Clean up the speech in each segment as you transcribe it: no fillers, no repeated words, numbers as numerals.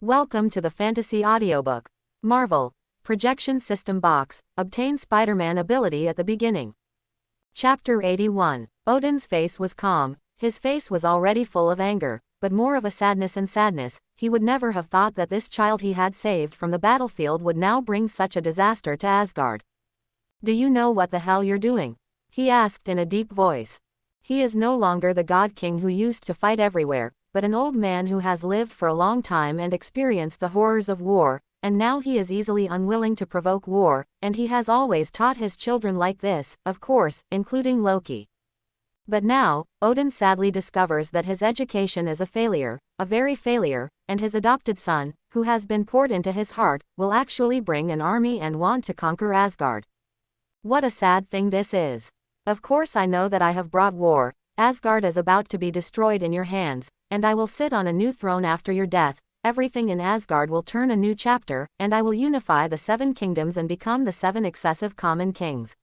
Welcome to the Fantasy Audiobook. Marvel. Projection System Box. Obtain Spiderman ability at the beginning. Chapter 81. Odin's face was calm. His face was already full of anger, but more of a sadness. He would never have thought that this child he had saved from the battlefield would now bring such a disaster to Asgard. Do you know what the hell you're doing? He asked in a deep voice. He is no longer the God King who used to fight everywhere, but an old man who has lived for a long time and experienced the horrors of war, and now he is easily unwilling to provoke war, and he has always taught his children like this, of course, including Loki. But now, Odin sadly discovers that his education is a failure, a very failure, and his adopted son, who has been poured into his heart, will actually bring an army and want to conquer Asgard. What a sad thing this is. Of course I know that I have brought war. Asgard is about to be destroyed in your hands, and I will sit on a new throne after your death. Everything in Asgard will turn a new chapter, and I will unify the 7 kingdoms and become the 7 excessive common kings.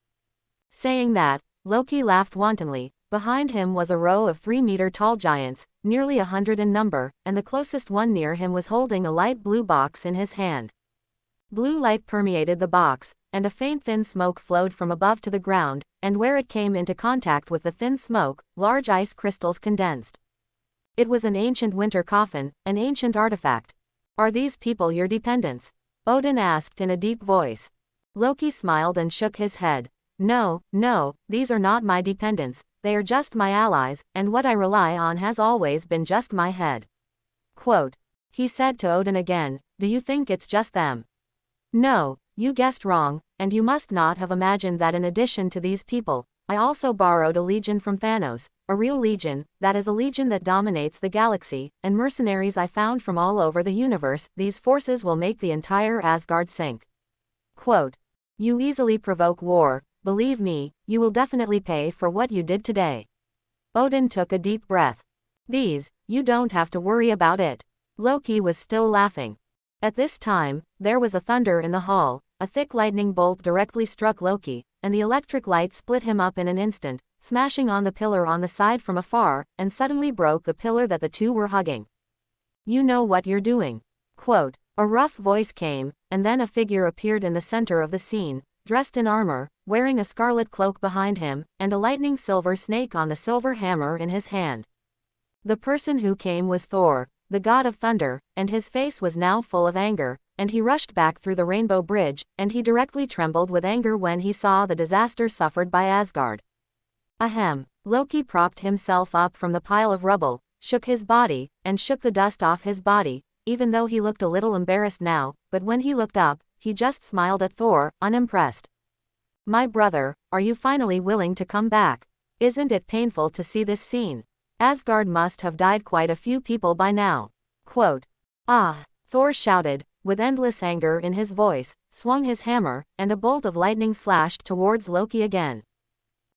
Saying that, Loki laughed wantonly. Behind him was a row of 3-meter-tall giants, nearly 100 in number, and the closest one near him was holding a light blue box in his hand. Blue light permeated the box, and a faint thin smoke flowed from above to the ground, and where it came into contact with the thin smoke, large ice crystals condensed. It was an ancient winter coffin, an ancient artifact. Are these people your dependents? Odin asked in a deep voice. Loki smiled and shook his head. No, these are not my dependents, they are just my allies, and what I rely on has always been just my head. Quote. He said to Odin again, do you think it's just them? No, you guessed wrong, and you must not have imagined that in addition to these people, I also borrowed a legion from Thanos, a real legion, that is a legion that dominates the galaxy, and mercenaries I found from all over the universe. These forces will make the entire Asgard sink. Quote. You easily provoke war, believe me, you will definitely pay for what you did today. Odin took a deep breath. You don't have to worry about it. Loki was still laughing. At this time, there was a thunder in the hall. A thick lightning bolt directly struck Loki, and the electric light split him up in an instant, smashing on the pillar on the side from afar, and suddenly broke the pillar that the two were hugging. You know what you're doing. Quote. A rough voice came, and then a figure appeared in the center of the scene, dressed in armor, wearing a scarlet cloak behind him, and a lightning silver snake on the silver hammer in his hand. The person who came was Thor, the god of thunder, and his face was now full of anger, and he rushed back through the rainbow bridge, and he directly trembled with anger when he saw the disaster suffered by Asgard. Ahem. Loki propped himself up from the pile of rubble, shook his body, and shook the dust off his body, even though he looked a little embarrassed now, but when he looked up, he just smiled at Thor, unimpressed. My brother, are you finally willing to come back? Isn't it painful to see this scene? Asgard must have died quite a few people by now. Quote. Ah! Thor shouted, with endless anger in his voice, swung his hammer, and a bolt of lightning slashed towards Loki again.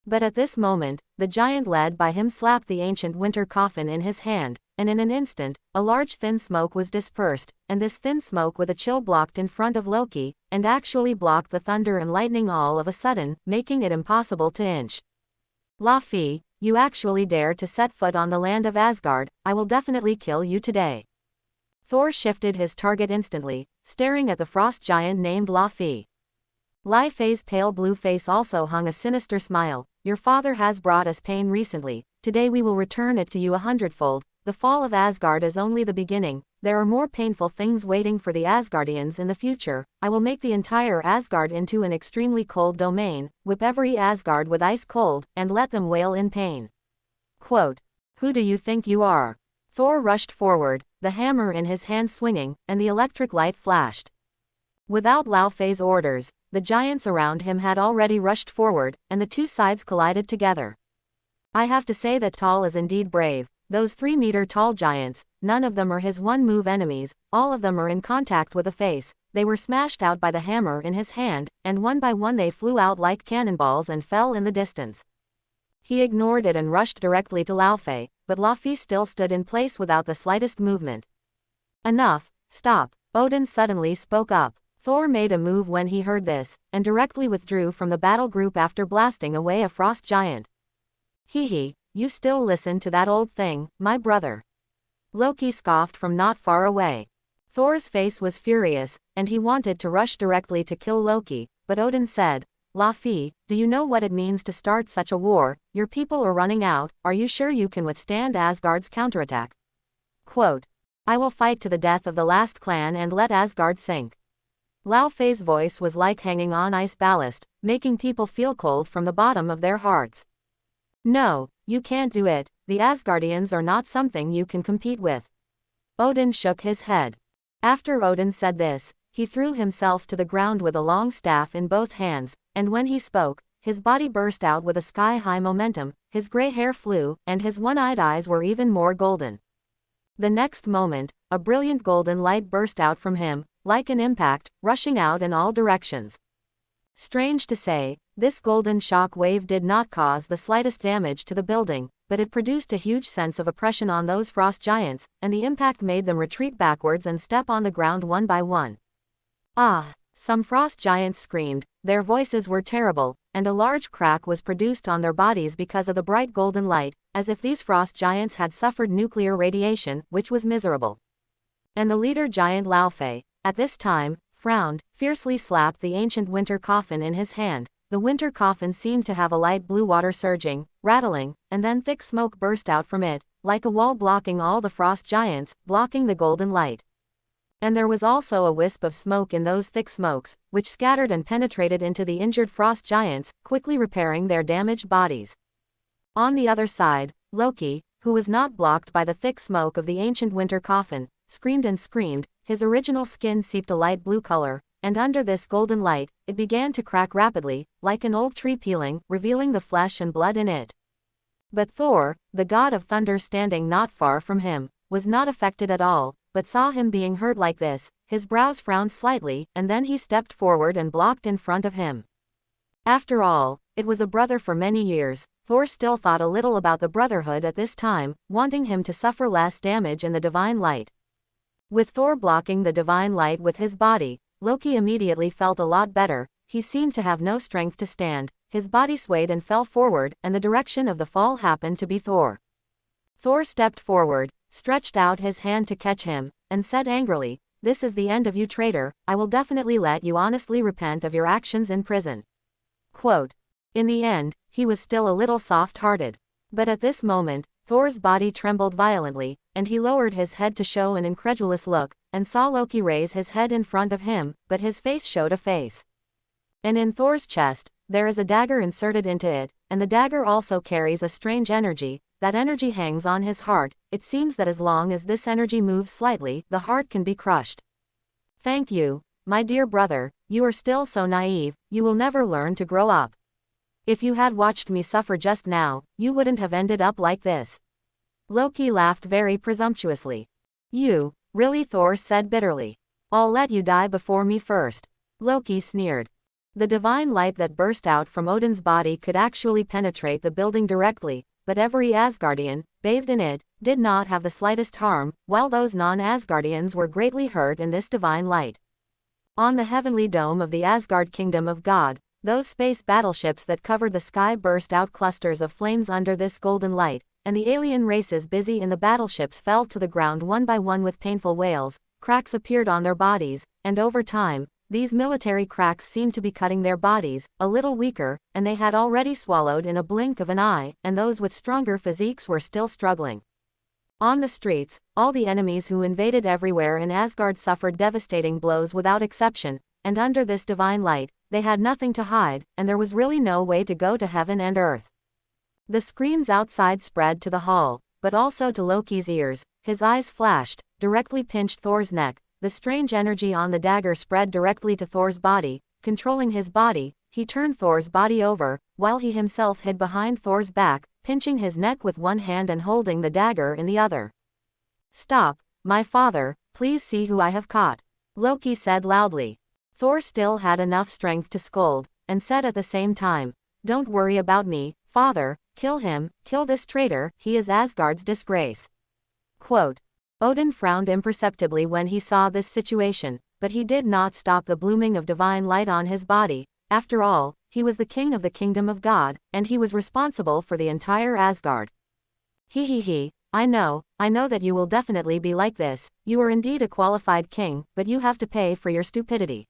But at this moment, the giant led by him slapped the ancient winter coffin in his hand, and in an instant, a large thin smoke was dispersed, and this thin smoke with a chill blocked in front of Loki, and actually blocked the thunder and lightning all of a sudden, making it impossible to inch. Laufey, you actually dare to set foot on the land of Asgard, I will definitely kill you today. Thor shifted his target instantly, staring at the frost giant named Laufey. Laufey's pale blue face also hung a sinister smile. Your father has brought us pain recently, today we will return it to you 100-fold. The fall of Asgard is only the beginning, there are more painful things waiting for the Asgardians in the future. I will make the entire Asgard into an extremely cold domain, whip every Asgard with ice cold, and let them wail in pain. Quote. Who do you think you are? Thor rushed forward, the hammer in his hand swinging, and the electric light flashed. Without Laufey's orders, the giants around him had already rushed forward, and the two sides collided together. I have to say that Tall is indeed brave. Those 3-meter-tall giants, none of them are his one-move enemies, all of them are in contact with a face. They were smashed out by the hammer in his hand, and one by one they flew out like cannonballs and fell in the distance. He ignored it and rushed directly to Laufey, but Laufey still stood in place without the slightest movement. Enough, stop, Odin suddenly spoke up. Thor made a move when he heard this, and directly withdrew from the battle group after blasting away a frost giant. Hee. You still listen to that old thing, my brother. Loki scoffed from not far away. Thor's face was furious, and he wanted to rush directly to kill Loki, but Odin said, Laufey, do you know what it means to start such a war? Your people are running out, are you sure you can withstand Asgard's counterattack? Quote, I will fight to the death of the last clan and let Asgard sink. Laufey's voice was like hanging on ice ballast, making people feel cold from the bottom of their hearts. No, you can't do it, the Asgardians are not something you can compete with. Odin shook his head. After Odin said this, he threw himself to the ground with a long staff in both hands, and when he spoke, his body burst out with a sky-high momentum, his gray hair flew, and his one-eyed eyes were even more golden. The next moment, a brilliant golden light burst out from him, like an impact, rushing out in all directions. Strange to say, this golden shock wave did not cause the slightest damage to the building, but it produced a huge sense of oppression on those frost giants, and the impact made them retreat backwards and step on the ground one by one. Ah! Some frost giants screamed, their voices were terrible, and a large crack was produced on their bodies because of the bright golden light, as if these frost giants had suffered nuclear radiation, which was miserable. And the leader giant Laufey, at this time, frowned, fiercely slapped the ancient winter coffin in his hand. The winter coffin seemed to have a light blue water surging, rattling, and then thick smoke burst out from it, like a wall blocking all the frost giants, blocking the golden light. And there was also a wisp of smoke in those thick smokes, which scattered and penetrated into the injured frost giants, quickly repairing their damaged bodies. On the other side, Loki, who was not blocked by the thick smoke of the ancient winter coffin, screamed and screamed, his original skin seeped a light blue color, and under this golden light, it began to crack rapidly, like an old tree peeling, revealing the flesh and blood in it. But Thor, the god of thunder standing not far from him, was not affected at all, but saw him being hurt like this, his brows frowned slightly, and then he stepped forward and blocked in front of him. After all, it was a brother for many years. Thor still thought a little about the brotherhood at this time, wanting him to suffer less damage in the divine light. With Thor blocking the divine light with his body, Loki immediately felt a lot better. He seemed to have no strength to stand, his body swayed and fell forward, and the direction of the fall happened to be Thor. Thor stepped forward, stretched out his hand to catch him, and said angrily, This is the end of you, traitor, I will definitely let you honestly repent of your actions in prison. Quote. In the end, he was still a little soft-hearted. But at this moment, Thor's body trembled violently, and he lowered his head to show an incredulous look, and saw Loki raise his head in front of him, but his face showed a face. And in Thor's chest, there is a dagger inserted into it, and the dagger also carries a strange energy. That energy hangs on his heart. It seems that as long as this energy moves slightly, the heart can be crushed. Thank you, my dear brother, you are still so naive, you will never learn to grow up. If you had watched me suffer just now, you wouldn't have ended up like this. Loki laughed very presumptuously. You, really? Thor said bitterly. I'll let you die before me first. Loki sneered. The divine light that burst out from Odin's body could actually penetrate the building directly, but every Asgardian, bathed in it, did not have the slightest harm, while those non-Asgardians were greatly hurt in this divine light. On the heavenly dome of the Asgard kingdom of God, those space battleships that covered the sky burst out clusters of flames under this golden light, and the alien races busy in the battleships fell to the ground one by one with painful wails. Cracks appeared on their bodies, and over time, these military cracks seemed to be cutting their bodies, a little weaker, and they had already swallowed in a blink of an eye, and those with stronger physiques were still struggling. On the streets, all the enemies who invaded everywhere in Asgard suffered devastating blows without exception, and under this divine light, they had nothing to hide, and there was really no way to go to heaven and earth. The screams outside spread to the hall, but also to Loki's ears. His eyes flashed, directly pinched Thor's neck. The strange energy on the dagger spread directly to Thor's body, controlling his body. He turned Thor's body over, while he himself hid behind Thor's back, pinching his neck with one hand and holding the dagger in the other. Stop, my father, please see who I have caught, Loki said loudly. Thor still had enough strength to scold, and said at the same time, Don't worry about me, father, kill him, kill this traitor, he is Asgard's disgrace. Quote. Odin frowned imperceptibly when he saw this situation, but he did not stop the blooming of divine light on his body. After all, he was the king of the kingdom of God, and he was responsible for the entire Asgard. He, I know that you will definitely be like this, you are indeed a qualified king, but you have to pay for your stupidity.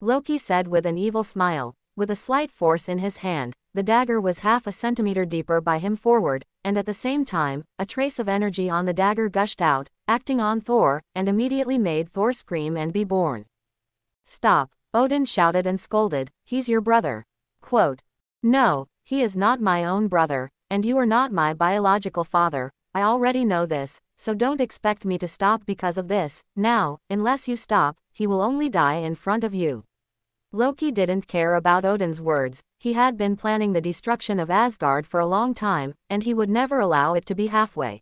Loki said with an evil smile. With a slight force in his hand, the dagger was half a centimeter deeper by him forward, and at the same time, a trace of energy on the dagger gushed out, acting on Thor, and immediately made Thor scream and be born. Stop, Odin shouted and scolded, he's your brother. Quote, no, he is not my own brother, and you are not my biological father, I already know this, so don't expect me to stop because of this, now, unless you stop, he will only die in front of you. Loki didn't care about Odin's words, he had been planning the destruction of Asgard for a long time, and he would never allow it to be halfway.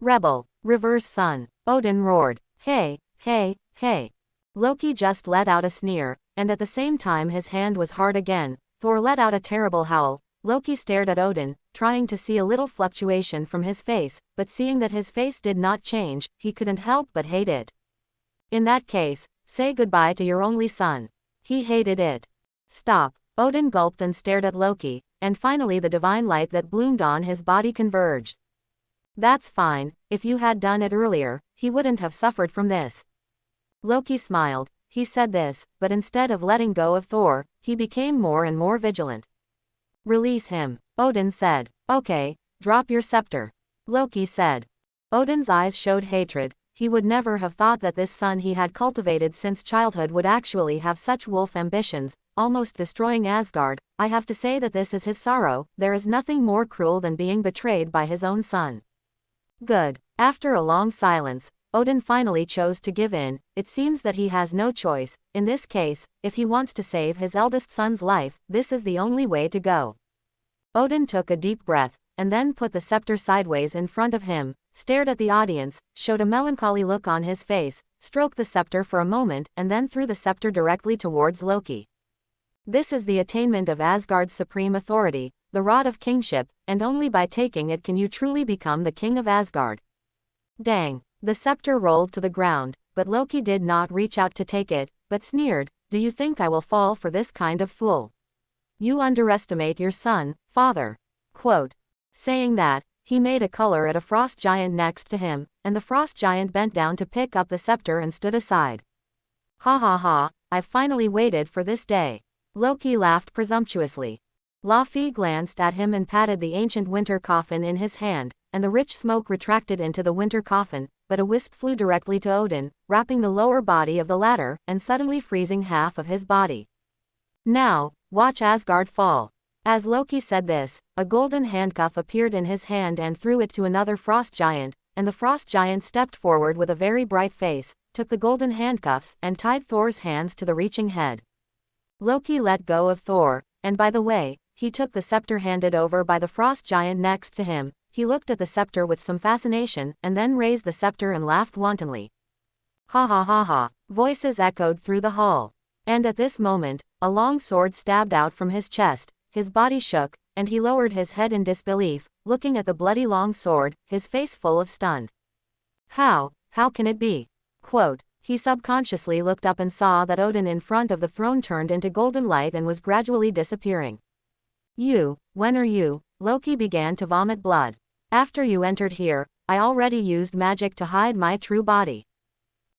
Rebel, reverse sun, Odin roared, hey, hey, hey. Loki just let out a sneer, and at the same time his hand was hard again. Thor let out a terrible howl. Loki stared at Odin, trying to see a little fluctuation from his face, but seeing that his face did not change, he couldn't help but hate it. In that case, say goodbye to your only son. He hated it. Stop. Odin gulped and stared at Loki, and finally the divine light that bloomed on his body converged. That's fine, if you had done it earlier, he wouldn't have suffered from this. Loki smiled. He said this, but instead of letting go of Thor, he became more and more vigilant. Release him, Odin said. Okay, drop your scepter. Loki said. Odin's eyes showed hatred. He would never have thought that this son he had cultivated since childhood would actually have such wolf ambitions, almost destroying Asgard. I have to say that this is his sorrow, there is nothing more cruel than being betrayed by his own son. Good. After a long silence, Odin finally chose to give in. It seems that he has no choice. In this case, if he wants to save his eldest son's life, this is the only way to go. Odin took a deep breath, and then put the scepter sideways in front of him, stared at the audience, showed a melancholy look on his face, stroked the scepter for a moment, and then threw the scepter directly towards Loki. This is the attainment of Asgard's supreme authority, the rod of kingship, and only by taking it can you truly become the king of Asgard. Dang. The scepter rolled to the ground, but Loki did not reach out to take it, but sneered, do you think I will fall for this kind of fool? You underestimate your son, father. Quote. Saying that, he made a color at a frost giant next to him, and the frost giant bent down to pick up the scepter and stood aside. Ha ha ha, I've finally waited for this day. Loki laughed presumptuously. Laufey glanced at him and patted the ancient winter coffin in his hand, and the rich smoke retracted into the winter coffin, but a wisp flew directly to Odin, wrapping the lower body of the latter, and suddenly freezing half of his body. Now, watch Asgard fall. As Loki said this, a golden handcuff appeared in his hand and threw it to another frost giant, and the frost giant stepped forward with a very bright face, took the golden handcuffs, and tied Thor's hands to the reaching head. Loki let go of Thor, and by the way, he took the scepter handed over by the frost giant next to him. He looked at the scepter with some fascination, and then raised the scepter and laughed wantonly. Ha ha ha ha, voices echoed through the hall. And at this moment, a long sword stabbed out from his chest, his body shook, and he lowered his head in disbelief, looking at the bloody long sword, his face full of stunned. How can it be? Quote. He subconsciously looked up and saw that Odin in front of the throne turned into golden light and was gradually disappearing. When are you? Loki began to vomit blood. After you entered here, I already used magic to hide my true body.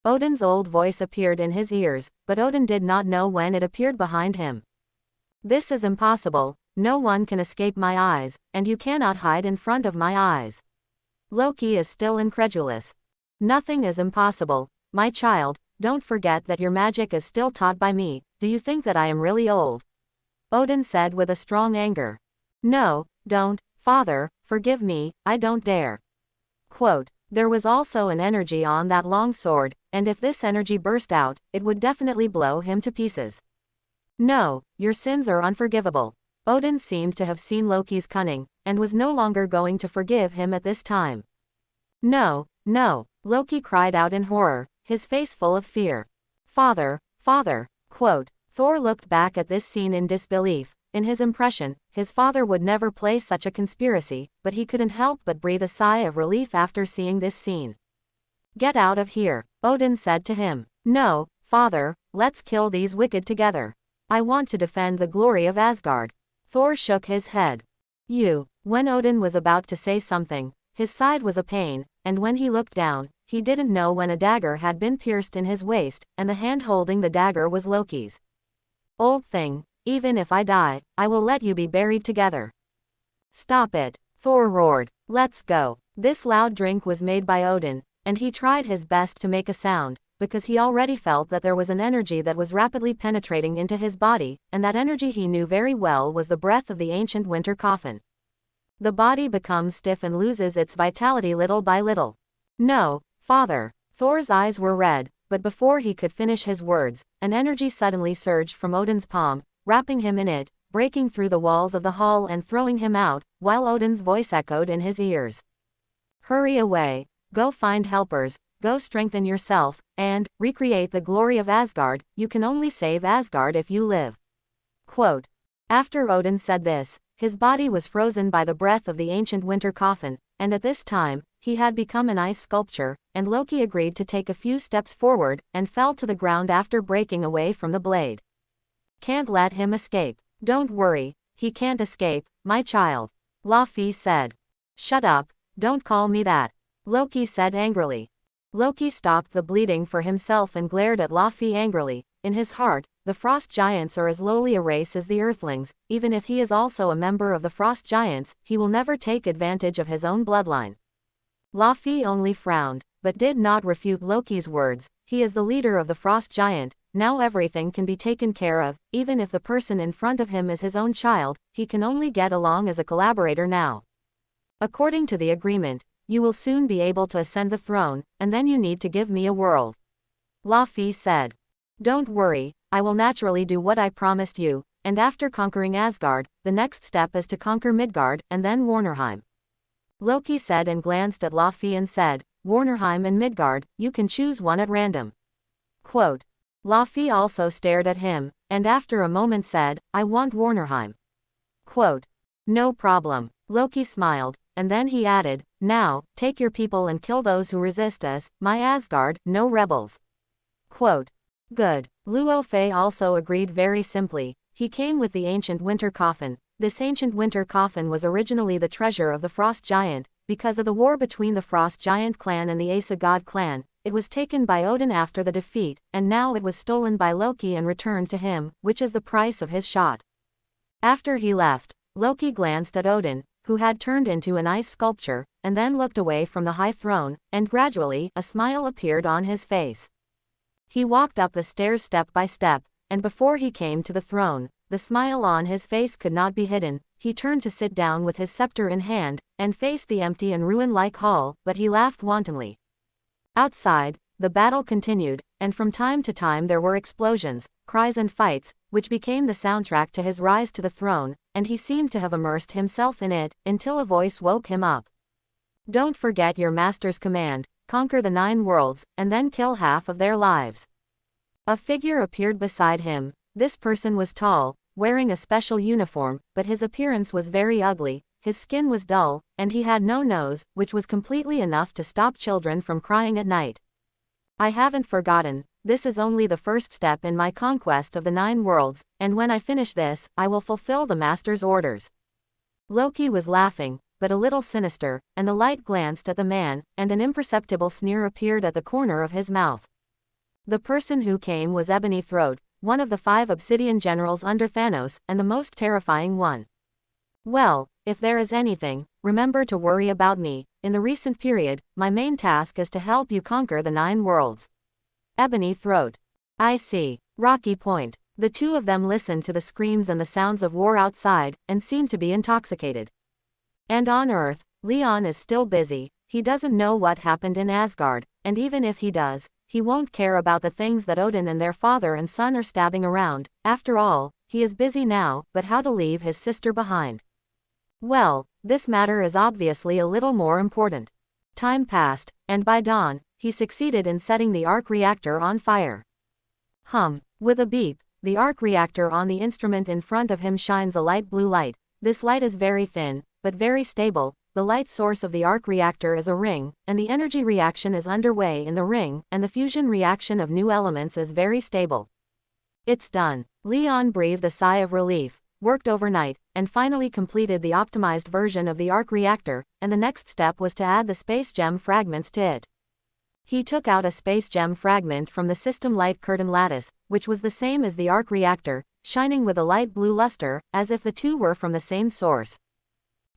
Odin's old voice appeared in his ears, but Odin did not know when it appeared behind him. This is impossible, no one can escape my eyes, and you cannot hide in front of my eyes. Loki is still incredulous. Nothing is impossible, my child, don't forget that your magic is still taught by me, do you think that I am really old? Odin said with a strong anger. No, don't, father, forgive me, I don't dare. Quote. There was also an energy on that long sword, and if this energy burst out, it would definitely blow him to pieces. No, your sins are unforgivable. Odin seemed to have seen Loki's cunning, and was no longer going to forgive him at this time. No, Loki cried out in horror, his face full of fear. Father. Quote. Thor looked back at this scene in disbelief. In his impression, his father would never play such a conspiracy, but he couldn't help but breathe a sigh of relief after seeing this scene. Get out of here, Odin said to him. No, father, let's kill these wicked together. I want to defend the glory of Asgard. Thor shook his head. When Odin was about to say something, His side was a pain, and when he looked down, he didn't know when a dagger had been pierced in his waist, and the hand holding the dagger was Loki's. Old thing, even if I die, I will let you be buried together. Stop it, Thor roared. Let's go. This loud drink was made by Odin, and he tried his best to make a sound, because he already felt that there was an energy that was rapidly penetrating into his body, and that energy he knew very well was the breath of the ancient winter coffin. The body becomes stiff and loses its vitality little by little. No, father. Thor's eyes were red, but before he could finish his words, an energy suddenly surged from Odin's palm, wrapping him in it, breaking through the walls of the hall and throwing him out, while Odin's voice echoed in his ears. Hurry away, go find helpers, go strengthen yourself, and recreate the glory of Asgard. You can only save Asgard if you live. Quote. After Odin said this, his body was frozen by the breath of the ancient winter coffin, and at this time, he had become an ice sculpture, and Loki agreed to take a few steps forward, and fell to the ground after breaking away from the blade. Can't let him escape. Don't worry, he can't escape, my child. Laufey said. Shut up, don't call me that. Loki said angrily. Loki stopped the bleeding for himself and glared at Laufey angrily. In his heart, the Frost Giants are as lowly a race as the Earthlings. Even if he is also a member of the Frost Giants, he will never take advantage of his own bloodline. Laufey only frowned, but did not refute Loki's words. He is the leader of the Frost Giant. Now everything can be taken care of, even if the person in front of him is his own child. He can only get along as a collaborator now. According to the agreement, you will soon be able to ascend the throne, and then you need to give me a world. Laufey said. Don't worry, I will naturally do what I promised you, and after conquering Asgard, the next step is to conquer Midgard, and then Warnerheim. Loki said and glanced at Laufey and said, Warnerheim and Midgard, you can choose one at random. Quote. Laufey also stared at him, and after a moment said, I want Warnerheim. Quote. No problem. Loki smiled, and then he added, now, take your people and kill those who resist us, my Asgard, no rebels. Quote. Good. Luofei also agreed very simply. He came with the ancient winter coffin. This ancient winter coffin was originally the treasure of the Frost Giant. Because of the war between the Frost Giant clan and the Asa God clan, it was taken by Odin after the defeat, and now it was stolen by Loki and returned to him, which is the price of his shot. After he left, Loki glanced at Odin, who had turned into an ice sculpture, and then looked away from the high throne, and gradually, a smile appeared on his face. He walked up the stairs step by step, and before he came to the throne, the smile on his face could not be hidden. He turned to sit down with his scepter in hand, and faced the empty and ruin-like hall, but he laughed wantonly. Outside, the battle continued, and from time to time there were explosions, cries and fights, which became the soundtrack to his rise to the throne, and he seemed to have immersed himself in it, until a voice woke him up. Don't forget your master's command, conquer the 9 worlds, and then kill half of their lives. A figure appeared beside him. This person was tall, wearing a special uniform, but his appearance was very ugly. His skin was dull, and he had no nose, which was completely enough to stop children from crying at night. I haven't forgotten, this is only the first step in my conquest of the 9 worlds, and when I finish this, I will fulfill the master's orders. Loki was laughing, but a little sinister, and the light glanced at the man, and an imperceptible sneer appeared at the corner of his mouth. The person who came was Ebony Throat, one of the 5 obsidian generals under Thanos, and the most terrifying one. Well, if there is anything, remember to worry about me. In the recent period, my main task is to help you conquer the 9 worlds. Ebony Throat. I see. Rocky Point. The two of them listened to the screams and the sounds of war outside, and seemed to be intoxicated. And on Earth, Leon is still busy. He doesn't know what happened in Asgard, and even if he does, he won't care about the things that Odin and their father and son are stabbing around. After all, he is busy now, but how to leave his sister behind? Well, this matter is obviously a little more important. Time passed, and by dawn, he succeeded in setting the arc reactor on fire. With a beep, the arc reactor on the instrument in front of him shines a light blue light. This light is very thin, but very stable. The light source of the arc reactor is a ring, and the energy reaction is underway in the ring, and the fusion reaction of new elements is very stable. It's done. Leon breathed a sigh of relief. worked overnight, and finally completed the optimized version of the arc reactor, and the next step was to add the space gem fragments to it. He took out a space gem fragment from the system light curtain lattice, which was the same as the arc reactor, shining with a light blue luster, as if the two were from the same source.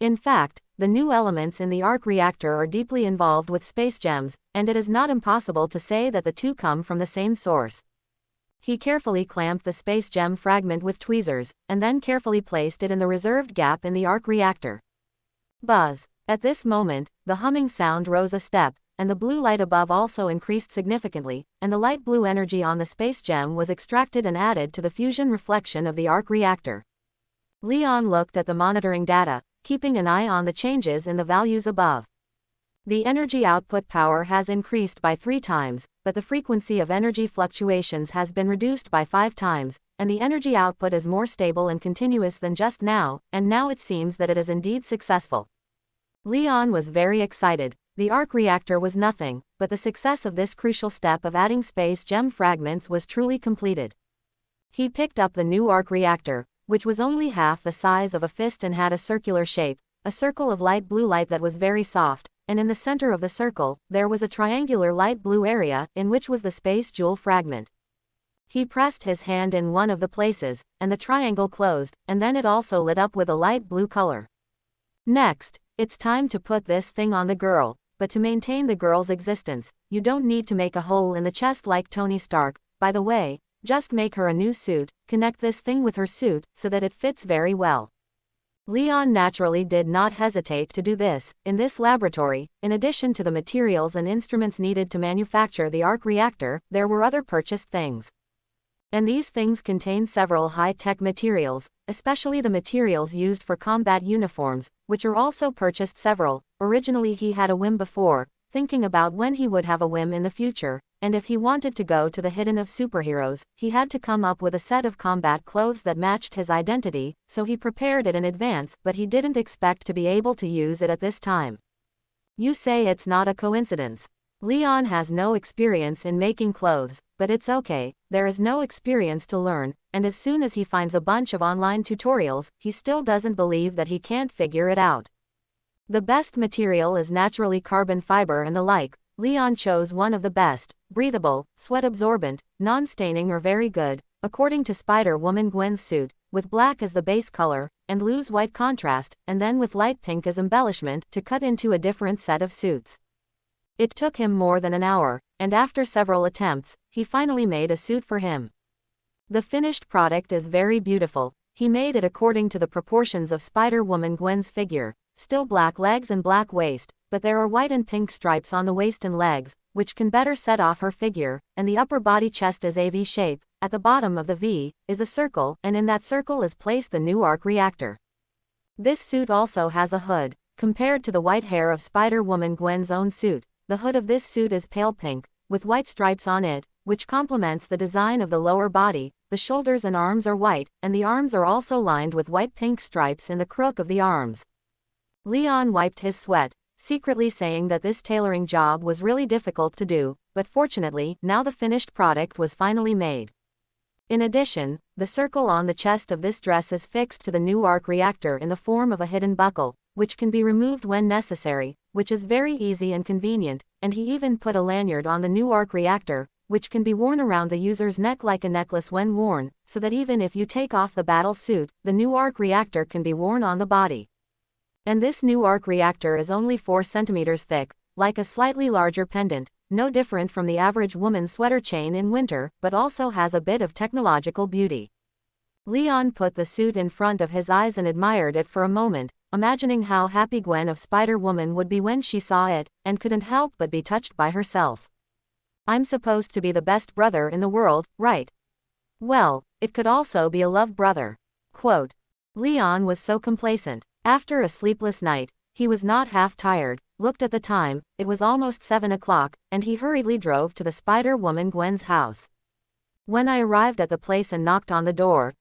In fact, the new elements in the arc reactor are deeply involved with space gems, and it is not impossible to say that the two come from the same source. He carefully clamped the space gem fragment with tweezers, and then carefully placed it in the reserved gap in the arc reactor. Buzz. At this moment, the humming sound rose a step, and the blue light above also increased significantly, and the light blue energy on the space gem was extracted and added to the fusion reflection of the arc reactor. Leon looked at the monitoring data, keeping an eye on the changes in the values above. The energy output power has increased by 3 times, but the frequency of energy fluctuations has been reduced by 5 times, and the energy output is more stable and continuous than just now, and now it seems that it is indeed successful. Leon was very excited. The arc reactor was nothing, but the success of this crucial step of adding space gem fragments was truly completed. He picked up the new arc reactor, which was only half the size of a fist and had a circular shape, a circle of light blue light that was very soft, and in the center of the circle, there was a triangular light blue area, in which was the space jewel fragment. He pressed his hand in one of the places, and the triangle closed, and then it also lit up with a light blue color. Next, it's time to put this thing on the girl, but to maintain the girl's existence, you don't need to make a hole in the chest like Tony Stark. By the way, just make her a new suit, connect this thing with her suit, so that it fits very well. Leon naturally did not hesitate to do this. In this laboratory, in addition to the materials and instruments needed to manufacture the arc reactor, there were other purchased things. And these things contain several high-tech materials, especially the materials used for combat uniforms, which are also purchased several. Originally he had a whim before, thinking about when he would have a whim in the future, and if he wanted to go to the hidden of superheroes, he had to come up with a set of combat clothes that matched his identity, so he prepared it in advance, but he didn't expect to be able to use it at this time. You say it's not a coincidence. Leon has no experience in making clothes, but it's okay, there is no experience to learn, and as soon as he finds a bunch of online tutorials, he still doesn't believe that he can't figure it out. The best material is naturally carbon fiber and the like. Leon chose one of the best, breathable, sweat-absorbent, non-staining or very good, according to Spider-Woman Gwen's suit, with black as the base color, and loose white contrast, and then with light pink as embellishment to cut into a different set of suits. It took him more than an hour, and after several attempts, he finally made a suit for him. The finished product is very beautiful. He made it according to the proportions of Spider-Woman Gwen's figure, still black legs and black waist, but there are white and pink stripes on the waist and legs, which can better set off her figure, and the upper body chest is a V shape. At the bottom of the V is a circle, and in that circle is placed the new arc reactor. This suit also has a hood. Compared to the white hair of Spider-Woman Gwen's own suit, the hood of this suit is pale pink, with white stripes on it, which complements the design of the lower body. The shoulders and arms are white, and the arms are also lined with white pink stripes in the crook of the arms. Leon wiped his sweat, secretly saying that this tailoring job was really difficult to do, but fortunately, now the finished product was finally made. In addition, the circle on the chest of this dress is fixed to the new arc reactor in the form of a hidden buckle, which can be removed when necessary, which is very easy and convenient, and he even put a lanyard on the new arc reactor, which can be worn around the user's neck like a necklace when worn, so that even if you take off the battle suit, the new arc reactor can be worn on the body. And this new arc reactor is only 4 centimeters thick, like a slightly larger pendant, no different from the average woman's sweater chain in winter, but also has a bit of technological beauty. Leon put the suit in front of his eyes and admired it for a moment, imagining how happy Gwen of Spider-Woman would be when she saw it, and couldn't help but be touched by herself. I'm supposed to be the best brother in the world, right? Well, it could also be a love brother. Quote. Leon was so complacent. After a sleepless night, he was not half tired, looked at the time, it was almost 7 o'clock, and he hurriedly drove to the Spider-Woman Gwen's house. When I arrived at the place and knocked on the door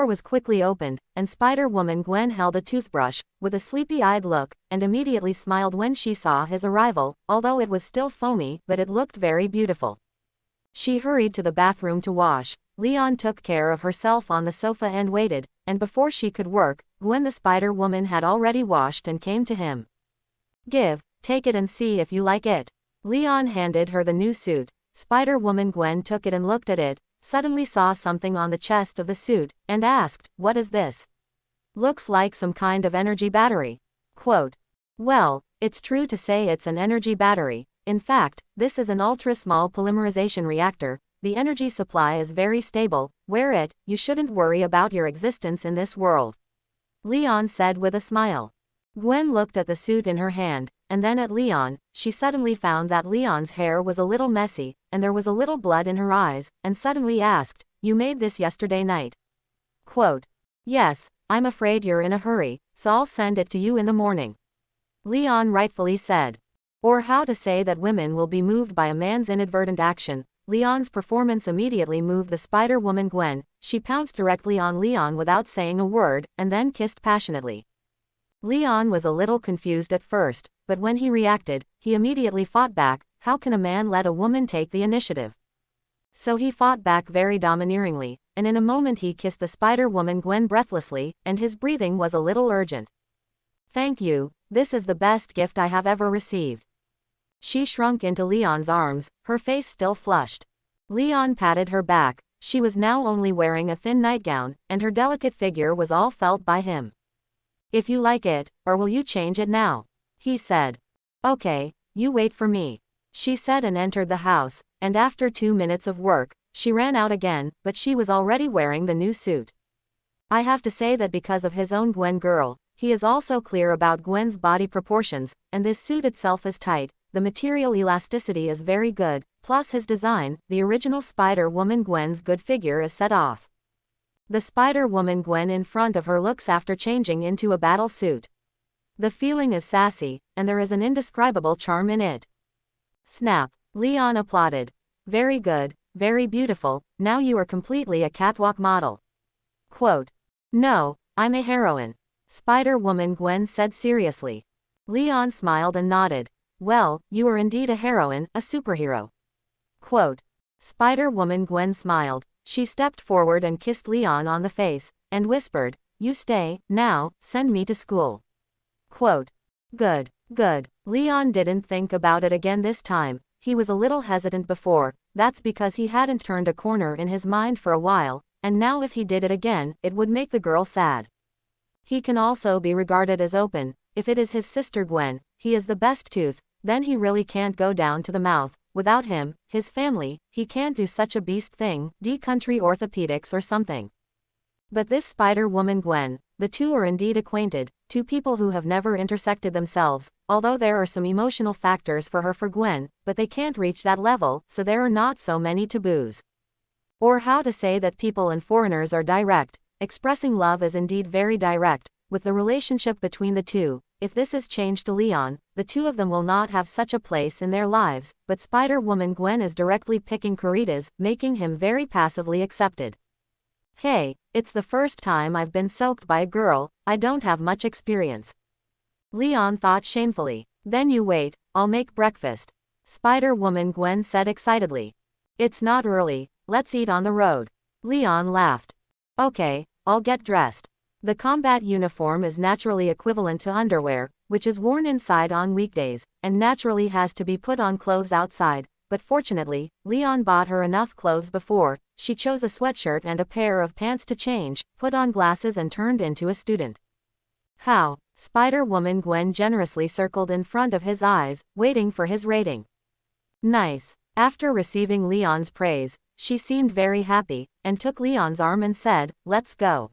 was quickly opened, and Spider-Woman Gwen held a toothbrush, with a sleepy-eyed look, and immediately smiled when she saw his arrival, although it was still foamy, but it looked very beautiful. She hurried to the bathroom to wash. Leon took care of herself on the sofa and waited, and before she could work, Gwen the Spider-Woman had already washed and came to him. Take it and see if you like it. Leon handed her the new suit. Spider-Woman Gwen took it and looked at it, suddenly saw something on the chest of the suit, and asked, "What is this?" "Looks like some kind of energy battery." Quote. "Well, it's true to say it's an energy battery. In fact, this is an ultra-small polymerization reactor. The energy supply is very stable. Wear it, you shouldn't worry about your existence in this world," Leon said with a smile. Gwen looked at the suit in her hand, and then at Leon. She suddenly found that Leon's hair was a little messy, and there was a little blood in her eyes, and suddenly asked, "You made this yesterday night?" Quote. "Yes, I'm afraid you're in a hurry, so I'll send it to you in the morning," Leon rightfully said. Or how to say that women will be moved by a man's inadvertent action. Leon's performance immediately moved the Spider-Woman Gwen. She pounced directly on Leon without saying a word, and then kissed passionately. Leon was a little confused at first, but when he reacted, he immediately fought back. How can a man let a woman take the initiative? So he fought back very domineeringly, and in a moment he kissed the Spider-Woman Gwen breathlessly, and his breathing was a little urgent. "Thank you, this is the best gift I have ever received." She shrunk into Leon's arms, her face still flushed. Leon patted her back. She was now only wearing a thin nightgown, and her delicate figure was all felt by him. "If you like it, or will you change it now?" he said. "Okay, you wait for me," she said and entered the house, and after 2 minutes of work, she ran out again, but she was already wearing the new suit. I have to say that because of his own Gwen girl, he is also clear about Gwen's body proportions, and this suit itself is tight, the material elasticity is very good, plus his design, the original Spider-Woman Gwen's good figure is set off. The Spider-Woman Gwen in front of her looks after changing into a battle suit. The feeling is sassy, and there is an indescribable charm in it. Snap. Leon applauded. "Very good, very beautiful, now you are completely a catwalk model." Quote. "No, I'm a heroine," Spider-Woman Gwen said seriously. Leon smiled and nodded. "Well, you are indeed a heroine, a superhero." Quote. Spider-Woman Gwen smiled. She stepped forward and kissed Leon on the face, and whispered, "You stay, now, send me to school." Quote. Good. Leon didn't think about it again this time. He was a little hesitant before, that's because he hadn't turned a corner in his mind for a while, and now if he did it again, it would make the girl sad. He can also be regarded as open. If it is his sister Gwen, he is the best tooth, then he really can't go down to the mouth. Without him, his family, he can't do such a beast thing, country orthopedics or something. But this Spider-Woman Gwen, the two are indeed acquainted, two people who have never intersected themselves, although there are some emotional factors for her for Gwen, but they can't reach that level, so there are not so many taboos. Or how to say that people and foreigners are direct, expressing love is indeed very direct, with the relationship between the two. If this is changed to Leon, the two of them will not have such a place in their lives, but Spider-Woman Gwen is directly picking Caritas, making him very passively accepted. "Hey, it's the first time I've been soaked by a girl, I don't have much experience," Leon thought shamefully. "Then you wait, I'll make breakfast," Spider-Woman Gwen said excitedly. "It's not early, let's eat on the road," Leon laughed. "Okay, I'll get dressed." The combat uniform is naturally equivalent to underwear, which is worn inside on weekdays, and naturally has to be put on clothes outside, but fortunately, Leon bought her enough clothes before. She chose a sweatshirt and a pair of pants to change, put on glasses and turned into a student. "How?" Spider-Woman Gwen generously circled in front of his eyes, waiting for his rating. "Nice." After receiving Leon's praise, she seemed very happy, and took Leon's arm and said, "Let's go."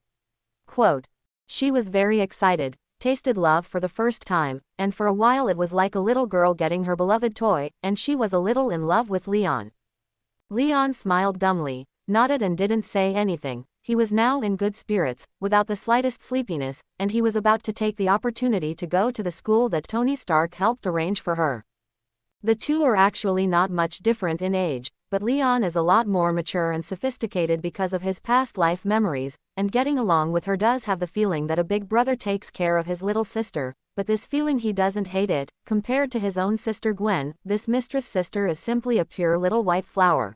Quote. She was very excited, tasted love for the first time, and for a while it was like a little girl getting her beloved toy, and she was a little in love with Leon. Leon smiled dumbly, nodded and didn't say anything. He was now in good spirits, without the slightest sleepiness, and he was about to take the opportunity to go to the school that Tony Stark helped arrange for her. The two are actually not much different in age, but Leon is a lot more mature and sophisticated because of his past life memories, and getting along with her does have the feeling that a big brother takes care of his little sister, but this feeling he doesn't hate it. Compared to his own sister Gwen, this mistress sister is simply a pure little white flower.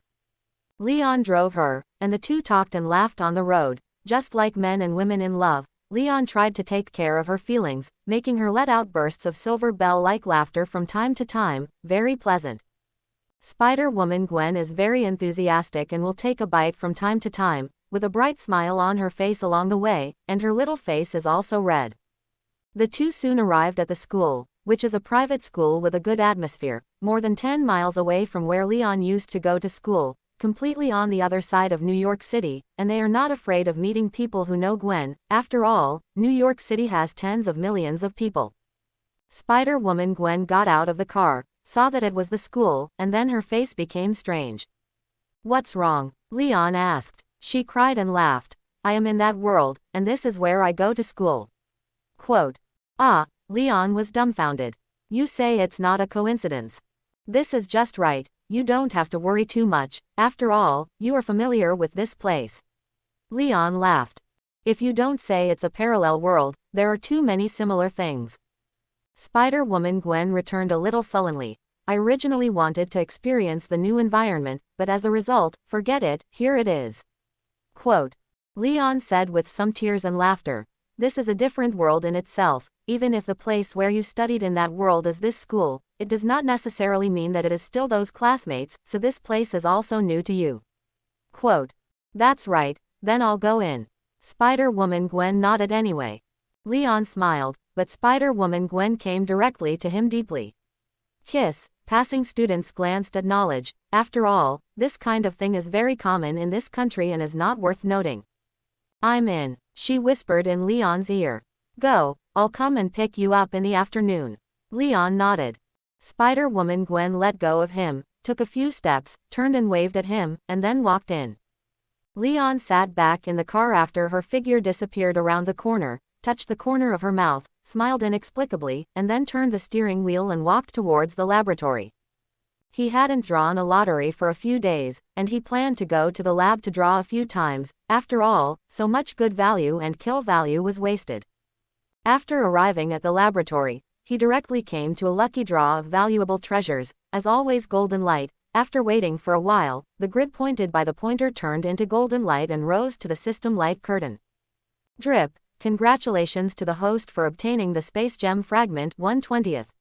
Leon drove her, and the two talked and laughed on the road. Just like men and women in love, Leon tried to take care of her feelings, making her let out bursts of silver bell-like laughter from time to time, very pleasant. Spider-Woman Gwen is very enthusiastic and will take a bite from time to time, with a bright smile on her face along the way, and her little face is also red. The two soon arrived at the school, which is a private school with a good atmosphere, more than 10 miles away from where Leon used to go to school, completely on the other side of New York City, and they are not afraid of meeting people who know Gwen. After all, New York City has tens of millions of people. Spider-Woman Gwen got out of the car, saw that it was the school, and then her face became strange. "What's wrong?" Leon asked. She cried and laughed. "I am in that world, and this is where I go to school." Quote. "Ah," Leon was dumbfounded. "You say it's not a coincidence. This is just right, you don't have to worry too much, after all, you are familiar with this place." Leon laughed. "If you don't say it's a parallel world, there are too many similar things." Spider-Woman Gwen returned a little sullenly. "I originally wanted to experience the new environment, but as a result, forget it, here it is." Quote. Leon said with some tears and laughter, "This is a different world in itself. Even if the place where you studied in that world is this school, it does not necessarily mean that it is still those classmates, so this place is also new to you." Quote. "That's right, then I'll go in." Spider-Woman Gwen nodded anyway. Leon smiled, but Spider-Woman Gwen came directly to him deeply. Kiss. Passing students glanced at knowledge. After all, this kind of thing is very common in this country and is not worth noting. "I'm in," she whispered in Leon's ear. "Go, I'll come and pick you up in the afternoon." Leon nodded. Spider-Woman Gwen let go of him, took a few steps, turned and waved at him, and then walked in. Leon sat back in the car after her figure disappeared around the corner, touched the corner of her mouth, smiled inexplicably, and then turned the steering wheel and walked towards the laboratory. He hadn't drawn a lottery for a few days, and he planned to go to the lab to draw a few times. After all, so much good value and kill value was wasted. After arriving at the laboratory, he directly came to a lucky draw of valuable treasures, as always golden light. After waiting for a while, the grid pointed by the pointer turned into golden light and rose to the system light curtain. Drip. Congratulations to the host for obtaining the space gem fragment 1/20th.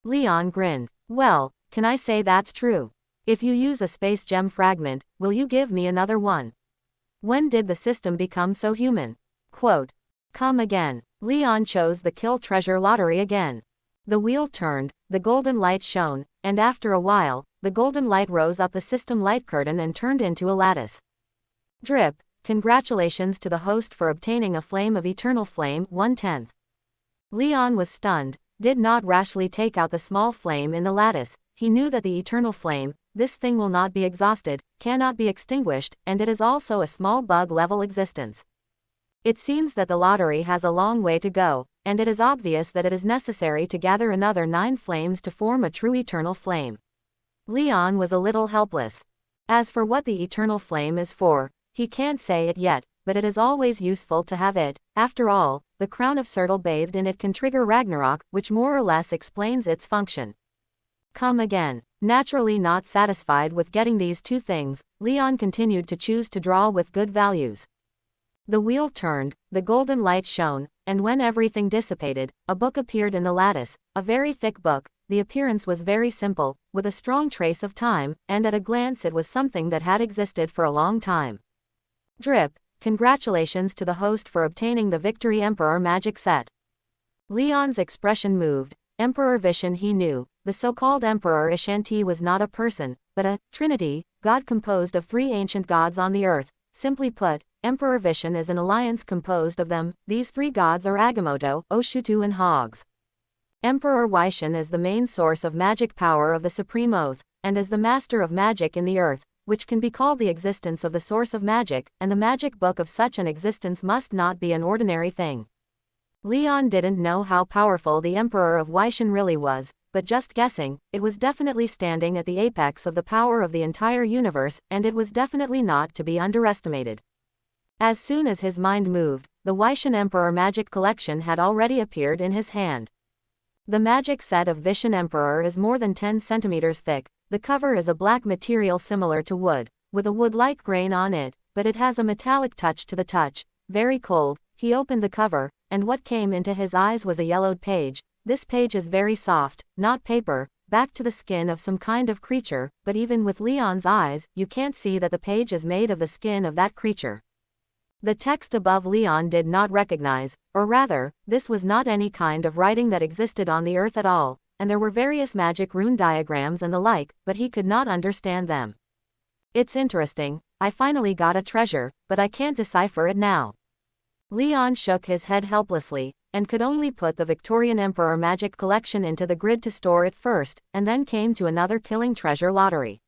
Leon grinned. "Well, can I say that's true? If you use a space gem fragment, will you give me another one? When did the system become so human?" Quote. "Come again." Leon chose the kill treasure lottery again. The wheel turned, the golden light shone, and after a while, the golden light rose up the system light curtain and turned into a lattice. Drip. Congratulations to the host for obtaining a flame of eternal flame 1/10th. Leon was stunned, did not rashly take out the small flame in the lattice. He knew that the eternal flame, this thing will not be exhausted, cannot be extinguished, and it is also a small bug-level existence. It seems that the lottery has a long way to go, and it is obvious that it is necessary to gather another 9 flames to form a true eternal flame. Leon was a little helpless. As for what the eternal flame is for, he can't say it yet, but it is always useful to have it. After all, the crown of Surtle bathed in it can trigger Ragnarok, which more or less explains its function. Come again. Naturally not satisfied with getting these two things, Leon continued to choose to draw with good values. The wheel turned, the golden light shone, and when everything dissipated, a book appeared in the lattice, a very thick book. The appearance was very simple, with a strong trace of time, and at a glance it was something that had existed for a long time. Drip. Congratulations to the host for obtaining the Victory Emperor magic set. Leon's expression moved. Emperor Vishen he knew. The so-called Emperor Ishanti was not a person, but a trinity, god composed of 3 ancient gods on the earth. Simply put, Emperor Vishen is an alliance composed of them. These 3 gods are Agamotto, Oshutu and Hogs. Emperor Vishen is the main source of magic power of the Supreme Oath, and is the master of magic in the earth, which can be called the existence of the source of magic, and the magic book of such an existence must not be an ordinary thing. Leon didn't know how powerful the Emperor of Vishen really was, but just guessing, it was definitely standing at the apex of the power of the entire universe, and it was definitely not to be underestimated. As soon as his mind moved, the Vishen Emperor magic collection had already appeared in his hand. The magic set of Vishen Emperor is more than 10 centimeters thick. The cover is a black material similar to wood. with a wood-like grain on it, but it has a metallic touch to the touch. Very cold. He opened the cover, and what came into his eyes was a yellowed page. This page is very soft, not paper, back to the skin of some kind of creature, but even with Leon's eyes, you can't see that the page is made of the skin of that creature. The text above Leon did not recognize, or rather, this was not any kind of writing that existed on the earth at all, and there were various magic rune diagrams and the like, but he could not understand them. It's interesting, I finally got a treasure, but I can't decipher it now. Leon shook his head helplessly, and could only put the Victorian Emperor magic collection into the grid to store it first, and then came to another killing treasure lottery.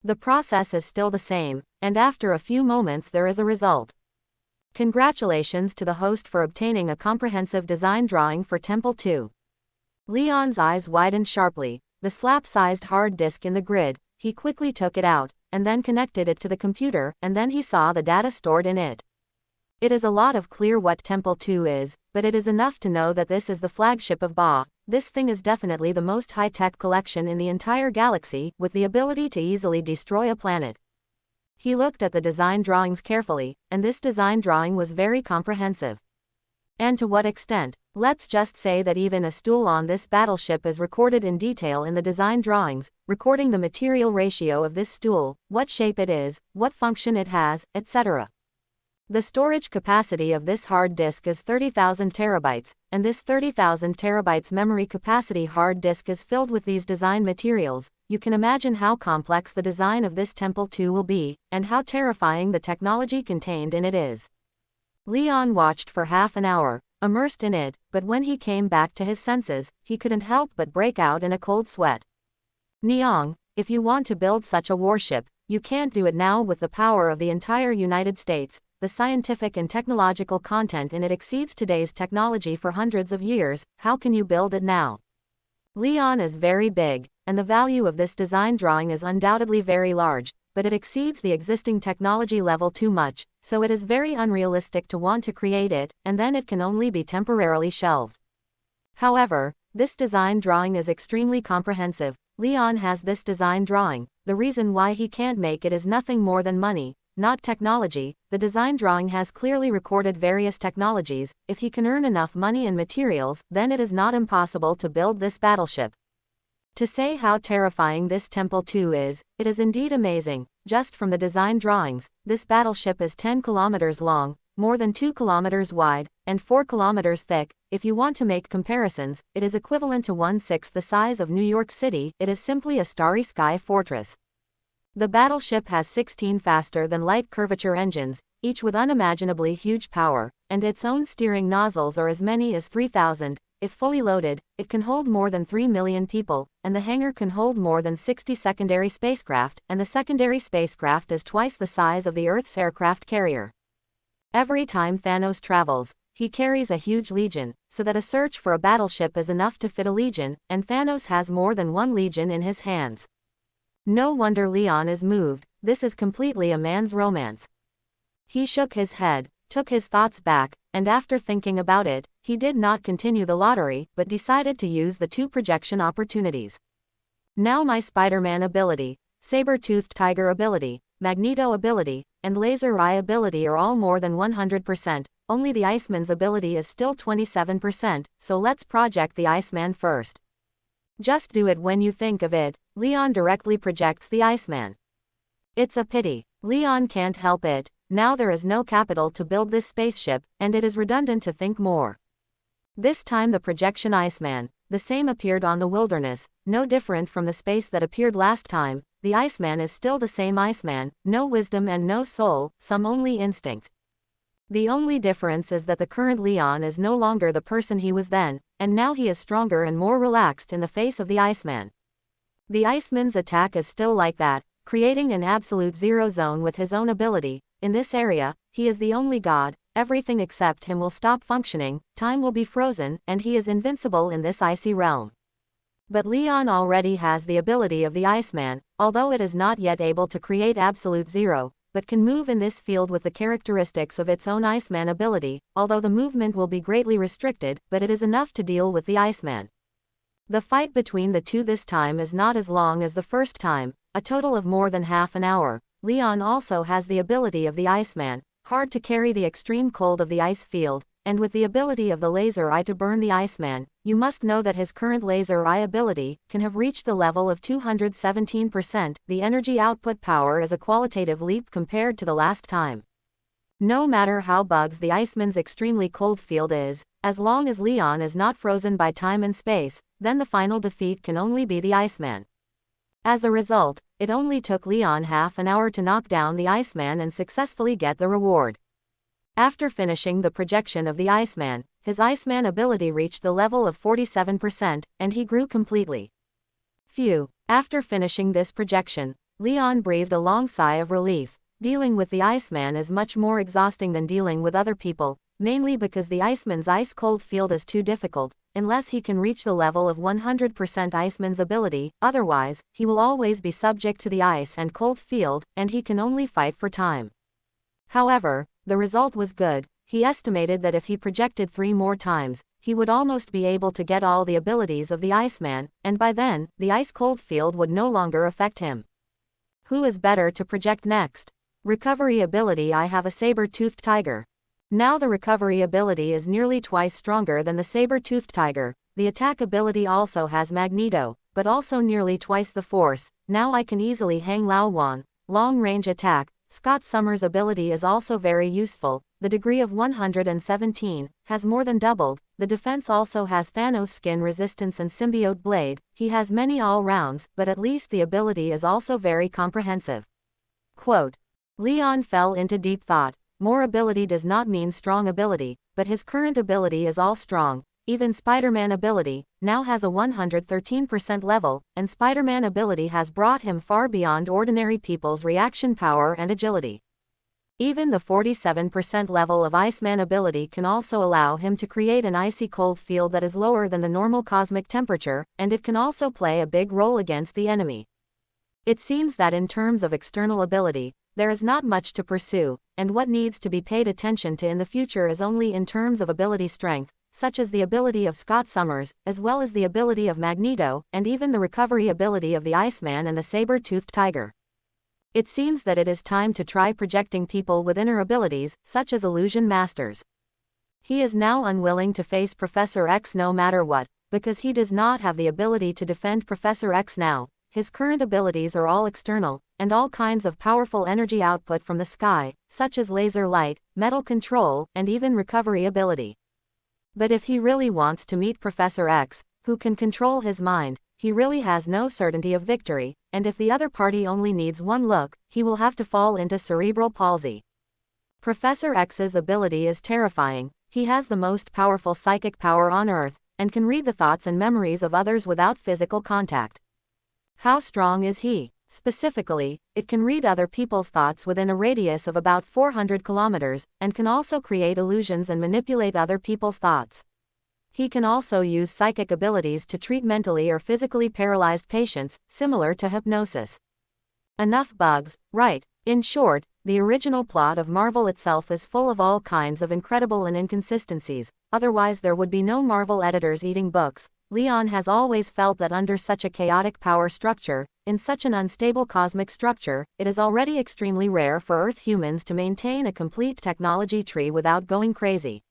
The process is still the same, and after a few moments there is a result. Congratulations to the host for obtaining a comprehensive design drawing for Temple 2. Leon's eyes widened sharply. The slap-sized hard disk in the grid, he quickly took it out, and then connected it to the computer, and then he saw the data stored in it. It is a lot of clear what Temple 2 is, but it is enough to know that this is the flagship of Ba. This thing is definitely the most high-tech collection in the entire galaxy, with the ability to easily destroy a planet. He looked at the design drawings carefully, and this design drawing was very comprehensive. And to what extent? Let's just say that even a stool on this battleship is recorded in detail in the design drawings, recording the material ratio of this stool, what shape it is, what function it has, etc. The storage capacity of this hard disk is 30,000 terabytes, and this 30,000 terabytes memory capacity hard disk is filled with these design materials. You can imagine how complex the design of this Temple 2 will be, and how terrifying the technology contained in it is. Leon watched for half an hour, immersed in it, but when he came back to his senses, he couldn't help but break out in a cold sweat. Neong, if you want to build such a warship, you can't do it now with the power of the entire United States. The scientific and technological content in it exceeds today's technology for hundreds of years. How can you build it now? Leon is very big, and the value of this design drawing is undoubtedly very large, but it exceeds the existing technology level too much, so it is very unrealistic to want to create it, and then it can only be temporarily shelved. However, this design drawing is extremely comprehensive. Leon has this design drawing. The reason why he can't make it is nothing more than money, not technology. The design drawing has clearly recorded various technologies. If he can earn enough money and materials, then it is not impossible to build this battleship. To say how terrifying this Temple 2 is, it is indeed amazing. Just from the design drawings, this battleship is 10 kilometers long, more than 2 kilometers wide, and 4 kilometers thick. If you want to make comparisons, it is equivalent to 1/6 the size of New York City. It is simply a starry sky fortress. The battleship has 16 faster-than-light curvature engines, each with unimaginably huge power, and its own steering nozzles are as many as 3,000. If fully loaded, it can hold more than 3 million people, and the hangar can hold more than 60 secondary spacecraft, and the secondary spacecraft is twice the size of the Earth's aircraft carrier. Every time Thanos travels, he carries a huge legion, so that a search for a battleship is enough to fit a legion, and Thanos has more than one legion in his hands. No wonder Leon is moved. This is completely a man's romance. He shook his head, took his thoughts back, and after thinking about it, he did not continue the lottery, but decided to use the 2 projection opportunities. Now my Spiderman ability, saber-toothed tiger ability, Magneto ability, and laser eye ability are all more than 100%, only the Iceman's ability is still 27%, so let's project the Iceman first. Just do it when you think of it. Leon directly projects the Iceman. It's a pity. Leon can't help it. Now there is no capital to build this spaceship, and it is redundant to think more. This time the projection Iceman, the same appeared on the wilderness, no different from the space that appeared last time. The Iceman is still the same Iceman, no wisdom and no soul, some only instinct. The only difference is that the current Leon is no longer the person he was then, and now he is stronger and more relaxed in the face of the Iceman. The Iceman's attack is still like that, creating an absolute zero zone with his own ability. In this area, he is the only god. Everything except him will stop functioning, time will be frozen, and he is invincible in this icy realm. But Leon already has the ability of the Iceman, although it is not yet able to create absolute zero, but can move in this field with the characteristics of its own Iceman ability, although the movement will be greatly restricted, but it is enough to deal with the Iceman. The fight between the two this time is not as long as the first time, a total of more than half an hour, Leon also has the ability of the Iceman, hard to carry the extreme cold of the ice field, and with the ability of the laser eye to burn the Iceman. You must know that his current laser eye ability can have reached the level of 217%. The energy output power is a qualitative leap compared to the last time. No matter how bugs the Iceman's extremely cold field is, as long as Leon is not frozen by time and space, then the final defeat can only be the Iceman. As a result, it only took Leon half an hour to knock down the Iceman and successfully get the reward. After finishing the projection of the Iceman, his Iceman ability reached the level of 47%, and he grew completely. Phew. After finishing this projection, Leon breathed a long sigh of relief. Dealing with the Iceman is much more exhausting than dealing with other people, mainly because the Iceman's ice-cold field is too difficult, unless he can reach the level of 100% Iceman's ability. Otherwise, he will always be subject to the ice and cold field, and he can only fight for time. However, the result was good. He estimated that if he projected 3 more times, he would almost be able to get all the abilities of the Iceman, and by then, the ice-cold field would no longer affect him. Who is better to project next? Recovery ability. I have a saber-toothed tiger. Now the recovery ability is nearly twice stronger than the saber-toothed tiger. The attack ability also has Magneto, but also nearly twice the force. Now I can easily hang Lao Wan. Long-range attack. Scott Summers' ability is also very useful. The degree of 117 has more than doubled. The defense also has Thanos skin resistance and symbiote blade. He has many all-rounds, but at least the ability is also very comprehensive. Quote. Leon fell into deep thought. More ability does not mean strong ability, but his current ability is all strong. Even Spiderman ability now has a 113% level, and Spiderman ability has brought him far beyond ordinary people's reaction power and agility. Even the 47% level of Iceman ability can also allow him to create an icy cold field that is lower than the normal cosmic temperature, and it can also play a big role against the enemy. It seems that in terms of external ability, there is not much to pursue, and what needs to be paid attention to in the future is only in terms of ability strength, such as the ability of Scott Summers, as well as the ability of Magneto, and even the recovery ability of the Iceman and the saber-toothed tiger. It seems that it is time to try projecting people with inner abilities, such as illusion masters. He is now unwilling to face Professor X no matter what, because he does not have the ability to defend Professor X now. His current abilities are all external, and all kinds of powerful energy output from the sky, such as laser light, metal control, and even recovery ability. But if he really wants to meet Professor X, who can control his mind, he really has no certainty of victory, and if the other party only needs one look, he will have to fall into cerebral palsy. Professor X's ability is terrifying. He has the most powerful psychic power on Earth, and can read the thoughts and memories of others without physical contact. How strong is he? Specifically, it can read other people's thoughts within a radius of about 400 kilometers, and can also create illusions and manipulate other people's thoughts. He can also use psychic abilities to treat mentally or physically paralyzed patients, similar to hypnosis. Enough bugs, right? In short, the original plot of Marvel itself is full of all kinds of incredible and inconsistencies, otherwise there would be no Marvel editors eating books. Leon has always felt that under such a chaotic power structure, in such an unstable cosmic structure, it is already extremely rare for Earth humans to maintain a complete technology tree without going crazy.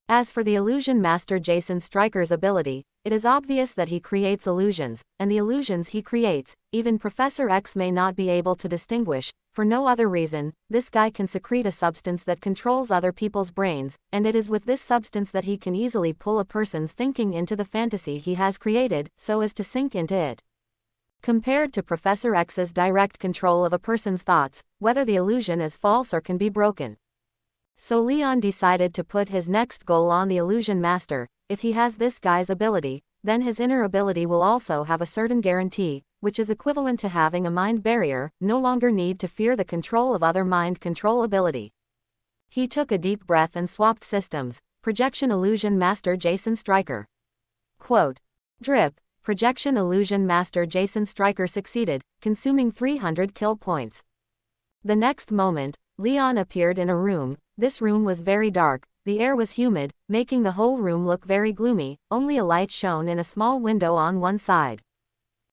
As for the illusion master Jason Stryker's ability, it is obvious that he creates illusions, and the illusions he creates, even Professor X may not be able to distinguish. For no other reason, this guy can secrete a substance that controls other people's brains, and it is with this substance that he can easily pull a person's thinking into the fantasy he has created, so as to sink into it. Compared to Professor X's direct control of a person's thoughts, whether the illusion is false or can be broken. So Leon decided to put his next goal on the illusion master. If he has this guy's ability, then his inner ability will also have a certain guarantee, which is equivalent to having a mind barrier, no longer need to fear the control of other mind control ability. He took a deep breath and swapped systems. Projection illusion master Jason Stryker. Quote. Drip. Projection illusion master Jason Stryker succeeded, consuming 300 kill points. The next moment, Leon appeared in a room. This room was very dark, the air was humid, making the whole room look very gloomy. Only a light shone in a small window on one side.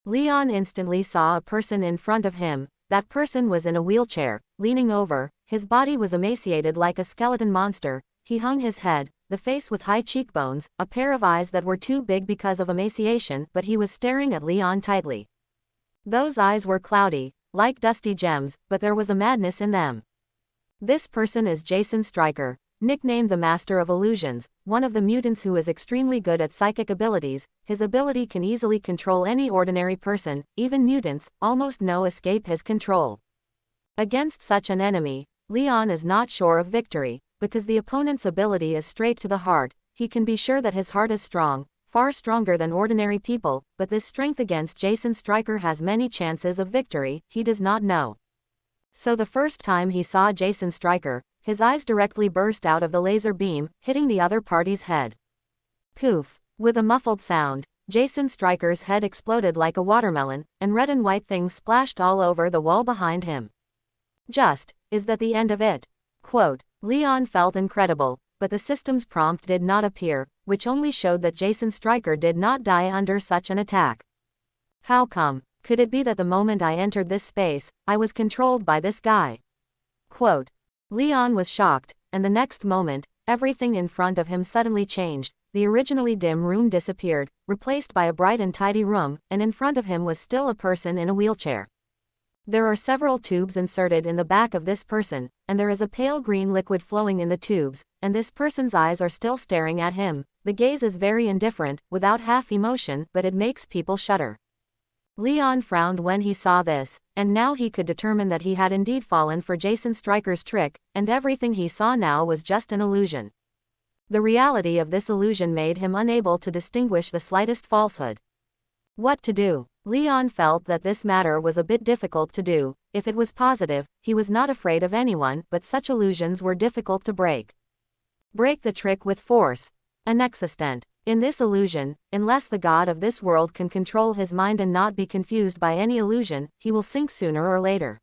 Leon instantly saw a person in front of him. That person was in a wheelchair, leaning over, his body was emaciated like a skeleton monster, he hung his head, the face with high cheekbones, a pair of eyes that were too big because of emaciation, but he was staring at Leon tightly. Those eyes were cloudy, like dusty gems, but there was a madness in them. This person is Jason Stryker, nicknamed the Master of Illusions, one of the mutants who is extremely good at psychic abilities. His ability can easily control any ordinary person, even mutants, almost no escape his control. Against such an enemy, Leon is not sure of victory, because the opponent's ability is straight to the heart. He can be sure that his heart is strong, far stronger than ordinary people, but this strength against Jason Stryker has many chances of victory, he does not know. So the first time he saw Jason Stryker, his eyes directly burst out of the laser beam, hitting the other party's head. Poof! With a muffled sound, Jason Stryker's head exploded like a watermelon, and red and white things splashed all over the wall behind him. Is that the end of it? Quote, Leon felt incredible, but the system's prompt did not appear, which only showed that Jason Stryker did not die under such an attack. How come? Could it be that the moment I entered this space, I was controlled by this guy? Quote. Leon was shocked, and the next moment, everything in front of him suddenly changed. The originally dim room disappeared, replaced by a bright and tidy room, and in front of him was still a person in a wheelchair. There are several tubes inserted in the back of this person, and there is a pale green liquid flowing in the tubes, and this person's eyes are still staring at him. The gaze is very indifferent, without half emotion, but it makes people shudder. Leon frowned when he saw this, and now he could determine that he had indeed fallen for Jason Stryker's trick, and everything he saw now was just an illusion. The reality of this illusion made him unable to distinguish the slightest falsehood. What to do? Leon felt that this matter was a bit difficult to do. If it was positive, he was not afraid of anyone, but such illusions were difficult to break. Break the trick with force. Inexistent. In this illusion, unless the god of this world can control his mind and not be confused by any illusion, he will sink sooner or later.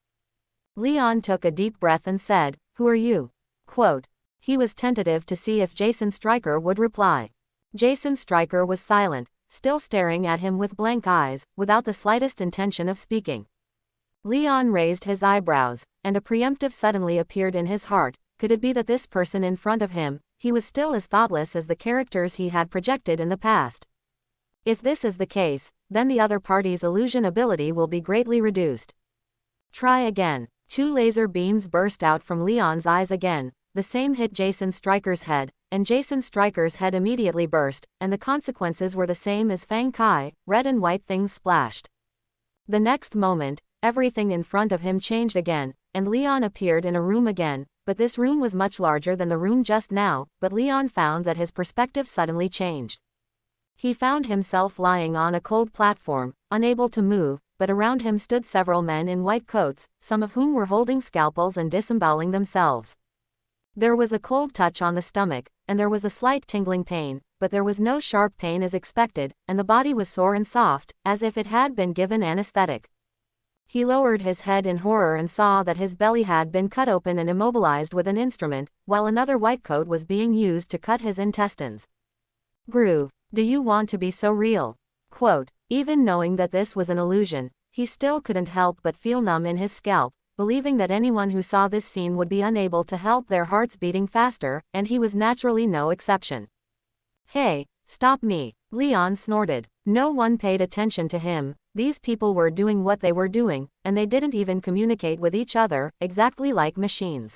Leon took a deep breath and said, "Who are you?" Quote. He was tentative to see if Jason Stryker would reply. Jason Stryker was silent, still staring at him with blank eyes, without the slightest intention of speaking. Leon raised his eyebrows, and a preemptive suddenly appeared in his heart. Could it be that this person in front of him, he was still as thoughtless as the characters he had projected in the past? If this is the case, then the other party's illusion ability will be greatly reduced. Try again. 2 laser beams burst out from Leon's eyes again. The same hit Jason Stryker's head, and Jason Stryker's head immediately burst, and the consequences were the same as Fang Kai, red and white things splashed. The next moment, everything in front of him changed again, and Leon appeared in a room again, but this room was much larger than the room just now, but Leon found that his perspective suddenly changed. He found himself lying on a cold platform, unable to move, but around him stood several men in white coats, some of whom were holding scalpels and disemboweling themselves. There was a cold touch on the stomach, and there was a slight tingling pain, but there was no sharp pain as expected, and the body was sore and soft, as if it had been given anesthetic. He lowered his head in horror and saw that his belly had been cut open and immobilized with an instrument, while another white coat was being used to cut his intestines. Groove. Do you want to be so real? Quote. Even knowing that this was an illusion, he still couldn't help but feel numb in his scalp, believing that anyone who saw this scene would be unable to help their hearts beating faster, and he was naturally no exception. Hey, stop me, Leon snorted. No one paid attention to him. These people were doing what they were doing, and they didn't even communicate with each other, exactly like machines.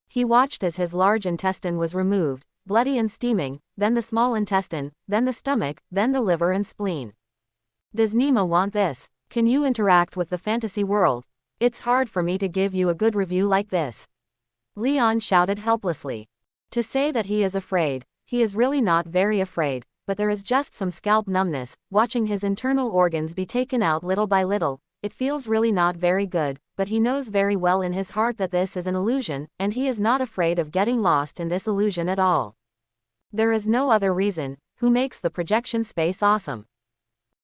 He watched as his large intestine was removed, bloody and steaming, then the small intestine, then the stomach, then the liver and spleen. Does Nima want this? Can you interact with the fantasy world? It's hard for me to give you a good review like this. Leon shouted helplessly. To say that he is afraid, he is really not very afraid, but there is just some scalp numbness, watching his internal organs be taken out little by little. It feels really not very good, but he knows very well in his heart that this is an illusion, and he is not afraid of getting lost in this illusion at all. There is no other reason. Who makes the projection space awesome?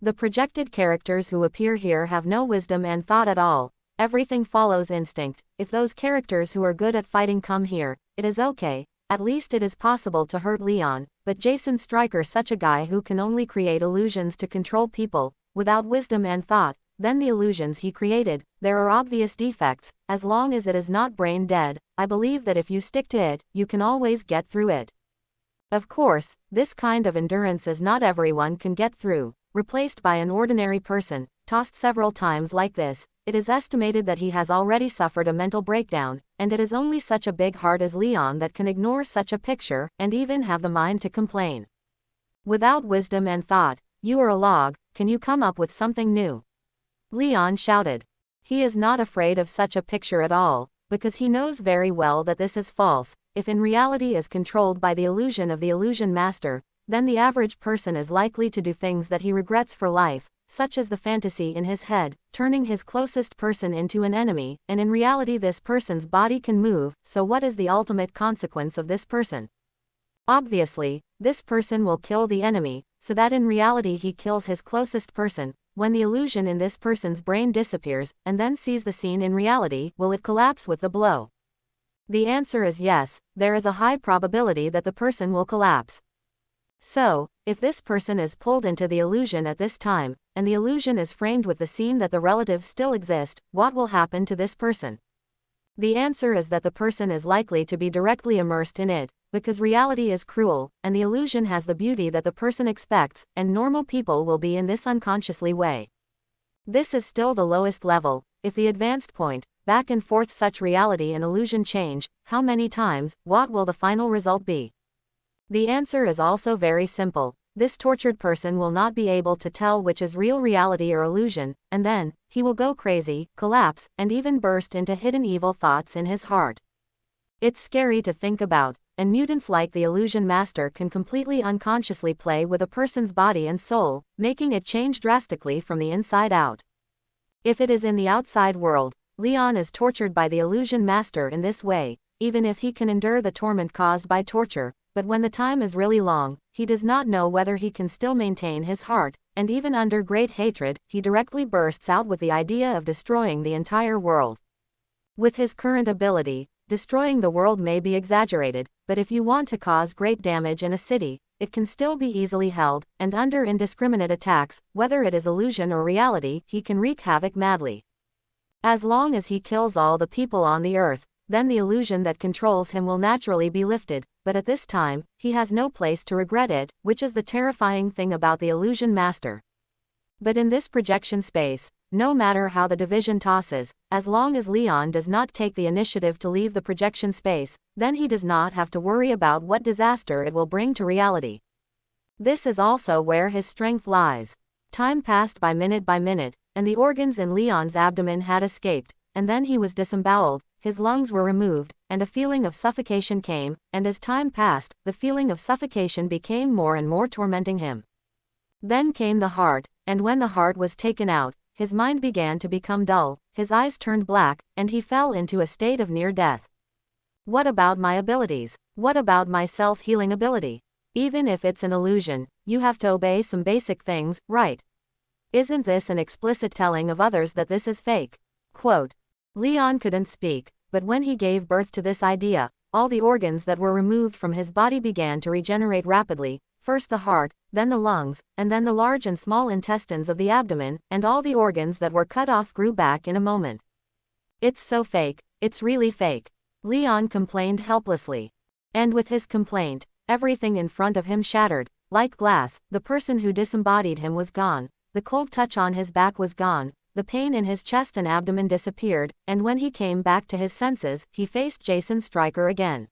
The projected characters who appear here have no wisdom and thought at all. Everything follows instinct. If those characters who are good at fighting come here, it is okay. At least it is possible to hurt Leon, but Jason Stryker, such a guy who can only create illusions to control people, without wisdom and thought, then the illusions he created, there are obvious defects. As long as it is not brain dead, I believe that if you stick to it, you can always get through it. Of course, this kind of endurance is not everyone can get through. Replaced by an ordinary person, tossed several times like this, it is estimated that he has already suffered a mental breakdown, and it is only such a big heart as Leon that can ignore such a picture, and even have the mind to complain. Without wisdom and thought, you are a log, can you come up with something new? Leon shouted. He is not afraid of such a picture at all, because he knows very well that this is false. If in reality is controlled by the illusion of the illusion master, then the average person is likely to do things that he regrets for life, such as the fantasy in his head, turning his closest person into an enemy, and in reality this person's body can move, so what is the ultimate consequence of this person? Obviously, this person will kill the enemy, so that in reality he kills his closest person. When the illusion in this person's brain disappears, and then sees the scene in reality, will it collapse with the blow? The answer is yes, there is a high probability that the person will collapse. So, if this person is pulled into the illusion at this time, and the illusion is framed with the scene that the relatives still exist, what will happen to this person? The answer is that the person is likely to be directly immersed in it, because reality is cruel, and the illusion has the beauty that the person expects, and normal people will be in this unconsciously way. This is still the lowest level. If the advanced point, back and forth such reality and illusion change, how many times, what will the final result be? The answer is also very simple. This tortured person will not be able to tell which is real reality or illusion, and then, he will go crazy, collapse, and even burst into hidden evil thoughts in his heart. It's scary to think about, and mutants like the illusion master can completely unconsciously play with a person's body and soul, making it change drastically from the inside out. If it is in the outside world, Leon is tortured by the illusion master in this way, even if he can endure the torment caused by torture, but when the time is really long, he does not know whether he can still maintain his heart, and even under great hatred, he directly bursts out with the idea of destroying the entire world. With his current ability, destroying the world may be exaggerated, but if you want to cause great damage in a city, it can still be easily held, and under indiscriminate attacks, whether it is illusion or reality, he can wreak havoc madly. As long as he kills all the people on the earth, then the illusion that controls him will naturally be lifted, but at this time, he has no place to regret it, which is the terrifying thing about the illusion master. But in this projection space, no matter how the division tosses, as long as Leon does not take the initiative to leave the projection space, then he does not have to worry about what disaster it will bring to reality. This is also where his strength lies. Time passed by minute, and the organs in Leon's abdomen had escaped, and then he was disemboweled, his lungs were removed, and a feeling of suffocation came, and as time passed, the feeling of suffocation became more and more tormenting him. Then came the heart, and when the heart was taken out, his mind began to become dull, his eyes turned black, and he fell into a state of near death. What about my abilities? What about my self-healing ability? Even if it's an illusion, you have to obey some basic things, right? Isn't this an explicit telling of others that this is fake? Quote. Leon couldn't speak, but when he gave birth to this idea, all the organs that were removed from his body began to regenerate rapidly, first the heart, then the lungs, and then the large and small intestines of the abdomen, and all the organs that were cut off grew back in a moment. It's so fake, it's really fake. Leon complained helplessly. And with his complaint, everything in front of him shattered, like glass. The person who disembodied him was gone, the cold touch on his back was gone, the pain in his chest and abdomen disappeared, and when he came back to his senses, he faced Jason Stryker again.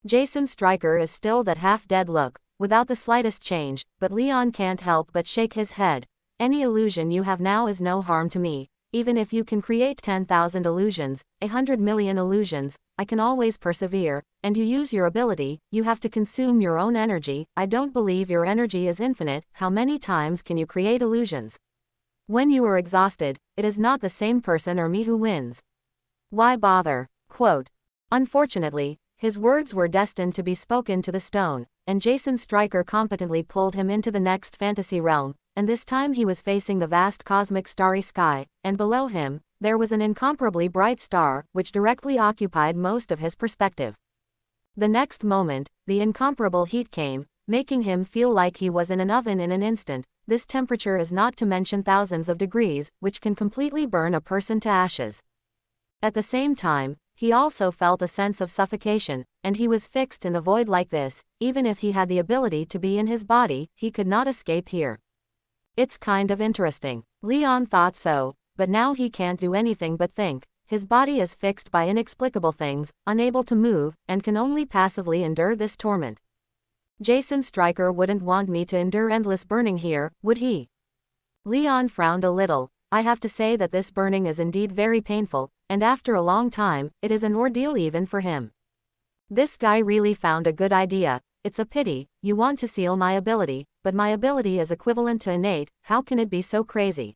Jason Stryker is still that half-dead look, without the slightest change, but Leon can't help but shake his head. Any illusion you have now is no harm to me. Even if you can create 10,000 illusions, 100 million illusions, I can always persevere, and you use your ability, you have to consume your own energy. I don't believe your energy is infinite. How many times can you create illusions? When you are exhausted, it is not the same person or me who wins. Why bother? Quote. Unfortunately, his words were destined to be spoken to the stone, and Jason Stryker competently pulled him into the next fantasy realm, and this time he was facing the vast cosmic starry sky, and below him, there was an incomparably bright star, which directly occupied most of his perspective. The next moment, the incomparable heat came, making him feel like he was in an oven in an instant, this temperature is not to mention thousands of degrees, which can completely burn a person to ashes. At the same time, he also felt a sense of suffocation, and he was fixed in the void like this. Even if he had the ability to be in his body, he could not escape here. It's kind of interesting. Leon thought so, but now he can't do anything but think. His body is fixed by inexplicable things, unable to move, and can only passively endure this torment. Jason Stryker wouldn't want me to endure endless burning here, would he? Leon frowned a little. I have to say that this burning is indeed very painful, and after a long time, it is an ordeal even for him. This guy really found a good idea. It's a pity, you want to seal my ability, but my ability is equivalent to innate, how can it be so crazy?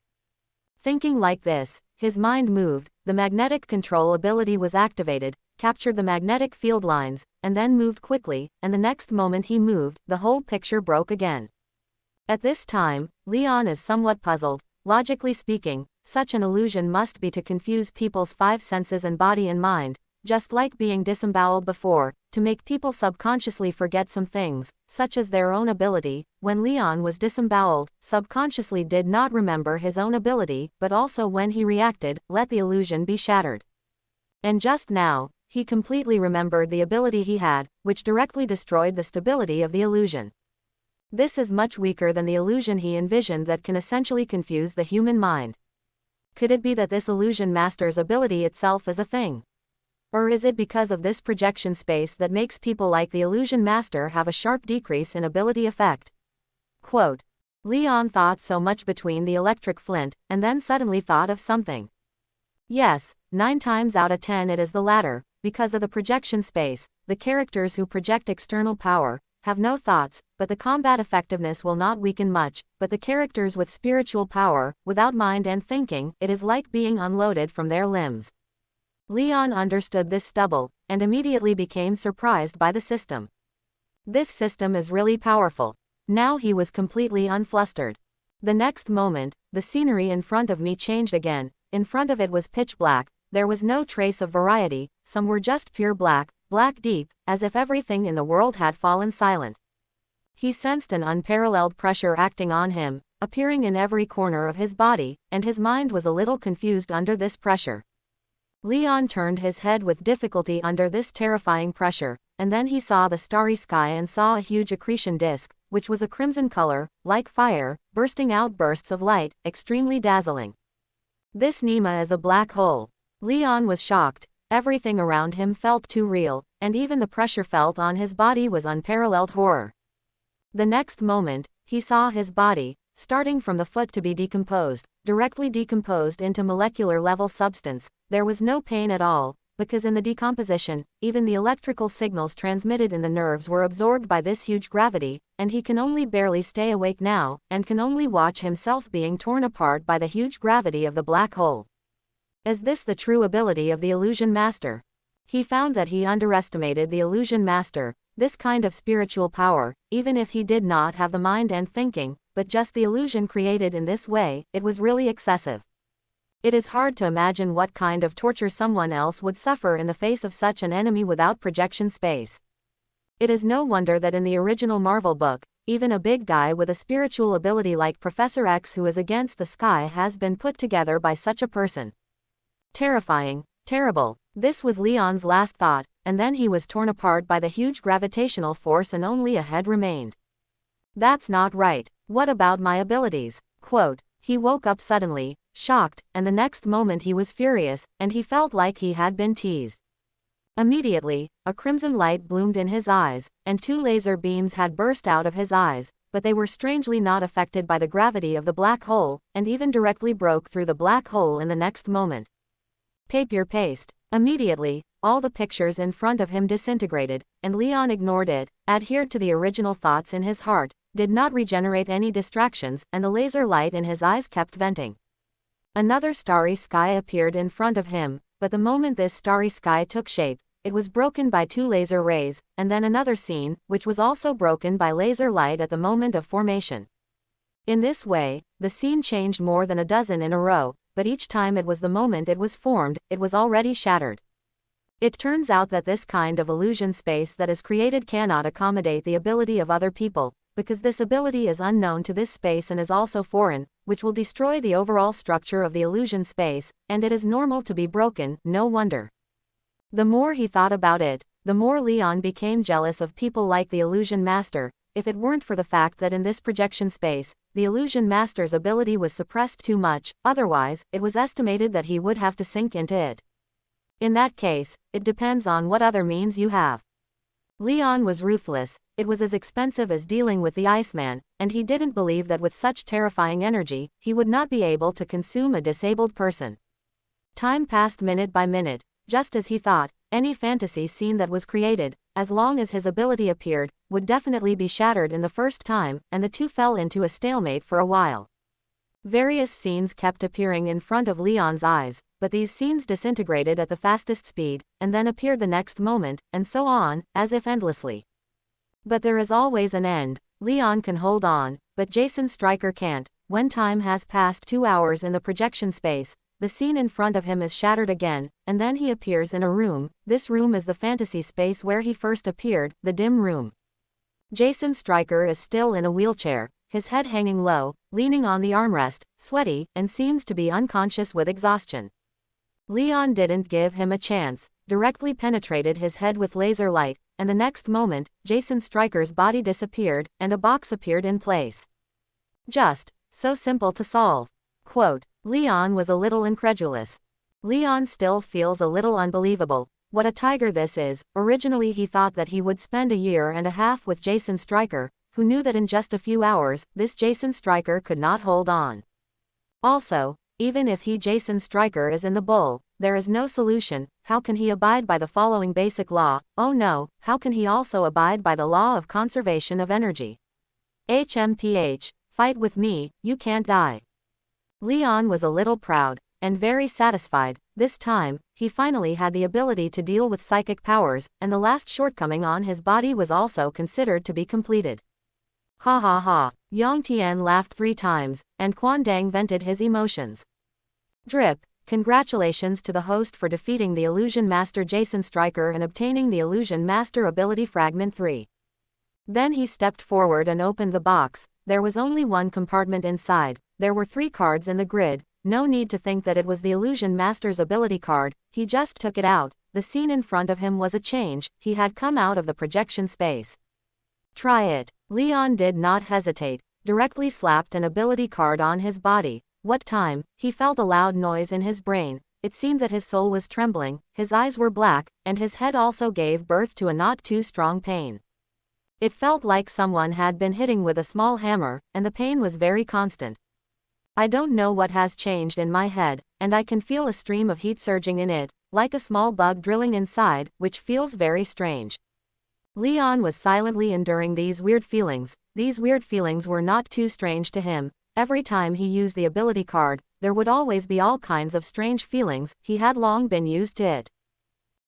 Thinking like this, his mind moved, the magnetic control ability was activated, captured the magnetic field lines, and then moved quickly, and the next moment he moved, the whole picture broke again. At this time, Leon is somewhat puzzled. Logically speaking, such an illusion must be to confuse people's five senses and body and mind, just like being disemboweled before, to make people subconsciously forget some things, such as their own ability. When Leon was disemboweled, subconsciously did not remember his own ability, but also when he reacted, let the illusion be shattered. And just now, he completely remembered the ability he had, which directly destroyed the stability of the illusion. This is much weaker than the illusion he envisioned that can essentially confuse the human mind. Could it be that this illusion master's ability itself is a thing? Or is it because of this projection space that makes people like the illusion master have a sharp decrease in ability effect? Quote. Leon thought so much between the electric flint, and then suddenly thought of something. Yes, 9 times out of 10 it is the latter. Because of the projection space, the characters who project external power have no thoughts, but the combat effectiveness will not weaken much. But the characters with spiritual power, without mind and thinking, it is like being unloaded from their limbs. Leon understood this stubble, and immediately became surprised by the system. This system is really powerful. Now he was completely unflustered. The next moment, the scenery in front of me changed again. In front of it was pitch black. There was no trace of variety, some were just pure black, black deep, as if everything in the world had fallen silent. He sensed an unparalleled pressure acting on him, appearing in every corner of his body, and his mind was a little confused under this pressure. Leon turned his head with difficulty under this terrifying pressure, and then he saw the starry sky and saw a huge accretion disk, which was a crimson color, like fire, bursting out bursts of light, extremely dazzling. This Nema is a black hole. Leon was shocked. Everything around him felt too real, and even the pressure felt on his body was unparalleled horror. The next moment, he saw his body, starting from the foot to be decomposed, directly decomposed into molecular level substance. There was no pain at all, because in the decomposition, even the electrical signals transmitted in the nerves were absorbed by this huge gravity, and he can only barely stay awake now, and can only watch himself being torn apart by the huge gravity of the black hole. Is this the true ability of the illusion master? He found that he underestimated the illusion master. This kind of spiritual power, even if he did not have the mind and thinking, but just the illusion created in this way, it was really excessive. It is hard to imagine what kind of torture someone else would suffer in the face of such an enemy without projection space. It is no wonder that in the original Marvel book, even a big guy with a spiritual ability like Professor X who is against the sky has been put together by such a person. Terrifying, terrible. This was Leon's last thought, and then he was torn apart by the huge gravitational force and only a head remained. That's not right. What about my abilities? Quote. He woke up suddenly, shocked, and the next moment he was furious, and he felt like he had been teased. Immediately, a crimson light bloomed in his eyes, and 2 laser beams had burst out of his eyes, but they were strangely not affected by the gravity of the black hole, and even directly broke through the black hole in the next moment. Papier paste. Immediately, all the pictures in front of him disintegrated, and Leon ignored it, adhered to the original thoughts in his heart, did not regenerate any distractions, and the laser light in his eyes kept venting. Another starry sky appeared in front of him, but the moment this starry sky took shape, it was broken by 2 laser rays, and then another scene, which was also broken by laser light at the moment of formation. In this way, the scene changed more than a dozen in a row, but each time it was the moment it was formed, it was already shattered. It turns out that this kind of illusion space that is created cannot accommodate the ability of other people, because this ability is unknown to this space and is also foreign, which will destroy the overall structure of the illusion space, and it is normal to be broken, no wonder. The more he thought about it, the more Leon became jealous of people like the Illusion Master. If it weren't for the fact that in this projection space, the Illusion Master's ability was suppressed too much, otherwise, it was estimated that he would have to sink into it. In that case, it depends on what other means you have. Leon was ruthless. It was as expensive as dealing with the Iceman, and he didn't believe that with such terrifying energy, he would not be able to consume a disabled person. Time passed minute by minute, just as he thought. Any fantasy scene that was created, as long as his ability appeared, would definitely be shattered in the first time, and the two fell into a stalemate for a while. Various scenes kept appearing in front of Leon's eyes, but these scenes disintegrated at the fastest speed, and then appeared the next moment, and so on, as if endlessly. But there is always an end. Leon can hold on, but Jason Stryker can't. When time has passed 2 hours in the projection space, the scene in front of him is shattered again, and then he appears in a room. This room is the fantasy space where he first appeared, the dim room. Jason Stryker is still in a wheelchair, his head hanging low, leaning on the armrest, sweaty, and seems to be unconscious with exhaustion. Leon didn't give him a chance, directly penetrated his head with laser light, and the next moment, Jason Stryker's body disappeared, and a box appeared in place. Just so simple to solve. Quote, Leon was a little incredulous. Leon still feels a little unbelievable. What a tiger this is. Originally he thought that he would spend a year and a half with Jason Stryker, who knew that in just a few hours, this Jason Stryker could not hold on. Also, even if Jason Stryker is in the bull, there is no solution. How can he abide by the following basic law? Oh no, how can he also abide by the law of conservation of energy? HMPH, fight with me, you can't die. Leon was a little proud, and very satisfied. This time, he finally had the ability to deal with psychic powers, and the last shortcoming on his body was also considered to be completed. Ha ha ha. Yang Tian laughed 3 times, and Quan Dang vented his emotions. Drip. Congratulations to the host for defeating the Illusion Master Jason Stryker and obtaining the Illusion Master Ability Fragment 3. Then he stepped forward and opened the box. There was only one compartment inside. There were 3 cards in the grid. No need to think that it was the Illusion Master's ability card. He just took it out. The scene in front of him was a change. He had come out of the projection space. Try it. Leon did not hesitate. Directly slapped an ability card on his body. What time? He felt a loud noise in his brain. It seemed that his soul was trembling, his eyes were black, and his head also gave birth to a not too strong pain. It felt like someone had been hitting with a small hammer, and the pain was very constant. I don't know what has changed in my head, and I can feel a stream of heat surging in it, like a small bug drilling inside, which feels very strange. Leon was silently enduring these weird feelings. These weird feelings were not too strange to him. Every time he used the ability card, there would always be all kinds of strange feelings. He had long been used to it.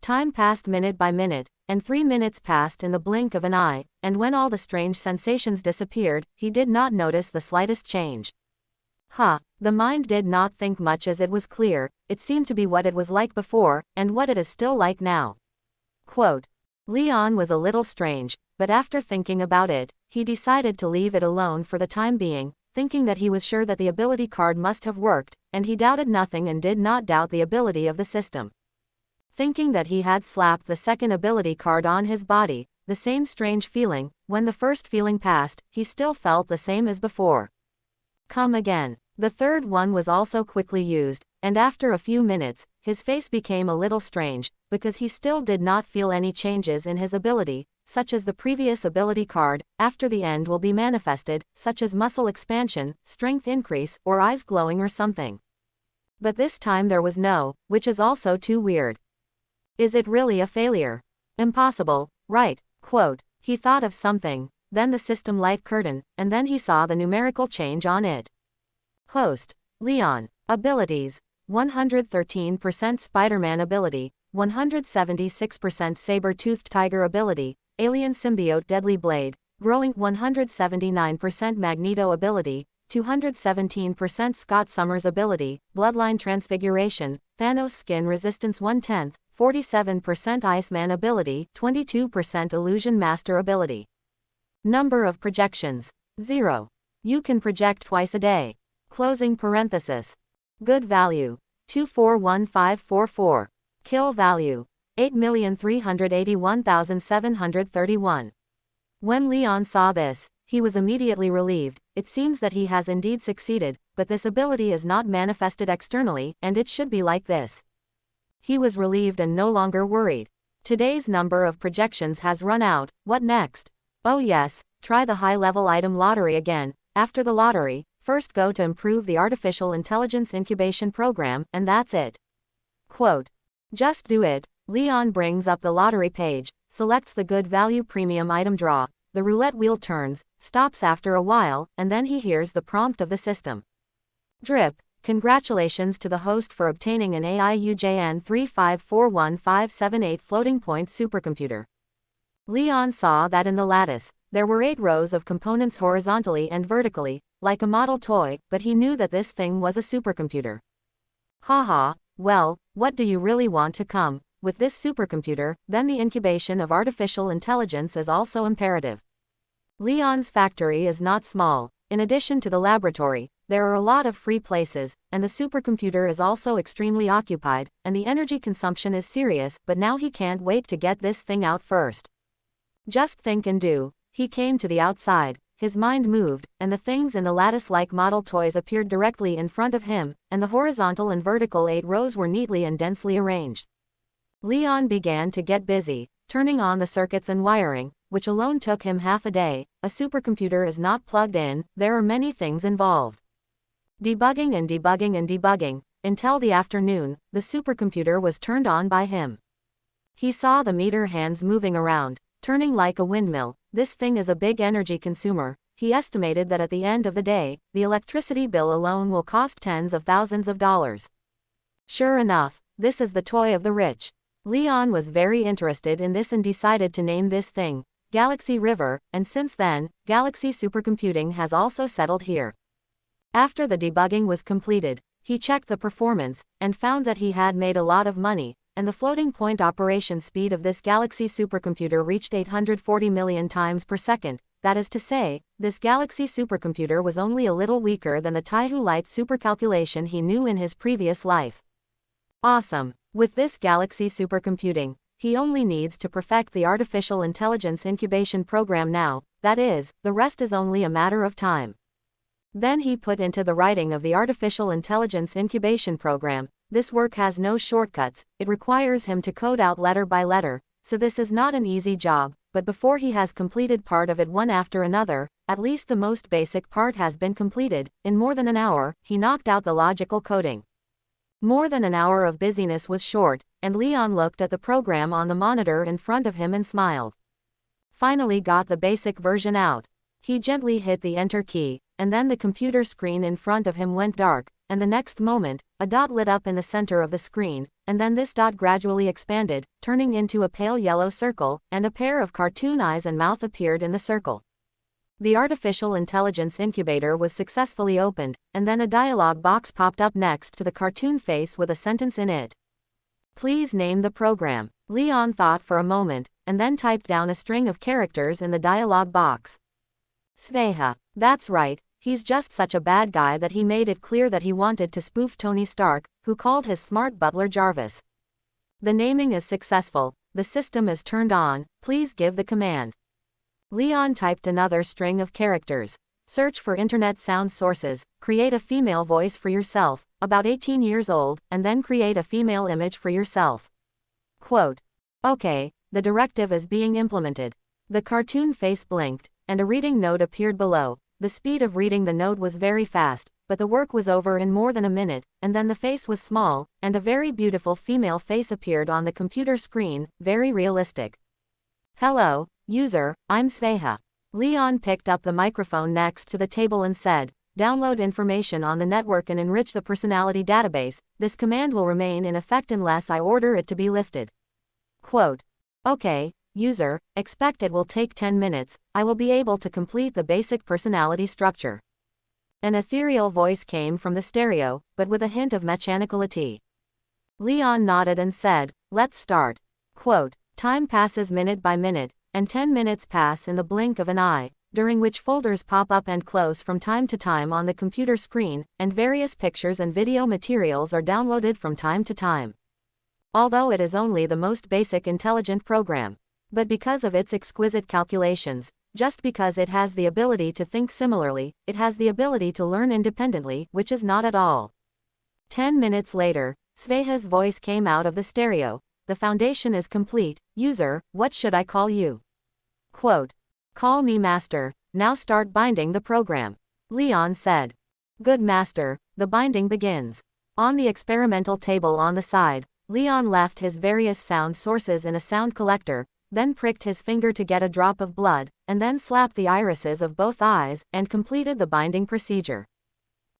Time passed minute by minute, and 3 minutes passed in the blink of an eye, and when all the strange sensations disappeared, he did not notice the slightest change. The mind did not think much as it was clear. It seemed to be what it was like before, and what it is still like now. Quote, Leon was a little strange, but after thinking about it, he decided to leave it alone for the time being, thinking that he was sure that the ability card must have worked, and he doubted nothing and did not doubt the ability of the system. Thinking that he had slapped the second ability card on his body, the same strange feeling, when the first feeling passed, he still felt the same as before. Come again. The third one was also quickly used, and after a few minutes, his face became a little strange, because he still did not feel any changes in his ability, such as the previous ability card. After the end will be manifested, such as muscle expansion, strength increase, or eyes glowing or something. But this time there was no, which is also too weird. Is it really a failure? Impossible, right? Quote, he thought of something, then the system light curtain, and then he saw the numerical change on it. Host, Leon. Abilities, 113% Spiderman ability, 176% saber-toothed tiger ability, alien symbiote deadly blade, growing 179% Magneto ability, 217% Scott Summers ability, bloodline transfiguration, Thanos skin resistance 1/10, 47% Iceman ability, 22% Illusion Master ability. Number of projections. 0. You can project twice a day. Closing parenthesis. Good value. 241544. Kill value. 8,381,731. When Leon saw this, he was immediately relieved. It seems that he has indeed succeeded, but this ability is not manifested externally, and it should be like this. He was relieved and no longer worried. Today's number of projections has run out. What next? Oh yes, try the high-level item lottery again. After the lottery, first go to improve the artificial intelligence incubation program, and that's it. Quote. Just do it. Leon brings up the lottery page, selects the good value premium item draw. The roulette wheel turns, stops after a while, and then he hears the prompt of the system. Drip. Congratulations to the host for obtaining an AIUJN 3541578 floating point supercomputer. Leon saw that in the lattice, there were 8 rows of components horizontally and vertically, like a model toy, but he knew that this thing was a supercomputer. Haha, well, what do you really want to come? With this supercomputer, then the incubation of artificial intelligence is also imperative. Leon's factory is not small. In addition to the laboratory, there are a lot of free places, and the supercomputer is also extremely occupied, and the energy consumption is serious, but now he can't wait to get this thing out first. Just think and do. He came to the outside, his mind moved, and the things in the lattice-like model toys appeared directly in front of him, and the horizontal and vertical 8 rows were neatly and densely arranged. Leon began to get busy, turning on the circuits and wiring, which alone took him half a day. A supercomputer is not plugged in, there are many things involved. Debugging and debugging and debugging, until the afternoon, the supercomputer was turned on by him. He saw the meter hands moving around, turning like a windmill. This thing is a big energy consumer. He estimated that at the end of the day, the electricity bill alone will cost tens of thousands of dollars. Sure enough, this is the toy of the rich. Leon was very interested in this and decided to name this thing Galaxy River, and since then, Galaxy Supercomputing has also settled here. After the debugging was completed, he checked the performance, and found that he had made a lot of money, and the floating point operation speed of this Galaxy supercomputer reached 840 million times per second. That is to say, this Galaxy supercomputer was only a little weaker than the Taihu Light supercalculation he knew in his previous life. Awesome! With this Galaxy supercomputing, he only needs to perfect the artificial intelligence incubation program now, that is, the rest is only a matter of time. Then he put into the writing of the artificial intelligence incubation program. This work has no shortcuts, it requires him to code out letter by letter, so this is not an easy job, but before he has completed part of it one after another, at least the most basic part has been completed. In more than an hour, he knocked out the logical coding. More than an hour of busyness was short, and Leon looked at the program on the monitor in front of him and smiled. Finally got the basic version out. He gently hit the enter key, and then the computer screen in front of him went dark, and the next moment, a dot lit up in the center of the screen, and then this dot gradually expanded, turning into a pale yellow circle, and a pair of cartoon eyes and mouth appeared in the circle. The artificial intelligence incubator was successfully opened, and then a dialog box popped up next to the cartoon face with a sentence in it. Please name the program. Leon thought for a moment, and then typed down a string of characters in the dialog box. Sveha. That's right, he's just such a bad guy that he made it clear that he wanted to spoof Tony Stark, who called his smart butler Jarvis. The naming is successful, the system is turned on, please give the command. Leon typed another string of characters. Search for internet sound sources, create a female voice for yourself, about 18 years old, and then create a female image for yourself. Quote. Okay, the directive is being implemented. The cartoon face blinked, and a reading note appeared below. The speed of reading the note was very fast, but the work was over in more than a minute, and then the face was small, and a very beautiful female face appeared on the computer screen, very realistic. Hello, user, I'm Sveha. Leon picked up the microphone next to the table and said, download information on the network and enrich the personality database. This command will remain in effect unless I order it to be lifted. Quote. Okay, user, expect it will take 10 minutes, I will be able to complete the basic personality structure. An ethereal voice came from the stereo, but with a hint of mechanicality. Leon nodded and said, let's start. Quote. Time passes minute by minute, and 10 minutes pass in the blink of an eye, during which folders pop up and close from time to time on the computer screen, and various pictures and video materials are downloaded from time to time. Although it is only the most basic intelligent program, but because of its exquisite calculations, just because it has the ability to think similarly, it has the ability to learn independently, which is not at all. 10 minutes later, Sveha's voice came out of the stereo. The foundation is complete. User, what should I call you? Quote. Call me Master. Now start binding the program. Leon said. Good Master. The binding begins. On the experimental table on the side, Leon left his various sound sources in a sound collector, then pricked his finger to get a drop of blood, and then slapped the irises of both eyes, and completed the binding procedure.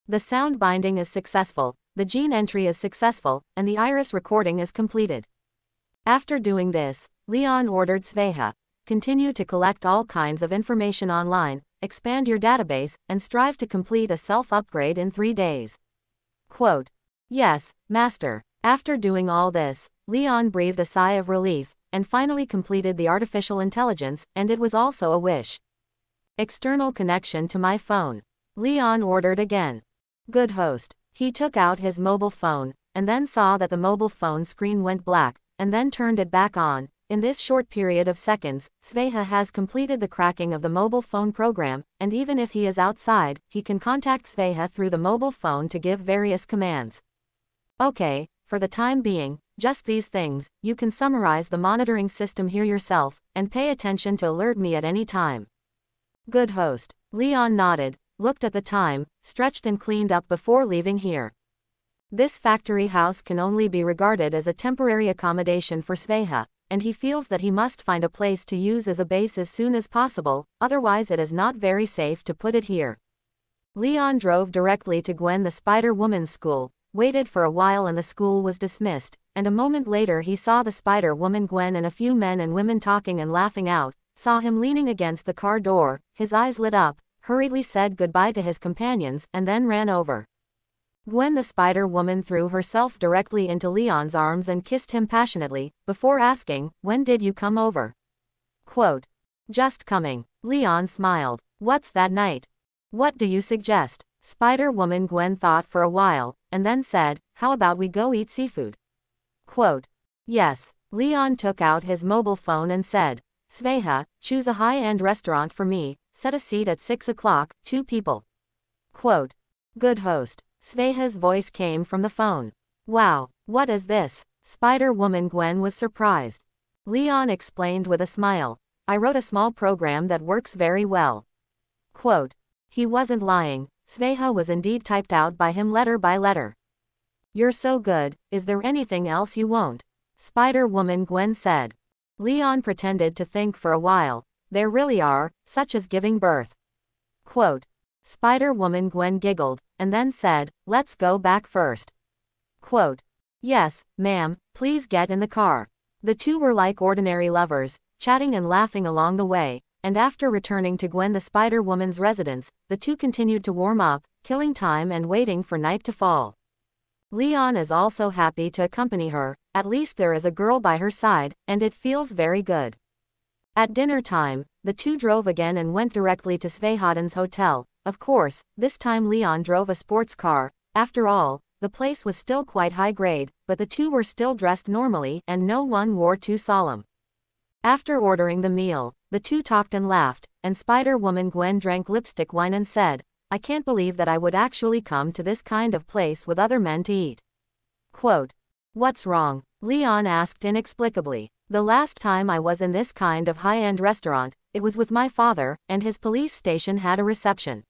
The sound binding is successful, the gene entry is successful, and the iris recording is completed. After doing this, Leon ordered Sveha, continue to collect all kinds of information online, expand your database, and strive to complete a self-upgrade in 3 days. Quote. Yes, Master. After doing all this, Leon breathed a sigh of relief, and finally completed the artificial intelligence, and it was also a wish. External connection to my phone. Leon ordered again. Good host. He took out his mobile phone, and then saw that the mobile phone screen went black, and then turned it back on. In this short period of seconds, Sveha has completed the cracking of the mobile phone program, and even if he is outside, he can contact Sveha through the mobile phone to give various commands. Okay, for the time being, just these things. You can summarize the monitoring system here yourself, and pay attention to alert me at any time. Good host. Leon nodded, looked at the time, stretched and cleaned up before leaving here. This factory house can only be regarded as a temporary accommodation for Sveha, and he feels that he must find a place to use as a base as soon as possible, otherwise it is not very safe to put it here. Leon drove directly to Gwen the Spider-Woman's school, waited for a while and the school was dismissed, and a moment later he saw the Spider-Woman Gwen and a few men and women talking and laughing out, saw him leaning against the car door, his eyes lit up, hurriedly said goodbye to his companions, and then ran over. Gwen the Spider-Woman threw herself directly into Leon's arms and kissed him passionately, before asking, when did you come over? Quote. Just coming. Leon smiled. What's that night? What do you suggest? Spider-Woman Gwen thought for a while, and then said, how about we go eat seafood? Quote. Yes. Leon took out his mobile phone and said, Sveha, choose a high-end restaurant for me, set a seat at 6 o'clock, 2 people. Quote. Good host. Sveha's voice came from the phone. Wow, what is this? Spider-Woman Gwen was surprised. Leon explained with a smile. I wrote a small program that works very well. Quote. He wasn't lying. Sveha was indeed typed out by him letter by letter. You're so good, is there anything else you won't? Spider-Woman Gwen said. Leon pretended to think for a while. There really are, such as giving birth. Quote. Spider-Woman Gwen giggled, and then said, let's go back first. Quote. Yes, ma'am, please get in the car. The two were like ordinary lovers, chatting and laughing along the way, and after returning to Gwen the Spider-Woman's residence, the two continued to warm up, killing time and waiting for night to fall. Leon is also happy to accompany her, at least there is a girl by her side, and it feels very good. At dinner time, the two drove again and went directly to Svehaden's hotel. Of course, this time Leon drove a sports car. After all, the place was still quite high grade, but the two were still dressed normally and no one wore too solemn. After ordering the meal, the two talked and laughed, and Spider-Woman Gwen drank lipstick wine and said, I can't believe that I would actually come to this kind of place with other men to eat. Quote. What's wrong? Leon asked inexplicably. The last time I was in this kind of high-end restaurant, it was with my father, and his police station had a reception.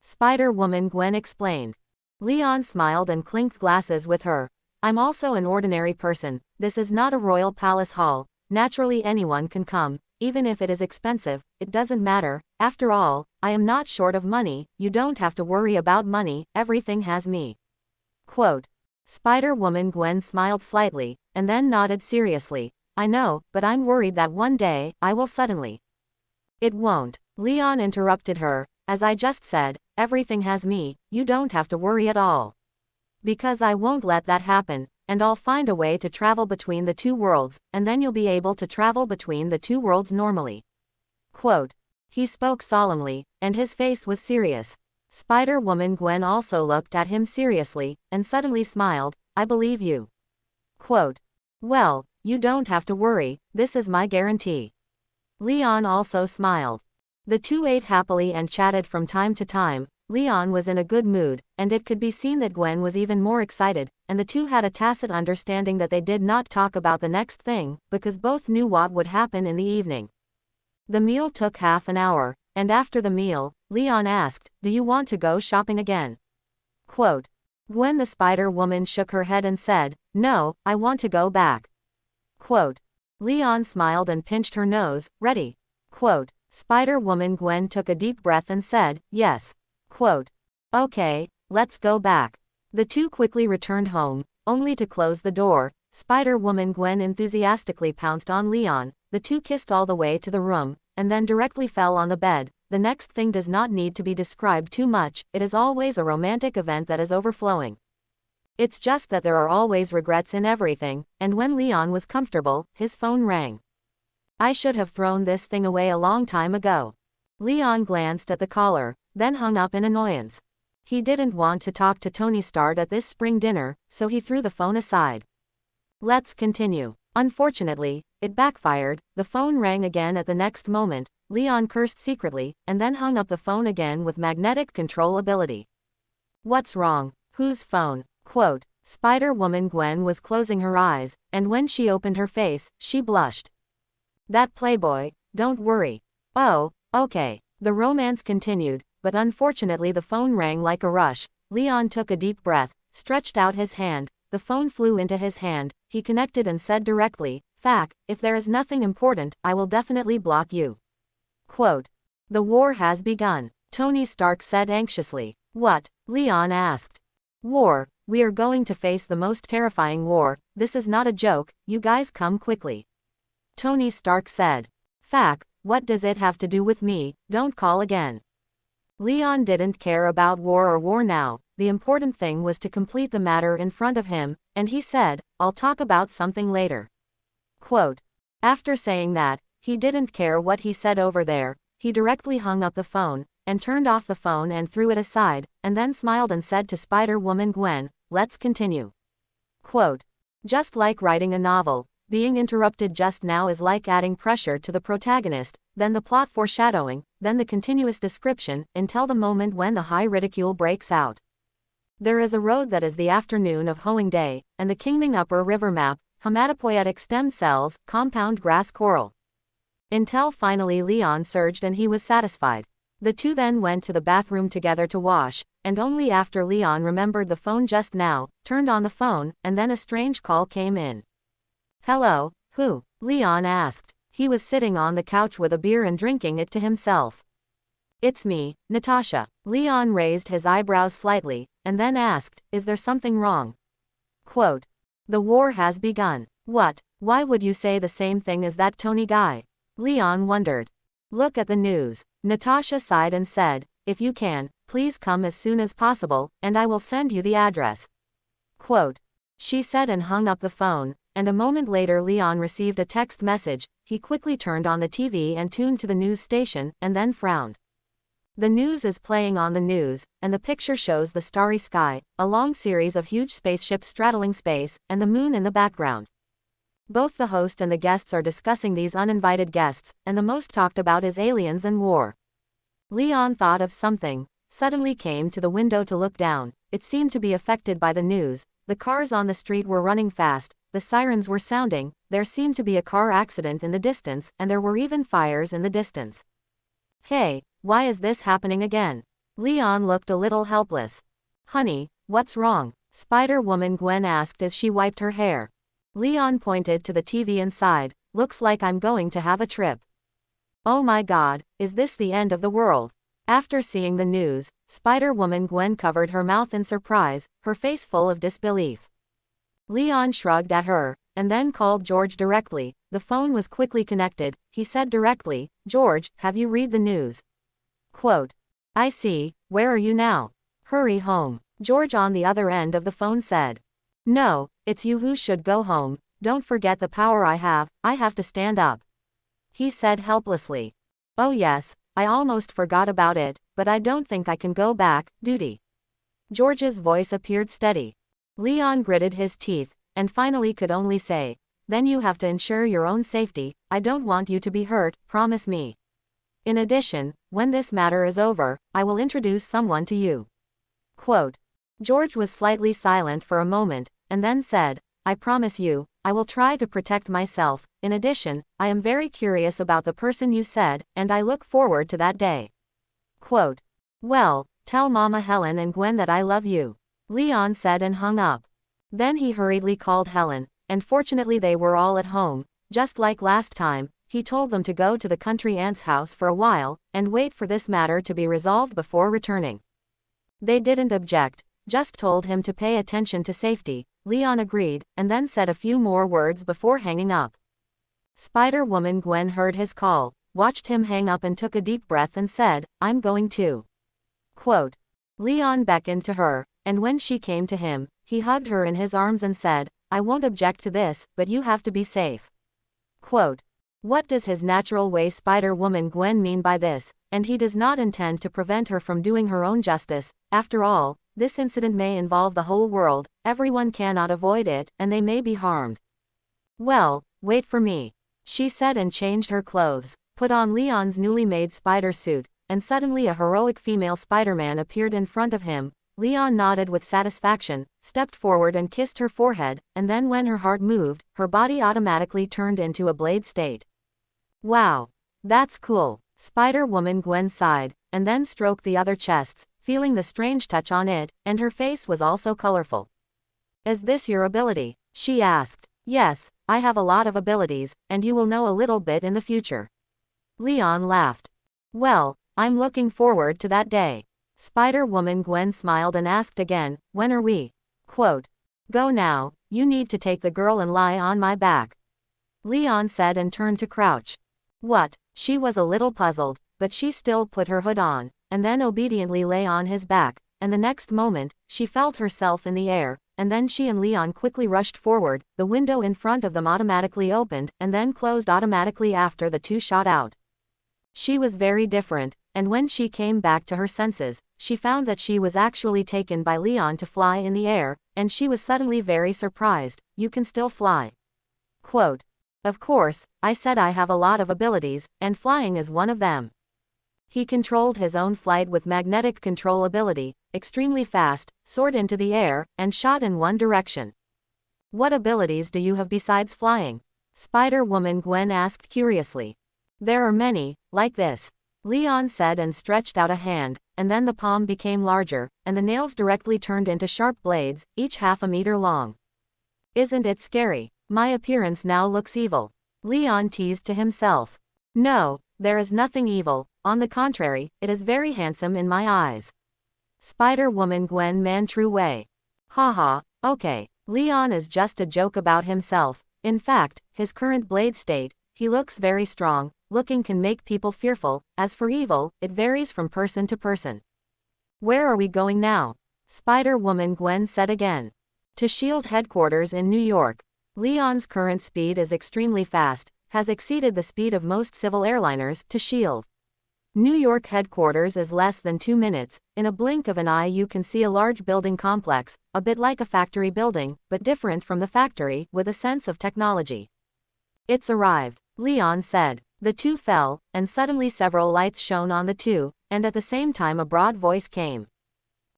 Spider-Woman Gwen explained. Leon smiled and clinked glasses with her. I'm also an ordinary person. This is not a royal palace hall. Naturally anyone can come, even if it is expensive, it doesn't matter. After all, I am not short of money. You don't have to worry about money, everything has me. Quote. Spider-Woman Gwen smiled slightly, and then nodded seriously. I know, but I'm worried that one day, I will suddenly. It won't. Leon interrupted her. As I just said, everything has me, you don't have to worry at all. Because I won't let that happen, and I'll find a way to travel between the two worlds, and then you'll be able to travel between the two worlds normally. Quote. He spoke solemnly, and his face was serious. Spider-Woman Gwen also looked at him seriously, and suddenly smiled. I believe you. Quote. Well, you don't have to worry, this is my guarantee. Leon also smiled. The two ate happily and chatted from time to time. Leon was in a good mood, and it could be seen that Gwen was even more excited, and the two had a tacit understanding that they did not talk about the next thing, because both knew what would happen in the evening. The meal took half an hour, and after the meal, Leon asked, do you want to go shopping again? Quote. Gwen the Spider-Woman shook her head and said, no, I want to go back. Quote. Leon smiled and pinched her nose, ready. Quote. Spider-Woman Gwen took a deep breath and said, yes. Quote. Okay, let's go back. The two quickly returned home, only to close the door. Spider-Woman Gwen enthusiastically pounced on Leon. The two kissed all the way to the room, and then directly fell on the bed. The next thing does not need to be described too much, it is always a romantic event that is overflowing. It's just that there are always regrets in everything, and when Leon was comfortable, his phone rang. I should have thrown this thing away a long time ago. Leon glanced at the caller, then hung up in annoyance. He didn't want to talk to Tony Stark at this spring dinner, so he threw the phone aside. Let's continue. Unfortunately, it backfired. The phone rang again at the next moment. Leon cursed secretly, and then hung up the phone again with magnetic control ability. What's wrong? Whose phone? Quote. Spider-Woman Gwen was closing her eyes, and when she opened her face, she blushed. That playboy, don't worry. Oh, okay. The romance continued, but unfortunately the phone rang like a rush. Leon took a deep breath, stretched out his hand, the phone flew into his hand, he connected and said directly, Fac, if there is nothing important, I will definitely block you. Quote. The war has begun, Tony Stark said anxiously. What? Leon asked. War. We are going to face the most terrifying war, this is not a joke, you guys come quickly. Tony Stark said. Fac, what does it have to do with me? Don't call again. Leon didn't care about war or war now, the important thing was to complete the matter in front of him, and he said, I'll talk about something later. Quote. After saying that, he didn't care what he said over there, he directly hung up the phone, and turned off the phone and threw it aside, and then smiled and said to Spider-Woman Gwen, let's continue. Quote. Just like writing a novel, being interrupted just now is like adding pressure to the protagonist, then the plot foreshadowing, then the continuous description, until the moment when the high ridicule breaks out. There is a road that is the afternoon of hoeing day, and the Kingming Upper River map, hematopoietic stem cells, compound grass coral. Until finally Leon surged and he was satisfied. The two then went to the bathroom together to wash, and only after Leon remembered the phone just now, turned on the phone, and then a strange call came in. Hello, who? Leon asked. He was sitting on the couch with a beer and drinking it to himself. It's me, Natasha. Leon raised his eyebrows slightly, and then asked, is there something wrong? Quote. The war has begun. What? Why would you say the same thing as that Tony guy? Leon wondered. Look at the news. Natasha sighed and said, if you can, please come as soon as possible, and I will send you the address. Quote. She said and hung up the phone, and a moment later Leon received a text message. He quickly turned on the TV and tuned to the news station, and then frowned. The news is playing on the news, and the picture shows the starry sky, a long series of huge spaceships straddling space, and the moon in the background. Both the host and the guests are discussing these uninvited guests, and the most talked about is aliens and war. Leon thought of something, suddenly came to the window to look down. It seemed to be affected by the news. The cars on the street were running fast, the sirens were sounding, there seemed to be a car accident in the distance, and there were even fires in the distance. Hey, why is this happening again? Leon looked a little helpless. Honey, what's wrong? Spider-Woman Gwen asked as she wiped her hair. Leon pointed to the TV and sighed, looks like I'm going to have a trip. Oh my God, is this the end of the world? After seeing the news, Spider-Woman Gwen covered her mouth in surprise, her face full of disbelief. Leon shrugged at her, and then called George directly. The phone was quickly connected. He said directly, George, have you read the news? Quote. I see, where are you now? Hurry home. George on the other end of the phone said. No, it's you who should go home. Don't forget the power I have to stand up. He said helplessly. Oh yes, I almost forgot about it, but I don't think I can go back, duty. George's voice appeared steady. Leon gritted his teeth, and finally could only say, then you have to ensure your own safety. I don't want you to be hurt, promise me. In addition, when this matter is over, I will introduce someone to you. Quote. George was slightly silent for a moment, and then said, I promise you, I will try to protect myself. In addition, I am very curious about the person you said, and I look forward to that day. Quote. Well, tell Mama Helen and Gwen that I love you. Leon said and hung up. Then he hurriedly called Helen, and fortunately they were all at home. Just like last time, he told them to go to the country aunt's house for a while, and wait for this matter to be resolved before returning. They didn't object, just told him to pay attention to safety. Leon agreed, and then said a few more words before hanging up. Spider-Woman Gwen heard his call, watched him hang up and took a deep breath and said, I'm going too. Quote. Leon beckoned to her, and when she came to him, he hugged her in his arms and said, I won't object to this, but you have to be safe. Quote. What does his natural way Spider-Woman Gwen mean by this? And he does not intend to prevent her from doing her own justice. After all, this incident may involve the whole world, everyone cannot avoid it, and they may be harmed. Well, wait for me, she said and changed her clothes, put on Leon's newly made spider suit, and suddenly a heroic female Spider-Man appeared in front of him. Leon nodded with satisfaction, stepped forward and kissed her forehead, and then when her heart moved, her body automatically turned into a blade state. Wow, that's cool. Spider-Woman Gwen sighed, and then stroked the other chests, feeling the strange touch on it, and her face was also colorful. Is this your ability? She asked. Yes, I have a lot of abilities, and you will know a little bit in the future. Leon laughed. Well, I'm looking forward to that day. Spider-Woman Gwen smiled and asked again, when are we? Quote. Go now, you need to take the girl and lie on my back. Leon said and turned to Crouch. What? She was a little puzzled, but she still put her hood on, and then obediently lay on his back, and the next moment, she felt herself in the air, and then she and Leon quickly rushed forward. The window in front of them automatically opened, and then closed automatically after the two shot out. She was very different, and when she came back to her senses, she found that she was actually taken by Leon to fly in the air, and she was suddenly very surprised. You can still fly. Quote. Of course, I said I have a lot of abilities, and flying is one of them. He controlled his own flight with magnetic control ability, extremely fast, soared into the air, and shot in one direction. What abilities do you have besides flying? Spider-Woman Gwen asked curiously. There are many, like this. Leon said and stretched out a hand, and then the palm became larger, and the nails directly turned into sharp blades, each half a meter long. Isn't it scary? My appearance now looks evil. Leon teased to himself. No, there is nothing evil, on the contrary, it is very handsome in my eyes. Spider-Woman Gwen man true way. Haha, okay, Leon is just a joke about himself. In fact, his current blade state, he looks very strong, looking can make people fearful. As for evil, it varies from person to person. Where are we going now? Spider-Woman Gwen said again. To SHIELD headquarters in New York. Leon's current speed is extremely fast, has exceeded the speed of most civil airliners. To SHIELD. New York headquarters is less than 2 minutes. In a blink of an eye you can see a large building complex, a bit like a factory building, but different from the factory, with a sense of technology. It's arrived, Leon said. The two fell, and suddenly several lights shone on the two, and at the same time a broad voice came.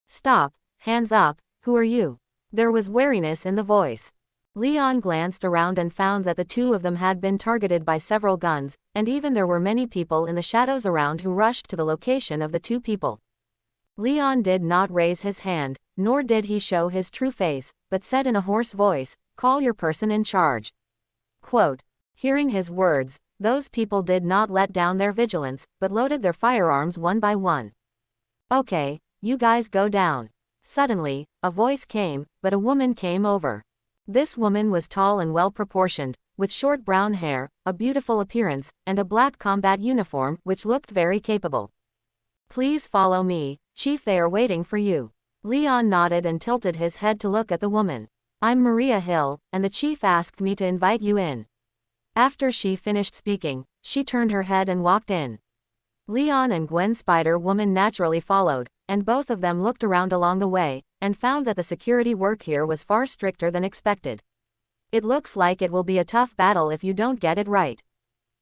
Stop, hands up, who are you? There was wariness in the voice. Leon glanced around and found that the two of them had been targeted by several guns, and even there were many people in the shadows around who rushed to the location of the two people. Leon did not raise his hand, nor did he show his true face, but said in a hoarse voice, call your person in charge. Quote. Hearing his words, those people did not let down their vigilance, but loaded their firearms one by one. Okay, you guys go down. Suddenly, a voice came, but a woman came over. This woman was tall and well-proportioned, with short brown hair, a beautiful appearance, and a black combat uniform which looked very capable. Please follow me, Chief, they are waiting for you. Leon nodded and tilted his head to look at the woman. I'm Maria Hill, and the chief asked me to invite you in. After she finished speaking, she turned her head and walked in. Leon and Gwen Spider-Woman naturally followed, and both of them looked around along the way, and found that the security work here was far stricter than expected. It looks like it will be a tough battle if you don't get it right.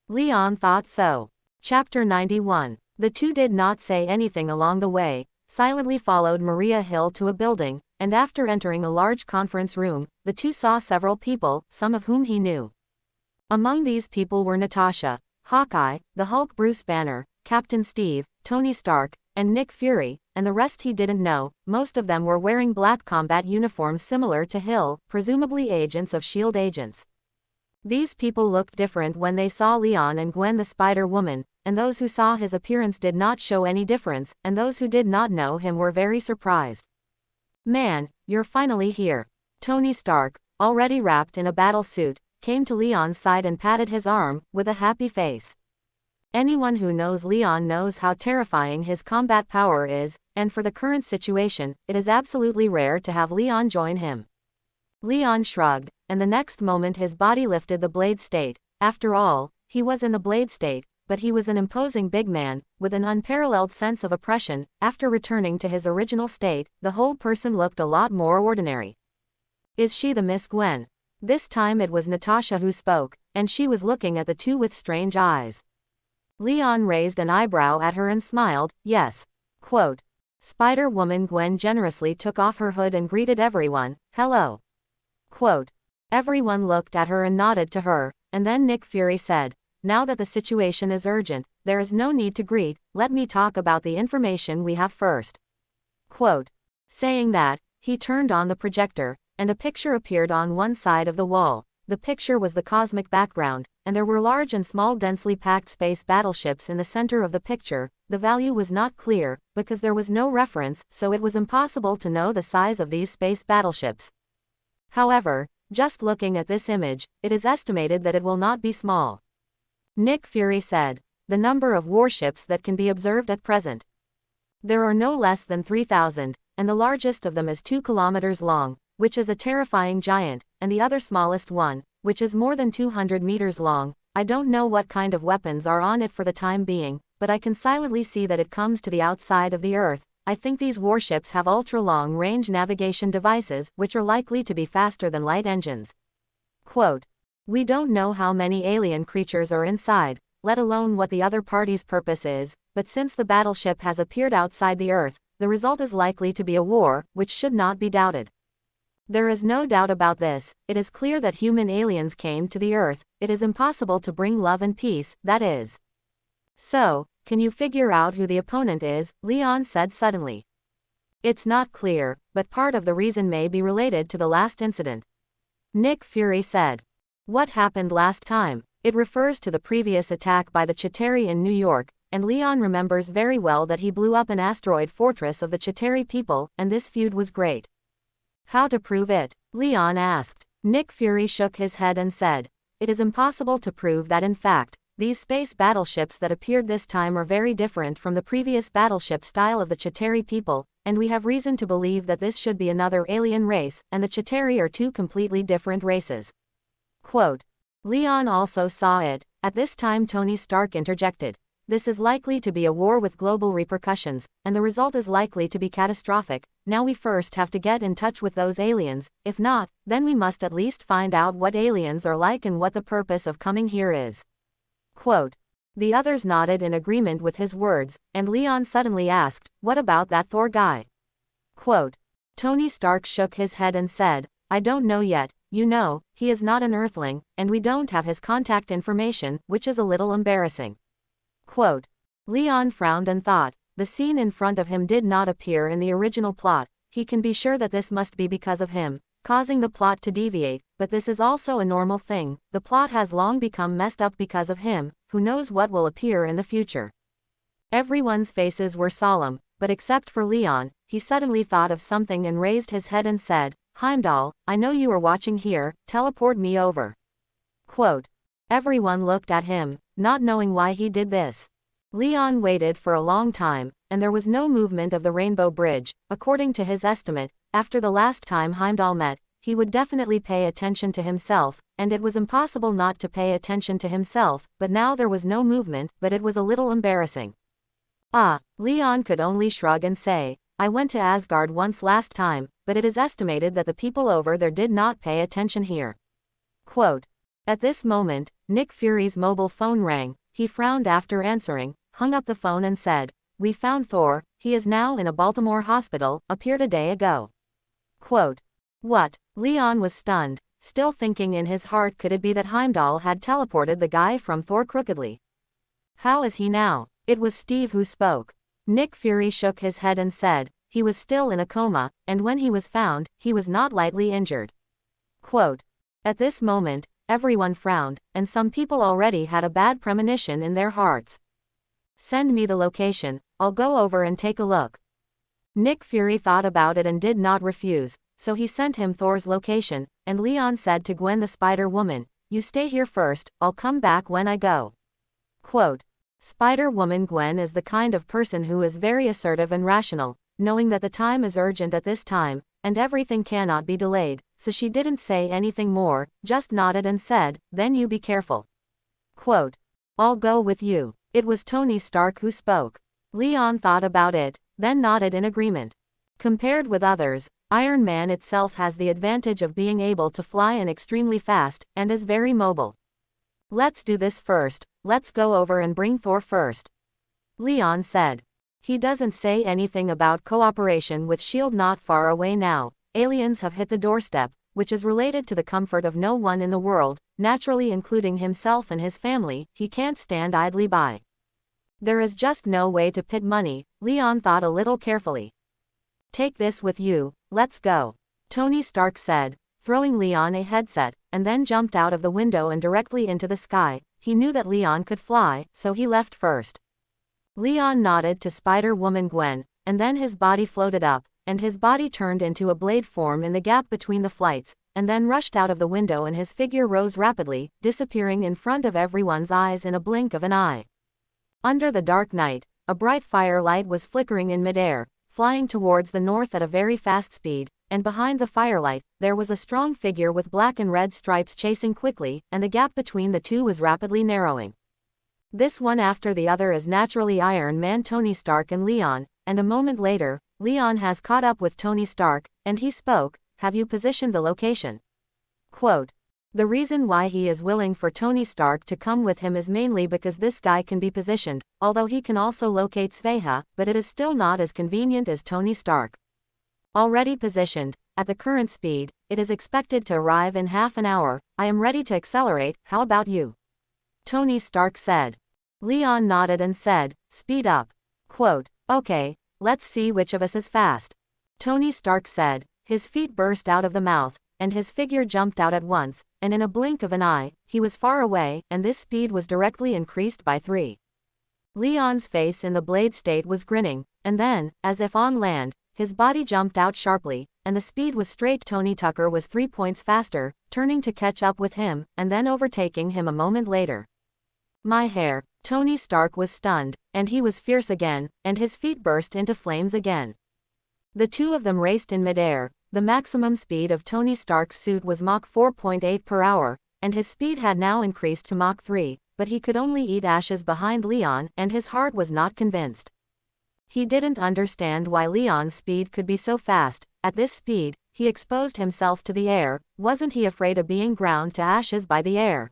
Leon thought so. Chapter 91. The two did not say anything along the way, silently followed Maria Hill to a building, and after entering a large conference room, the two saw several people, some of whom he knew. Among these people were Natasha, Hawkeye, the Hulk Bruce Banner, Captain Steve, Tony Stark, and Nick Fury, and the rest he didn't know. Most of them were wearing black combat uniforms similar to Hill, presumably agents of S.H.I.E.L.D. agents. These people looked different when they saw Leon and Gwen the Spider-Woman, and those who saw his appearance did not show any difference, and those who did not know him were very surprised. "Man, you're finally here." Tony Stark, already wrapped in a battle suit, came to Leon's side and patted his arm, with a happy face. Anyone who knows Leon knows how terrifying his combat power is, and for the current situation, it is absolutely rare to have Leon join him. Leon shrugged, and the next moment his body lifted the Blade State. After all, he was in the Blade State, but he was an imposing big man, with an unparalleled sense of oppression. After returning to his original state, the whole person looked a lot more ordinary. "Is she the Miss Gwen?" This time it was Natasha who spoke, and she was looking at the two with strange eyes. Leon raised an eyebrow at her and smiled, "Yes." Quote. Spider-Woman Gwen generously took off her hood and greeted everyone, "Hello." Quote. Everyone looked at her and nodded to her, and then Nick Fury said, "Now that the situation is urgent, there is no need to greet, let me talk about the information we have first." Quote. Saying that, he turned on the projector, and a picture appeared on one side of the wall. The picture was the cosmic background, and there were large and small densely packed space battleships in the center of the picture. The value was not clear, because there was no reference, so it was impossible to know the size of these space battleships. However, just looking at this image, it is estimated that it will not be small. Nick Fury said, "The number of warships that can be observed at present. There are no less than 3,000, and the largest of them is 2 kilometers long, which is a terrifying giant, and the other smallest one, which is more than 200 meters long. I don't know what kind of weapons are on it for the time being, but I can silently see that it comes to the outside of the Earth. I think these warships have ultra-long-range navigation devices, which are likely to be faster than light engines." Quote. We don't know how many alien creatures are inside, let alone what the other party's purpose is, but since the battleship has appeared outside the Earth, the result is likely to be a war, which should not be doubted. There is no doubt about this. It is clear that human aliens came to the Earth. It is impossible to bring love and peace, that is. So, can you figure out who the opponent is? Leon said suddenly. It's not clear, but part of the reason may be related to the last incident. Nick Fury said. What happened last time? It refers to the previous attack by the Chitauri in New York, and Leon remembers very well that he blew up an asteroid fortress of the Chitauri people, and this feud was great. How to prove it? Leon asked. Nick Fury shook his head and said, "It is impossible to prove that. In fact, these space battleships that appeared this time are very different from the previous battleship style of the Chitauri people, and we have reason to believe that this should be another alien race, and the Chitauri are 2 completely different races." Quote. Leon also saw it. At this time Tony Stark interjected. "This is likely to be a war with global repercussions, and the result is likely to be catastrophic. Now we first have to get in touch with those aliens. If not, then we must at least find out what aliens are like and what the purpose of coming here is." Quote. The others nodded in agreement with his words, and Leon suddenly asked, "What about that Thor guy?" Quote. Tony Stark shook his head and said, "I don't know yet. You know, he is not an Earthling, and we don't have his contact information, which is a little embarrassing." Quote. Leon frowned and thought, the scene in front of him did not appear in the original plot. He can be sure that this must be because of him, causing the plot to deviate, but this is also a normal thing. The plot has long become messed up because of him. Who knows what will appear in the future? Everyone's faces were solemn, but except for Leon, he suddenly thought of something and raised his head and said, "Heimdall, I know you are watching here, teleport me over." Quote. Everyone looked at him, not knowing why he did this. Leon waited for a long time, and there was no movement of the Rainbow Bridge. According to his estimate, after the last time Heimdall met, he would definitely pay attention to himself, and it was impossible not to pay attention to himself, but now there was no movement, but it was a little embarrassing. Leon could only shrug and say, I went to Asgard once last time, but it is estimated that the people over there did not pay attention here. Quote. At this moment, Nick Fury's mobile phone rang. He frowned after answering, hung up the phone and said, We found Thor, he is now in a Baltimore hospital, appeared a day ago. Quote. What? Leon was stunned, still thinking in his heart, could it be that Heimdall had teleported the guy from Thor crookedly? How is he now? It was Steve who spoke. Nick Fury shook his head and said, he was still in a coma, and when he was found, he was not lightly injured. Quote. At this moment, everyone frowned, and some people already had a bad premonition in their hearts. Send me the location, I'll go over and take a look. Nick Fury thought about it and did not refuse, so he sent him Thor's location, and Leon said to Gwen the Spider-Woman, You stay here first, I'll come back when I go. Quote. Spider-Woman Gwen is the kind of person who is very assertive and rational, knowing that the time is urgent at this time, and everything cannot be delayed, so she didn't say anything more, just nodded and said, Then you be careful. Quote. I'll go with you. It was Tony Stark who spoke. Leon thought about it, then nodded in agreement. Compared with others, Iron Man itself has the advantage of being able to fly and extremely fast, and is very mobile. Let's do this first, let's go over and bring Thor first. Leon said. He doesn't say anything about cooperation with S.H.I.E.L.D. not far away now. Aliens have hit the doorstep, which is related to the comfort of no one in the world, naturally including himself and his family. He can't stand idly by. There is just no way to pit money, Leon thought a little carefully. Take this with you, let's go. Tony Stark said, throwing Leon a headset, and then jumped out of the window and directly into the sky. He knew that Leon could fly, so he left first. Leon nodded to Spider-Woman Gwen, and then his body floated up, and his body turned into a blade form in the gap between the flights, and then rushed out of the window and his figure rose rapidly, disappearing in front of everyone's eyes in a blink of an eye. Under the dark night, a bright firelight was flickering in midair, flying towards the north at a very fast speed, and behind the firelight, there was a strong figure with black and red stripes chasing quickly, and the gap between the two was rapidly narrowing. This one after the other is naturally Iron Man, Tony Stark and Leon, and a moment later, Leon has caught up with Tony Stark, and he spoke, Have you positioned the location? Quote. The reason why he is willing for Tony Stark to come with him is mainly because this guy can be positioned, although he can also locate Sveha, but it is still not as convenient as Tony Stark. Already positioned, at the current speed, it is expected to arrive in half an hour. I am ready to accelerate, how about you? Tony Stark said. Leon nodded and said, Speed up. Quote. Okay, let's see which of us is fast. Tony Stark said. His feet burst out of the mouth, and his figure jumped out at once, and in a blink of an eye, he was far away, and this speed was directly increased by 3. Leon's face in the blade state was grinning, and then, as if on land, his body jumped out sharply, and the speed was straight. Tony Tucker was 3 points faster, turning to catch up with him, and then overtaking him a moment later. My hair. Tony Stark was stunned, and he was fierce again, and his feet burst into flames again. The two of them raced in midair. The maximum speed of Tony Stark's suit was Mach 4.8 per hour, and his speed had now increased to Mach 3, but he could only eat ashes behind Leon, and his heart was not convinced. He didn't understand why Leon's speed could be so fast. At this speed, he exposed himself to the air. Wasn't he afraid of being ground to ashes by the air?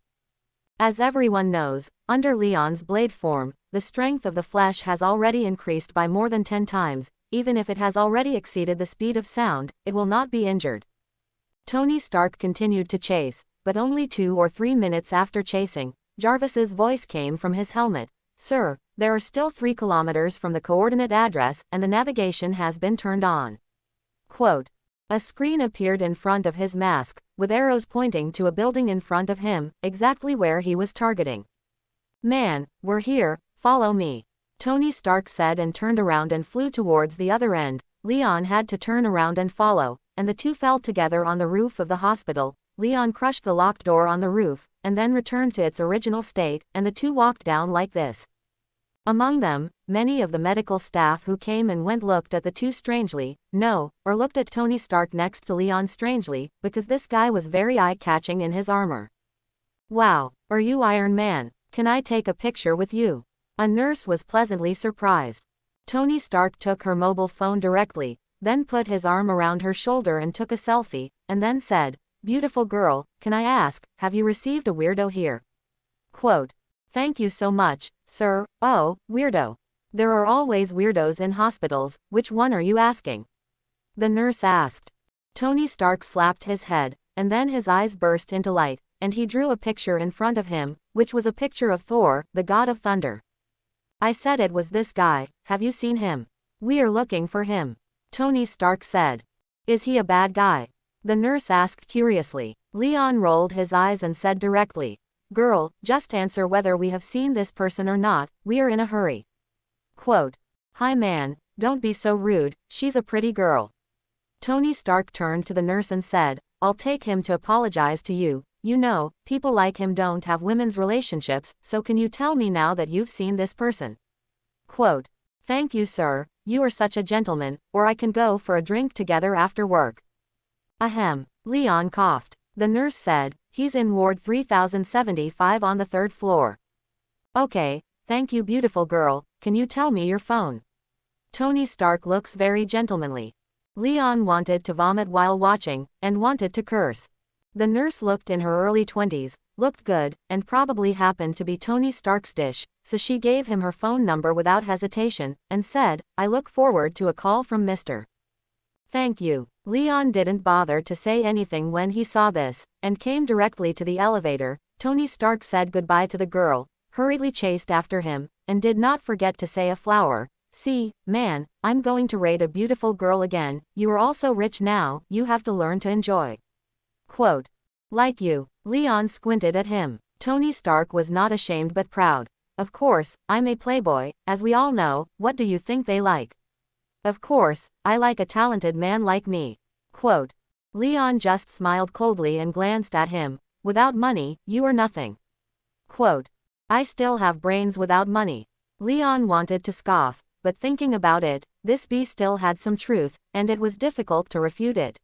As everyone knows, under Leon's blade form, the strength of the flesh has already increased by more than 10 times, even if it has already exceeded the speed of sound, it will not be injured. Tony Stark continued to chase, but only 2 or 3 minutes after chasing, Jarvis's voice came from his helmet. Sir, there are still 3 kilometers from the coordinate address, and the navigation has been turned on. Quote. A screen appeared in front of his mask, with arrows pointing to a building in front of him, exactly where he was targeting. Man, we're here, follow me. Tony Stark said and turned around and flew towards the other end. Leon had to turn around and follow, and the two fell together on the roof of the hospital. Leon crushed the locked door on the roof, and then returned to its original state, and the two walked down like this. Among them, many of the medical staff who came and went looked at the two strangely, or looked at Tony Stark next to Leon strangely, because this guy was very eye-catching in his armor. "Wow, are you Iron Man? Can I take a picture with you?" A nurse was pleasantly surprised. Tony Stark took her mobile phone directly, then put his arm around her shoulder and took a selfie, and then said, "Beautiful girl, can I ask, have you received a weirdo here?" Quote, "Thank you so much, sir." "Oh, weirdo. There are always weirdos in hospitals, which one are you asking?" the nurse asked. Tony Stark slapped his head, and then his eyes burst into light, and he drew a picture in front of him, which was a picture of Thor, the god of thunder. "I said it was this guy, have you seen him? We are looking for him," Tony Stark said. "Is he a bad guy?" the nurse asked curiously. Leon rolled his eyes and said directly, "Girl, just answer whether we have seen this person or not, we are in a hurry." Quote, "Hi man, don't be so rude, she's a pretty girl." Tony Stark turned to the nurse and said, "I'll take him to apologize to you. You know, people like him don't have women's relationships, so can you tell me now that you've seen this person?" Quote, "Thank you sir, you are such a gentleman, or I can go for a drink together after work." Ahem. Leon coughed. The nurse said, "He's in ward 3075 on the 3rd floor." "Okay, thank you beautiful girl, can you tell me your phone?" Tony Stark looks very gentlemanly. Leon wanted to vomit while watching, and wanted to curse. The nurse looked in her early 20s, looked good, and probably happened to be Tony Stark's dish, so she gave him her phone number without hesitation, and said, "I look forward to a call from Mr. Thank you." Leon didn't bother to say anything when he saw this, and came directly to the elevator. Tony Stark said goodbye to the girl, hurriedly chased after him, and did not forget to say a flower. "See, man, I'm going to rate a beautiful girl again, you are also rich now, you have to learn to enjoy." Quote, "Like you." Leon squinted at him. Tony Stark was not ashamed but proud. "Of course, I'm a playboy, as we all know, what do you think they like?" "Of course, I like a talented man like me." Quote, Leon just smiled coldly and glanced at him. "Without money, you are nothing." Quote, "I still have brains without money." Leon wanted to scoff, but thinking about it, this bee still had some truth, and it was difficult to refute it.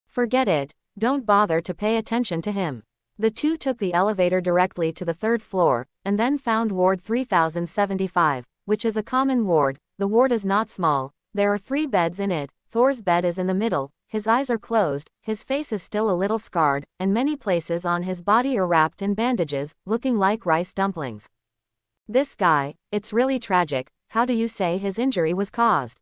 Forget it. Don't bother to pay attention to him. The two took the elevator directly to the 3rd floor, and then found ward 3075, which is a common ward. The ward is not small, there are 3 beds in it, Thor's bed is in the middle, his eyes are closed, his face is still a little scarred, and many places on his body are wrapped in bandages, looking like rice dumplings. "This guy, it's really tragic, how do you say his injury was caused?"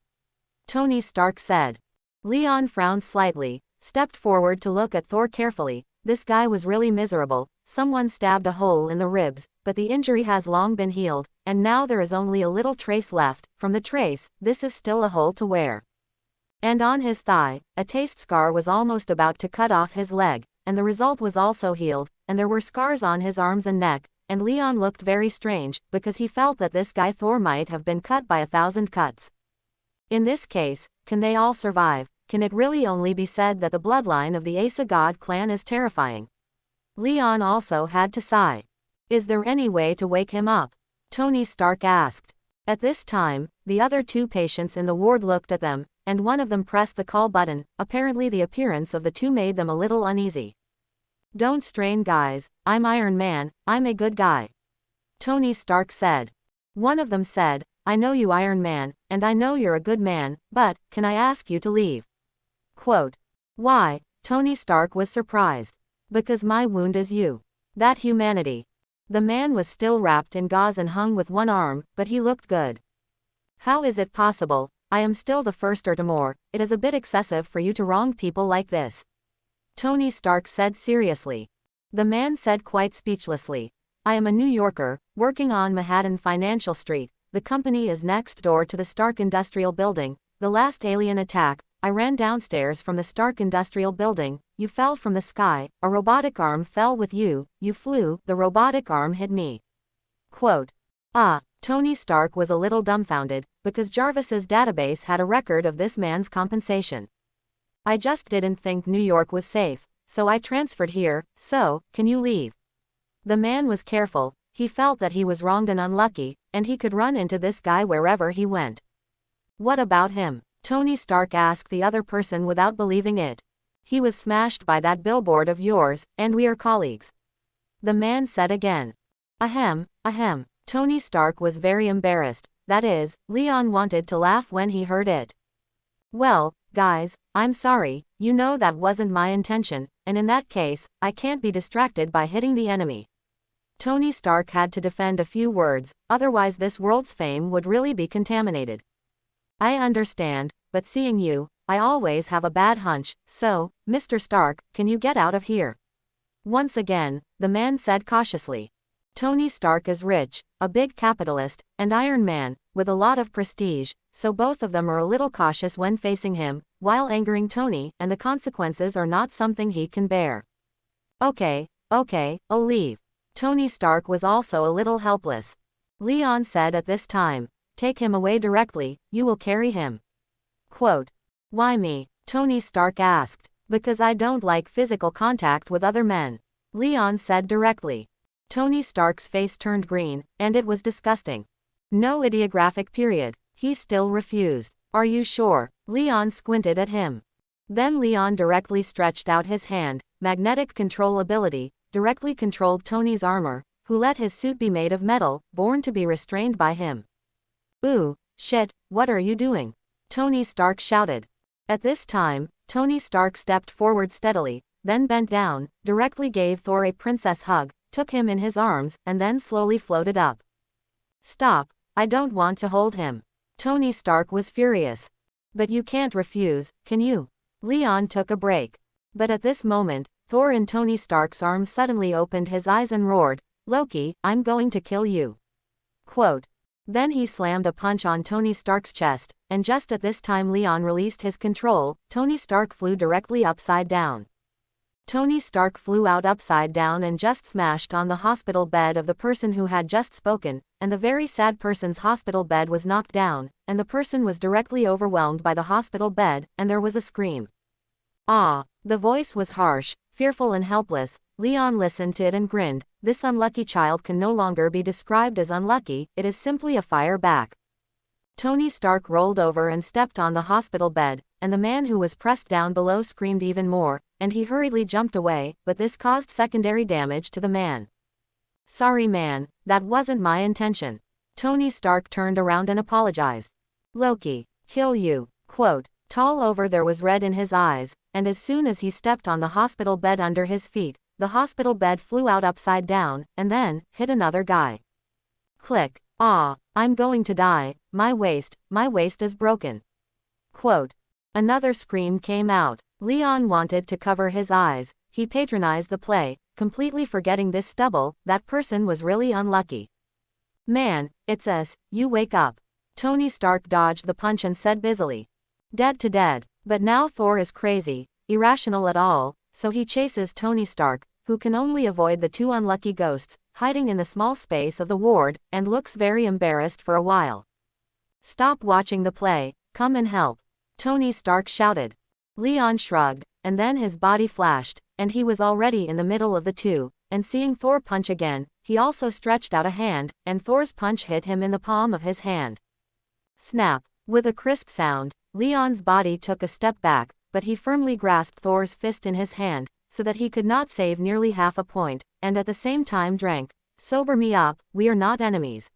Tony Stark said. Leon frowned slightly, stepped forward to look at Thor carefully. "This guy was really miserable, someone stabbed a hole in the ribs, but the injury has long been healed, and now there is only a little trace left. From the trace, this is still a hole to wear. And on his thigh, a taste scar was almost about to cut off his leg, and the result was also healed, and there were scars on his arms and neck." And Leon looked very strange, because he felt that this guy Thor might have been cut by 1,000 cuts. In this case, can they all survive? Can it really only be said that the bloodline of the Asa God clan is terrifying? Leon also had to sigh. "Is there any way to wake him up?" Tony Stark asked. At this time, the other 2 patients in the ward looked at them, and one of them pressed the call button. Apparently the appearance of the 2 made them a little uneasy. "Don't strain guys, I'm Iron Man, I'm a good guy," Tony Stark said. One of them said, "I know you Iron Man, and I know you're a good man, but, can I ask you to leave?" Quote, "Why?" Tony Stark was surprised. "Because my wound is you. That humanity." The man was still wrapped in gauze and hung with one arm, but he looked good. "How is it possible? I am still the first or more. It is a bit excessive for you to wrong people like this," Tony Stark said seriously. The man said quite speechlessly, "I am a New Yorker, working on Manhattan Financial Street. The company is next door to the Stark Industrial Building. The last alien attack, I ran downstairs from the Stark Industrial Building, you fell from the sky, a robotic arm fell with you, you flew, the robotic arm hit me." Quote, Tony Stark was a little dumbfounded, because Jarvis's database had a record of this man's compensation. "I just didn't think New York was safe, so I transferred here, so, can you leave?" The man was careful, He felt that he was wronged and unlucky, and he could run into this guy wherever he went. What about him? Tony Stark asked the other person without believing it. He was smashed by that billboard of yours, and we are colleagues. The man said again. Ahem, ahem. Tony Stark was very embarrassed. That is, Leon wanted to laugh when he heard it. Well, guys, I'm sorry, you know that wasn't my intention, and in that case, I can't be distracted by hitting the enemy. Tony Stark had to defend a few words, otherwise this world's fame would really be contaminated. I understand, but seeing you, I always have a bad hunch, so, Mr. Stark, can you get out of here? Once again, the man said cautiously. Tony Stark is rich, a big capitalist, and Iron Man, with a lot of prestige, so both of them are a little cautious when facing him, while angering Tony, and the consequences are not something he can bear. Okay, I'll leave. Tony Stark was also a little helpless. Leon said at this time, take him away directly, you will carry him. Quote, why me? Tony Stark asked. Because I don't like physical contact with other men. Leon said directly. Tony Stark's face turned green, and it was disgusting. No idiographic period. He still refused. Are you sure? Leon squinted at him. Then Leon directly stretched out his hand, magnetic control ability, directly controlled Tony's armor, who let his suit be made of metal, born to be restrained by him. Ooh, shit, what are you doing? Tony Stark shouted. At this time, Tony Stark stepped forward steadily, then bent down, directly gave Thor a princess hug, took him in his arms, and then slowly floated up. Stop, I don't want to hold him. Tony Stark was furious. But you can't refuse, can you? Leon took a break. But at this moment, Thor in Tony Stark's arms suddenly opened his eyes and roared, Loki, I'm going to kill you. Quote. Then he slammed a punch on Tony Stark's chest, and just at this time Leon released his control, Tony Stark flew directly upside down. Tony Stark flew out upside down and just smashed on the hospital bed of the person who had just spoken, and the very sad person's hospital bed was knocked down, and the person was directly overwhelmed by the hospital bed, and there was a scream. Ah! The voice was harsh, fearful and helpless. Leon listened to it and grinned. This unlucky child can no longer be described as unlucky, it is simply a fire back. Tony Stark rolled over and stepped on the hospital bed, and the man who was pressed down below screamed even more, and he hurriedly jumped away, but this caused secondary damage to the man. Sorry man, that wasn't my intention. Tony Stark turned around and apologized. Loki, kill you. Quote, tall over there was red in his eyes, and as soon as he stepped on the hospital bed under his feet, the hospital bed flew out upside down, and then, hit another guy. Click. Ah, I'm going to die, my waist is broken. Quote. Another scream came out. Leon wanted to cover his eyes. He patronized the play, completely forgetting this stubble, that person was really unlucky. Man, it's us, you wake up. Tony Stark dodged the punch and said busily. Dead to dead. But now Thor is crazy, irrational at all, so he chases Tony Stark, who can only avoid the two unlucky ghosts, hiding in the small space of the ward, and looks very embarrassed for a while. Stop watching the play, come and help. Tony Stark shouted. Leon shrugged, and then his body flashed, and he was already in the middle of the two, and seeing Thor punch again, he also stretched out a hand, and Thor's punch hit him in the palm of his hand. Snap. With a crisp sound, Leon's body took a step back, but he firmly grasped Thor's fist in his hand, so that he could not save nearly half a point, and at the same time drank, sober me up, we are not enemies.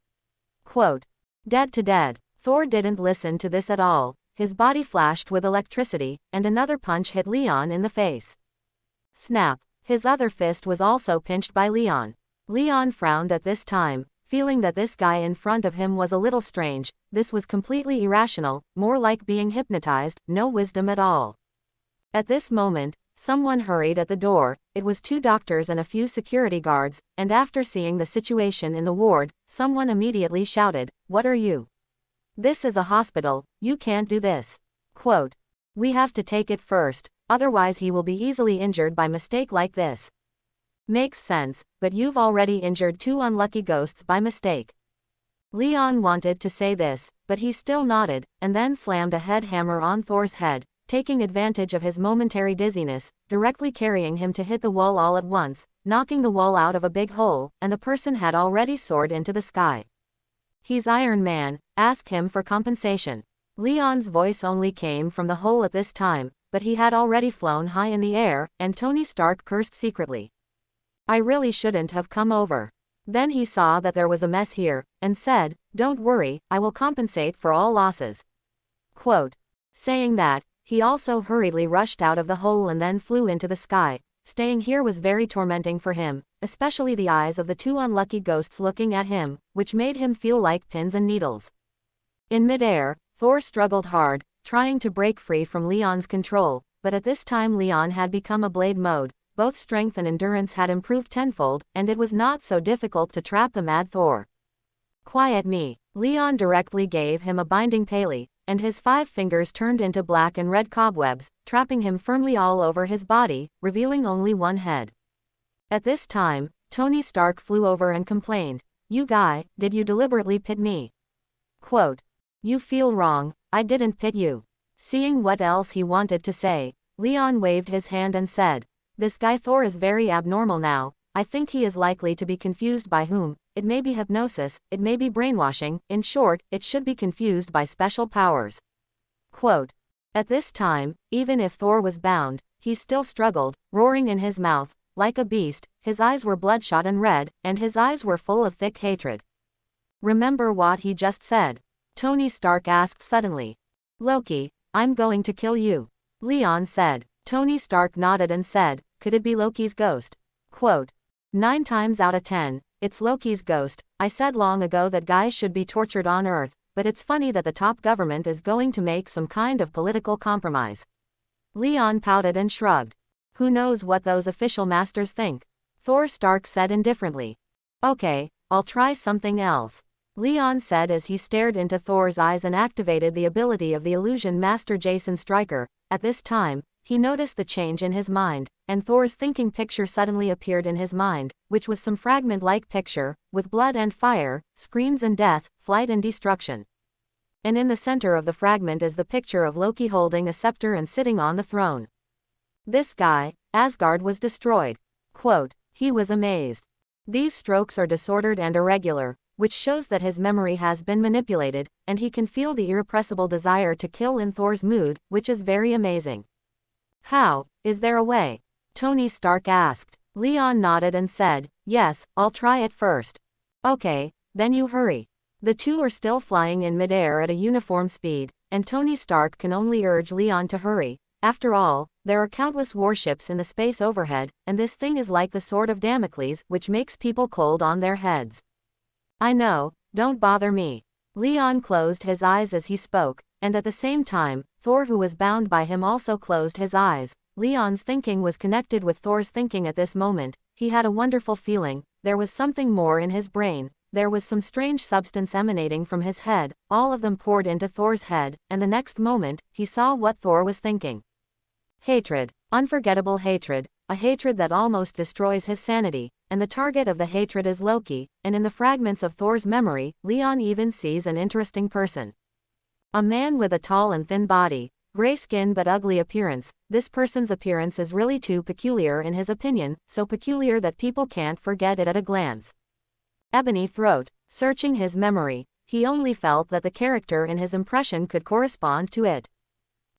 Quote. Dead to dead. Thor didn't listen to this at all, his body flashed with electricity, and another punch hit Leon in the face. Snap. His other fist was also pinched by Leon. Leon frowned at this time, feeling that this guy in front of him was a little strange. This was completely irrational, more like being hypnotized, no wisdom at all. At this moment, someone hurried at the door. It was 2 doctors and a few security guards, and after seeing the situation in the ward, someone immediately shouted, "What are you? This is a hospital, you can't do this." Quote. We have to take it first, otherwise he will be easily injured by mistake like this. Makes sense, but you've already injured 2 unlucky ghosts by mistake. Leon wanted to say this, but he still nodded, and then slammed a head hammer on Thor's head, taking advantage of his momentary dizziness, directly carrying him to hit the wall all at once, knocking the wall out of a big hole, and the person had already soared into the sky. "He's Iron Man, ask him for compensation." Leon's voice only came from the hole at this time, but he had already flown high in the air, and Tony Stark cursed secretly. "I really shouldn't have come over." Then he saw that there was a mess here, and said, "Don't worry, I will compensate for all losses." Quote. Saying that, he also hurriedly rushed out of the hole and then flew into the sky. Staying here was very tormenting for him, especially the eyes of the two unlucky ghosts looking at him, which made him feel like pins and needles. In midair, Thor struggled hard, trying to break free from Leon's control, but at this time Leon had become a blade mode. Both strength and endurance had improved tenfold, and it was not so difficult to trap the mad Thor. "Quiet me." Leon directly gave him a binding pele, and his 5 fingers turned into black and red cobwebs, trapping him firmly all over his body, revealing only one head. At this time, Tony Stark flew over and complained, "You guy, did you deliberately pit me?" Quote. "You feel wrong, I didn't pit you." Seeing what else he wanted to say, Leon waved his hand and said, "This guy Thor is very abnormal now. I think he is likely to be confused by whom. It may be hypnosis, it may be brainwashing, in short, it should be confused by special powers." Quote. At this time, even if Thor was bound, he still struggled, roaring in his mouth, like a beast. His eyes were bloodshot and red, and his eyes were full of thick hatred. "Remember what he just said?" Tony Stark asked suddenly. "Loki, I'm going to kill you," Leon said. Tony Stark nodded and said, "Could it be Loki's ghost?" Quote. 9 times out of 10, it's Loki's ghost. I said long ago that guys should be tortured on Earth, but it's funny that the top government is going to make some kind of political compromise." Leon pouted and shrugged. "Who knows what those official masters think?" Thor Stark said indifferently. "Okay, I'll try something else," Leon said as he stared into Thor's eyes and activated the ability of the illusion master Jason Stryker. At this time, he noticed the change in his mind, and Thor's thinking picture suddenly appeared in his mind, which was some fragment-like picture, with blood and fire, screams and death, flight and destruction. And in the center of the fragment is the picture of Loki holding a scepter and sitting on the throne. This guy, Asgard was destroyed. Quote. He was amazed. These strokes are disordered and irregular, which shows that his memory has been manipulated, and he can feel the irrepressible desire to kill in Thor's mood, which is very amazing. "How? Is there a way?" Tony Stark asked. Leon nodded and said, "Yes, I'll try it first." "Okay, then you hurry." The two are still flying in midair at a uniform speed, and Tony Stark can only urge Leon to hurry. After all, there are countless warships in the space overhead, and this thing is like the sword of Damocles, which makes people cold on their heads. "I know, don't bother me." Leon closed his eyes as he spoke, and at the same time, Thor, who was bound by him, also closed his eyes. Leon's thinking was connected with Thor's thinking at this moment. He had a wonderful feeling. There was something more in his brain. There was some strange substance emanating from his head. All of them poured into Thor's head, and the next moment, he saw what Thor was thinking. Hatred. Unforgettable hatred. A hatred that almost destroys his sanity. And the target of the hatred is Loki, and in the fragments of Thor's memory, Leon even sees an interesting person. A man with a tall and thin body, gray skin but ugly appearance. This person's appearance is really too peculiar in his opinion, so peculiar that people can't forget it at a glance. Ebony throat. Searching his memory, he only felt that the character in his impression could correspond to it.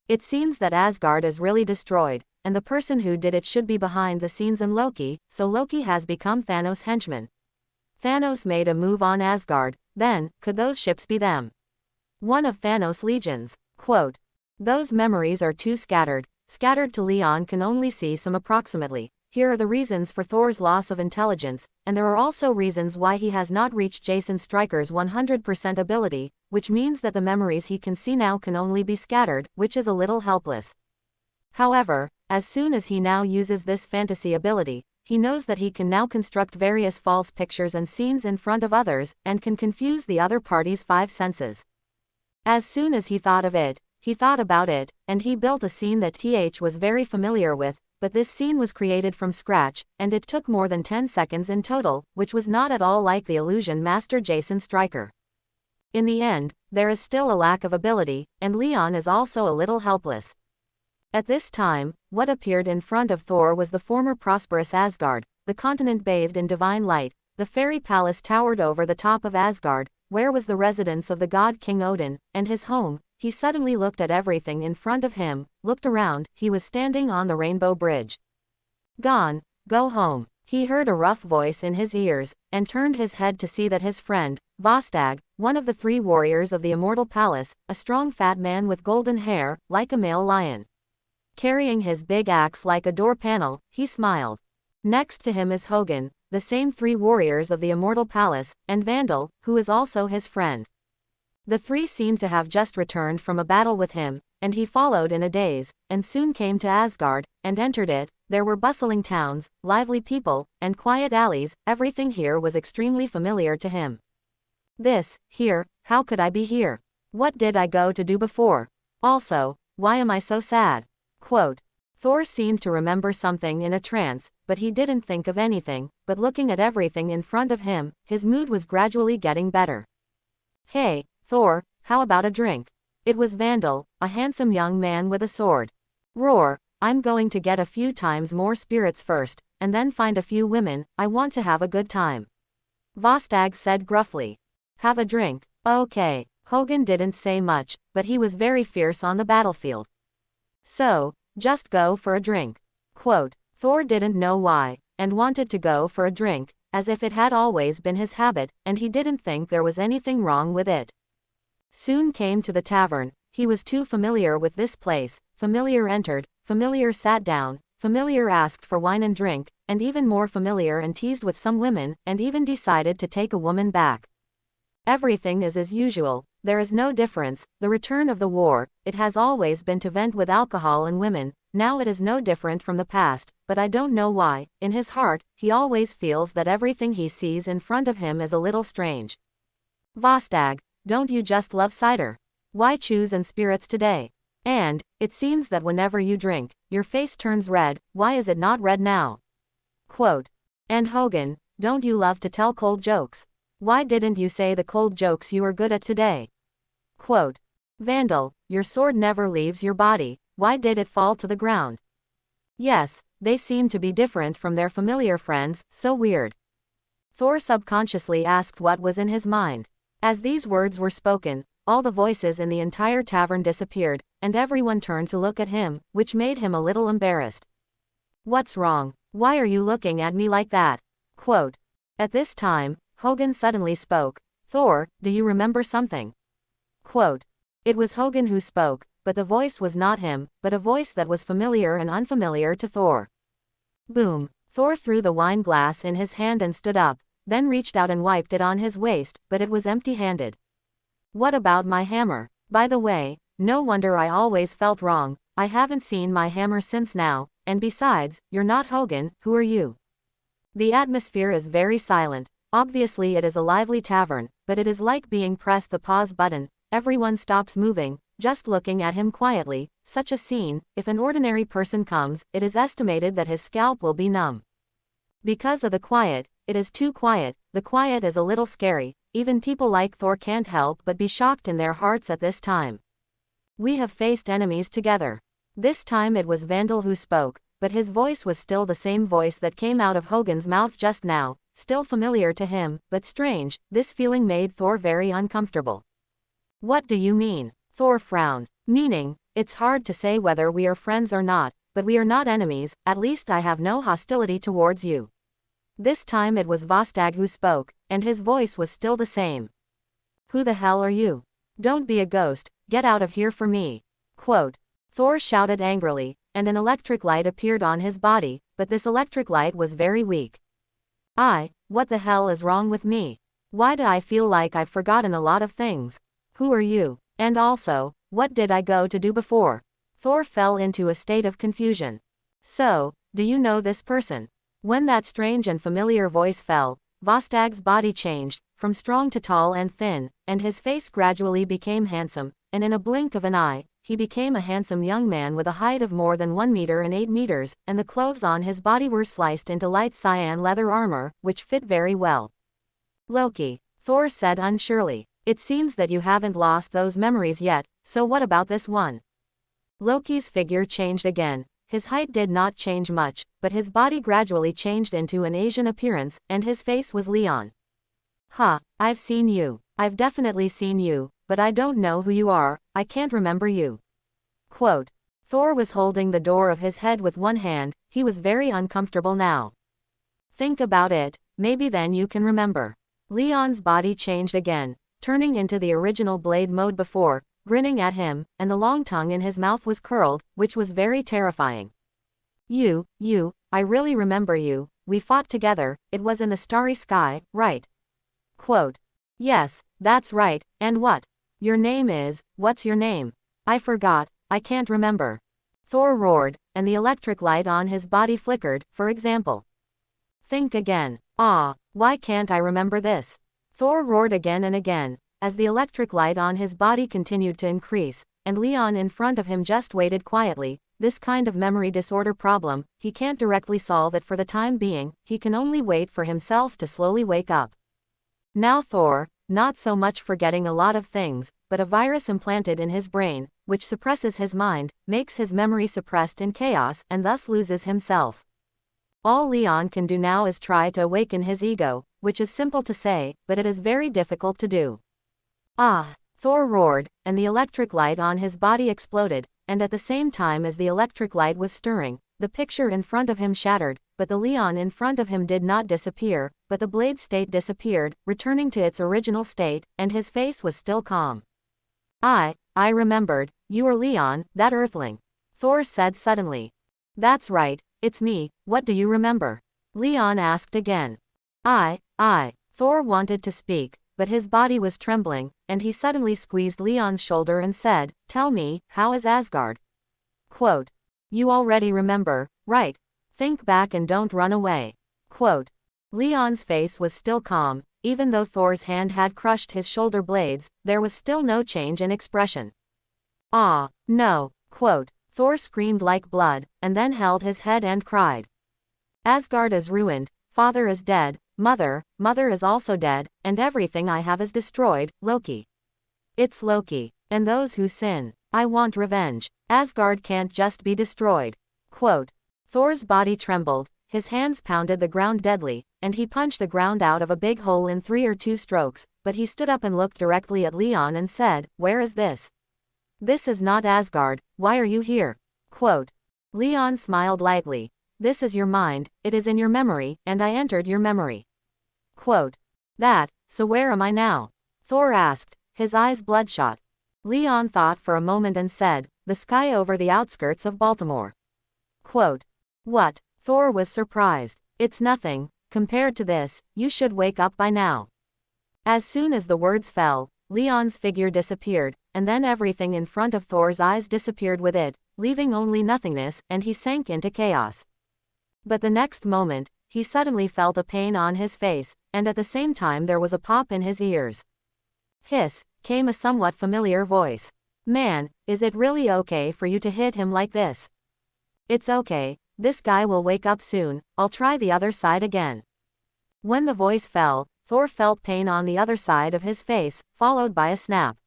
It seems that Asgard is really destroyed, and the person who did it should be behind the scenes in Loki, so Loki has become Thanos' henchman. Thanos made a move on Asgard, then, could those ships be them? One of Thanos' legions. Quote. Those memories are too scattered. Scattered to Leon can only see some approximately. Here are the reasons for Thor's loss of intelligence, and there are also reasons why he has not reached Jason Stryker's 100% ability, which means that the memories he can see now can only be scattered, which is a little helpless. However, as soon as he now uses this fantasy ability, he knows that he can now construct various false pictures and scenes in front of others, and can confuse the other party's 5 senses. As soon as he thought of it, he thought about it, and he built a scene that Th was very familiar with, but this scene was created from scratch, and it took more than 10 seconds in total, which was not at all like the illusion master Jason Stryker. In the end, there is still a lack of ability, and Leon is also a little helpless. At this time, what appeared in front of Thor was the former prosperous Asgard, the continent bathed in divine light. The fairy palace towered over the top of Asgard, where was the residence of the god King Odin, and his home. He suddenly looked at everything in front of him, looked around, he was standing on the rainbow bridge. Gone, go home. He heard a rough voice in his ears, and turned his head to see that his friend, Vostag, one of the 3 warriors of the immortal palace, a strong fat man with golden hair, like a male lion, carrying his big axe like a door panel, he smiled. Next to him is Hogun, the same 3 warriors of the immortal palace, and Vandal, who is also his friend. The 3 seemed to have just returned from a battle with him, and he followed in a daze, and soon came to Asgard, and entered it. There were bustling towns, lively people, and quiet alleys. Everything here was extremely familiar to him. This, here, how could I be here? What did I go to do before? Also, why am I so sad? Quote. Thor seemed to remember something in a trance, but he didn't think of anything, but looking at everything in front of him, his mood was gradually getting better. Hey, Thor, how about a drink? It was Vandal, a handsome young man with a sword. Roar, I'm going to get a few times more spirits first, and then find a few women. I want to have a good time. Vostag said gruffly. Have a drink, okay. Hogun didn't say much, but he was very fierce on the battlefield. So, just go for a drink. Quote. Thor didn't know why, and wanted to go for a drink, as if it had always been his habit, and he didn't think there was anything wrong with it. Soon came to the tavern. He was too familiar with this place. Familiar entered, familiar sat down, familiar asked for wine and drink, and even more familiar and teased with some women, and even decided to take a woman back. Everything is as usual, there is no difference. The return of the war, it has always been to vent with alcohol and women, now it is no different from the past, but I don't know why. In his heart, he always feels that everything he sees in front of him is a little strange. Vostag, don't you just love cider? Why choose and spirits today? And, it seems that whenever you drink, your face turns red. Why is it not red now? Quote. And Hogun, don't you love to tell cold jokes? Why didn't you say the cold jokes you were good at today? Quote. Vandal, your sword never leaves your body. Why did it fall to the ground? Yes, they seem to be different from their familiar friends, so weird. Thor subconsciously asked what was in his mind. As these words were spoken, all the voices in the entire tavern disappeared, and everyone turned to look at him, which made him a little embarrassed. What's wrong? Why are you looking at me like that? Quote. At this time, Hogun suddenly spoke. Thor, do you remember something? Quote. It was Hogun who spoke, but the voice was not him, but a voice that was familiar and unfamiliar to Thor. Boom. Thor threw the wine glass in his hand and stood up, then reached out and wiped it on his waist, but it was empty-handed. What about my hammer? By the way, no wonder I always felt wrong. I haven't seen my hammer since now, and besides, you're not Hogun. Who are you? The atmosphere is very silent. Obviously it is a lively tavern, but it is like being pressed the pause button. Everyone stops moving, just looking at him quietly. Such a scene, if an ordinary person comes, it is estimated that his scalp will be numb. Because of the quiet, it is too quiet. The quiet is a little scary. Even people like Thor can't help but be shocked in their hearts at this time. We have faced enemies together. This time it was Vandal who spoke, but his voice was still the same voice that came out of Hogun's mouth just now, still familiar to him, but strange. This feeling made Thor very uncomfortable. What do you mean? Thor frowned. Meaning, it's hard to say whether we are friends or not, but we are not enemies. At least I have no hostility towards you. This time it was Vostag who spoke, and his voice was still the same. Who the hell are you? Don't be a ghost, get out of here for me. Quote. Thor shouted angrily, and an electric light appeared on his body, but this electric light was very weak. What the hell is wrong with me? Why do I feel like I've forgotten a lot of things? Who are you? And also, what did I go to do before? Thor fell into a state of confusion. So, do you know this person? When that strange and familiar voice fell, Vostag's body changed, from strong to tall and thin, and his face gradually became handsome, and in a blink of an eye, he became a handsome young man with a height of more than 1 meter and 8 meters, and the clothes on his body were sliced into light cyan leather armor, which fit very well. Loki, Thor said unsurely, it seems that you haven't lost those memories yet, so what about this one? Loki's figure changed again. His height did not change much, but his body gradually changed into an Asian appearance, and his face was Leon. "Huh, I've seen you. I've definitely seen you, but I don't know who you are, I can't remember you." Quote. Thor was holding the door of his head with one hand, he was very uncomfortable now. "Think about it, maybe then you can remember." Leon's body changed again, turning into the original blade mode before, grinning at him, and the long tongue in his mouth was curled, which was very terrifying. You, I really remember you, we fought together, it was in the starry sky, right?" Quote. "Yes, that's right, and what? Your name is, what's your name?" "I forgot, I can't remember." Thor roared, and the electric light on his body flickered, for example. "Think again." "Ah, why can't I remember this?" Thor roared again and again, as the electric light on his body continued to increase, and Leon in front of him just waited quietly. This kind of memory disorder problem, he can't directly solve it for the time being, he can only wait for himself to slowly wake up. Now Thor, not so much forgetting a lot of things, but a virus implanted in his brain, which suppresses his mind, makes his memory suppressed in chaos, and thus loses himself. All Leon can do now is try to awaken his ego, which is simple to say, but it is very difficult to do. "Ah!" Thor roared, and the electric light on his body exploded, and at the same time as the electric light was stirring, the picture in front of him shattered, but the Leon in front of him did not disappear, but the blade state disappeared, returning to its original state, and his face was still calm. I remembered, you are Leon, that earthling," Thor said suddenly. "That's right, it's me, what do you remember?" Leon asked again. I. Thor wanted to speak, but his body was trembling, and he suddenly squeezed Leon's shoulder and said, "Tell me, how is Asgard?" Quote. "You already remember, right? Think back and don't run away." Quote. Leon's face was still calm, even though Thor's hand had crushed his shoulder blades, there was still no change in expression. "Ah, no." Quote. Thor screamed like blood, and then held his head and cried. "Asgard is ruined, father is dead, mother is also dead, and everything I have is destroyed, Loki. It's Loki, and those who sin. I want revenge. Asgard can't just be destroyed." Quote. Thor's body trembled, his hands pounded the ground deadly, and he punched the ground out of a big hole in 3 or 2 strokes, but he stood up and looked directly at Leon and said, "Where is this? This is not Asgard, why are you here?" Quote. Leon smiled lightly. "This is your mind, it is in your memory, and I entered your memory." Quote. So where am I now?" Thor asked, his eyes bloodshot. Leon thought for a moment and said, "The sky over the outskirts of Baltimore." Quote. "What?" Thor was surprised. "It's nothing, compared to this, you should wake up by now." As soon as the words fell, Leon's figure disappeared, and then everything in front of Thor's eyes disappeared with it, leaving only nothingness, and he sank into chaos. But the next moment, he suddenly felt a pain on his face, and at the same time there was a pop in his ears. "Hiss," came a somewhat familiar voice. "Man, is it really okay for you to hit him like this?" "It's okay, this guy will wake up soon, I'll try the other side again." When the voice fell, Thor felt pain on the other side of his face, followed by a snap.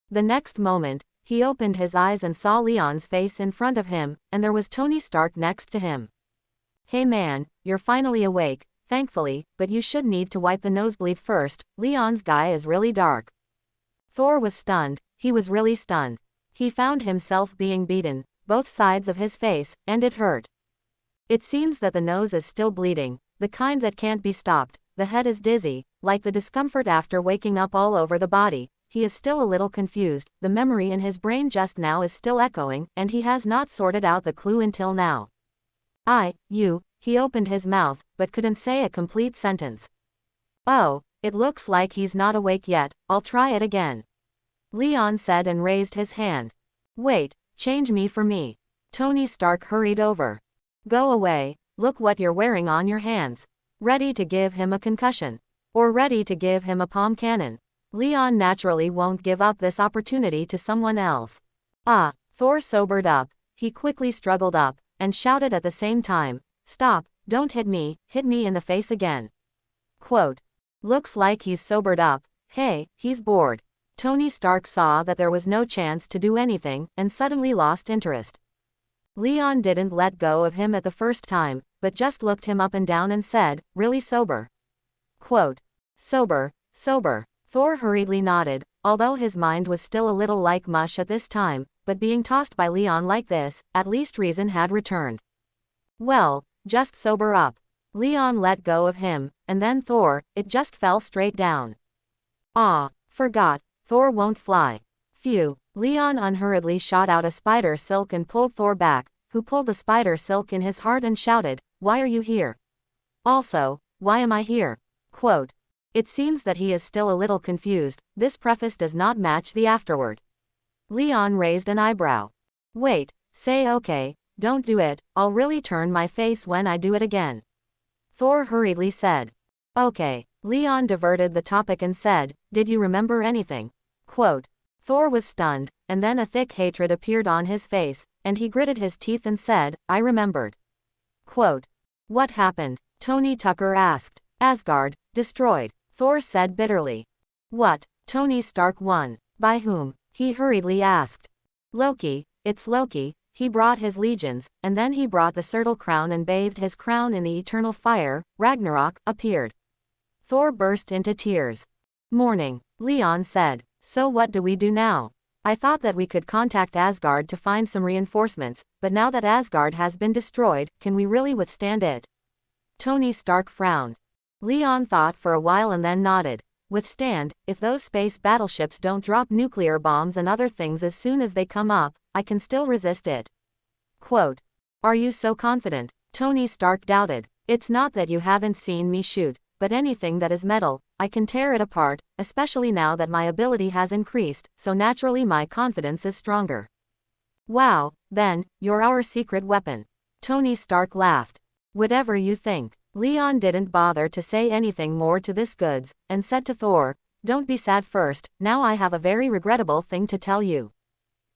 The next moment, he opened his eyes and saw Leon's face in front of him, and there was Tony Stark next to him. "Hey man, you're finally awake, thankfully, but you should need to wipe the nosebleed first, Leon's guy is really dark." Thor was stunned, he was really stunned. He found himself being beaten, both sides of his face, and it hurt. It seems that the nose is still bleeding, the kind that can't be stopped, the head is dizzy, like the discomfort after waking up all over the body. He is still a little confused, the memory in his brain just now is still echoing, and he has not sorted out the clue until now. He opened his mouth, but couldn't say a complete sentence. "Oh, it looks like he's not awake yet, I'll try it again," Leon said and raised his hand. "Wait, change me for me." Tony Stark hurried over. "Go away, look what you're wearing on your hands. Ready to give him a concussion? Or ready to give him a palm cannon?" Leon naturally won't give up this opportunity to someone else. Thor sobered up, he quickly struggled up, and shouted at the same time, "Stop, don't hit me in the face again." Quote. Looks like he's sobered up, hey, he's bored. Tony Stark saw that there was no chance to do anything, and suddenly lost interest. Leon didn't let go of him at the first time, but just looked him up and down and said, "Really sober?" Quote, "Sober, sober." Thor hurriedly nodded, although his mind was still a little like mush at this time, but being tossed by Leon like this, at least reason had returned. "Well, just sober up." Leon let go of him, and then Thor, it just fell straight down. "Ah, forgot, Thor won't fly." "Phew." Leon unhurriedly shot out a spider silk and pulled Thor back, who pulled the spider silk in his heart and shouted, "Why are you here? Also, why am I here?" Quote. It seems that he is still a little confused. This preface does not match the afterword. Leon raised an eyebrow. "Wait, say okay, don't do it, I'll really turn my face when I do it again." Thor hurriedly said. "Okay." Leon diverted the topic and said, "Did you remember anything?" Quote. Thor was stunned, and then a thick hatred appeared on his face, and he gritted his teeth and said, "I remembered." Quote. "What happened?" Tony Tucker asked. "Asgard, destroyed," Thor said bitterly. "What? Tony Stark won. By whom?" he hurriedly asked. "Loki, it's Loki, he brought his legions, and then he brought the Surtle crown and bathed his crown in the eternal fire, Ragnarok appeared." Thor burst into tears. "Mourning," Leon said. "So what do we do now? I thought that we could contact Asgard to find some reinforcements, but now that Asgard has been destroyed, can we really withstand it?" Tony Stark frowned. Leon thought for a while and then nodded. "Withstand, if those space battleships don't drop nuclear bombs and other things as soon as they come up, I can still resist it." Quote. "Are you so confident?" Tony Stark doubted. "It's not that you haven't seen me shoot, but anything that is metal, I can tear it apart, especially now that my ability has increased, so naturally my confidence is stronger." "Wow, then, you're our secret weapon." Tony Stark laughed. "Whatever you think." Leon didn't bother to say anything more to this goods, and said to Thor, "Don't be sad first, now I have a very regrettable thing to tell you."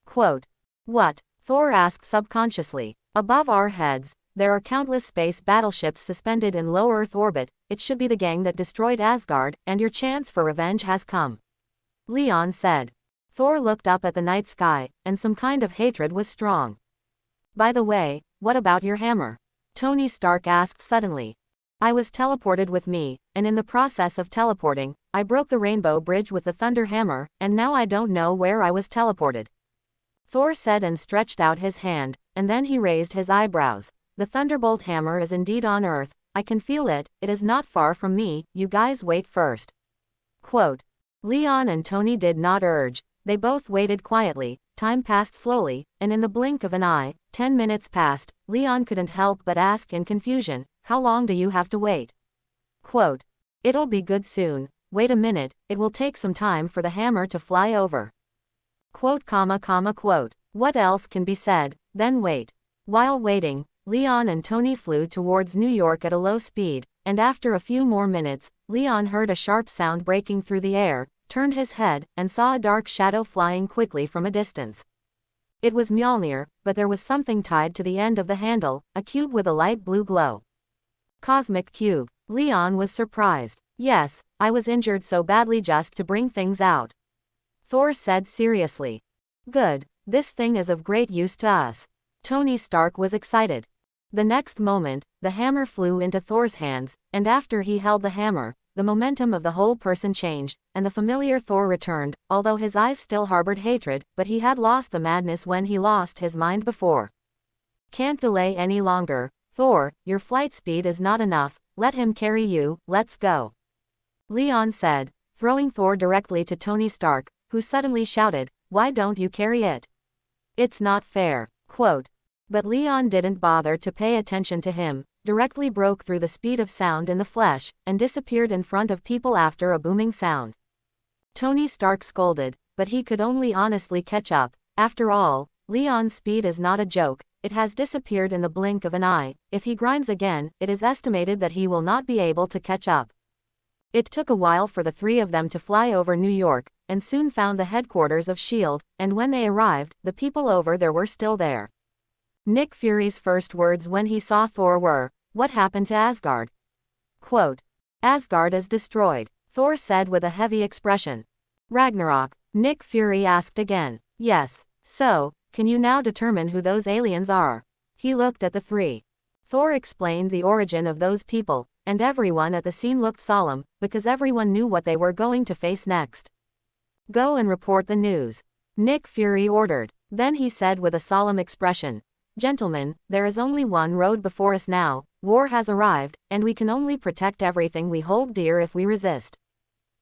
Quote. "What?" Thor asked subconsciously. "Above our heads, there are countless space battleships suspended in low Earth orbit. It should be the gang that destroyed Asgard, and your chance for revenge has come," Leon said. Thor looked up at the night sky, and some kind of hatred was strong. "By the way, what about your hammer?" Tony Stark asked suddenly. "I was teleported with me, and in the process of teleporting, I broke the Rainbow Bridge with the Thunder Hammer, and now I don't know where I was teleported," Thor said and stretched out his hand, and then he raised his eyebrows. "The Thunderbolt Hammer is indeed on Earth, I can feel it, it is not far from me, you guys wait first." Quote. Leon and Tony did not urge, they both waited quietly. Time passed slowly, and in the blink of an eye, 10 minutes passed. Leon couldn't help but ask in confusion, "How long do you have to wait?" Quote. "It'll be good soon, wait a minute, it will take some time for the hammer to fly over." Quote. Quote. What else can be said? Then wait. While waiting, Leon and Tony flew towards New York at a low speed, and after a few more minutes, Leon heard a sharp sound breaking through the air, turned his head, and saw a dark shadow flying quickly from a distance. It was Mjolnir, but there was something tied to the end of the handle, a cube with a light blue glow. Cosmic cube. Leon was surprised. "Yes, I was injured so badly just to bring things out," Thor said seriously. "Good, this thing is of great use to us." Tony Stark was excited. The next moment, the hammer flew into Thor's hands, and after he held the hammer, the momentum of the whole person changed, and the familiar Thor returned, although his eyes still harbored hatred, but he had lost the madness when he lost his mind before. "Can't delay any longer. Thor, your flight speed is not enough, let him carry you, let's go," Leon said, throwing Thor directly to Tony Stark, who suddenly shouted, "Why don't you carry it? It's not fair." Quote. But Leon didn't bother to pay attention to him, directly broke through the speed of sound in the flesh, and disappeared in front of people after a booming sound. Tony Stark scolded, but he could only honestly catch up. After all, Leon's speed is not a joke, it has disappeared in the blink of an eye. If he grinds again, it is estimated that he will not be able to catch up. It took a while for the three of them to fly over New York, and soon found the headquarters of S.H.I.E.L.D., and when they arrived, the people over there were still there. Nick Fury's first words when he saw Thor were, "What happened to Asgard?" Quote. "Asgard is destroyed," Thor said with a heavy expression. "Ragnarok, Nick Fury asked again. Yes. So, can you now determine who those aliens are? He looked at the three. Thor explained the origin of those people, and everyone at the scene looked solemn, because everyone knew what they were going to face next. Go and report the news. Nick Fury ordered. Then he said with a solemn expression, Gentlemen, there is only one road before us now, war has arrived, and we can only protect everything we hold dear if we resist.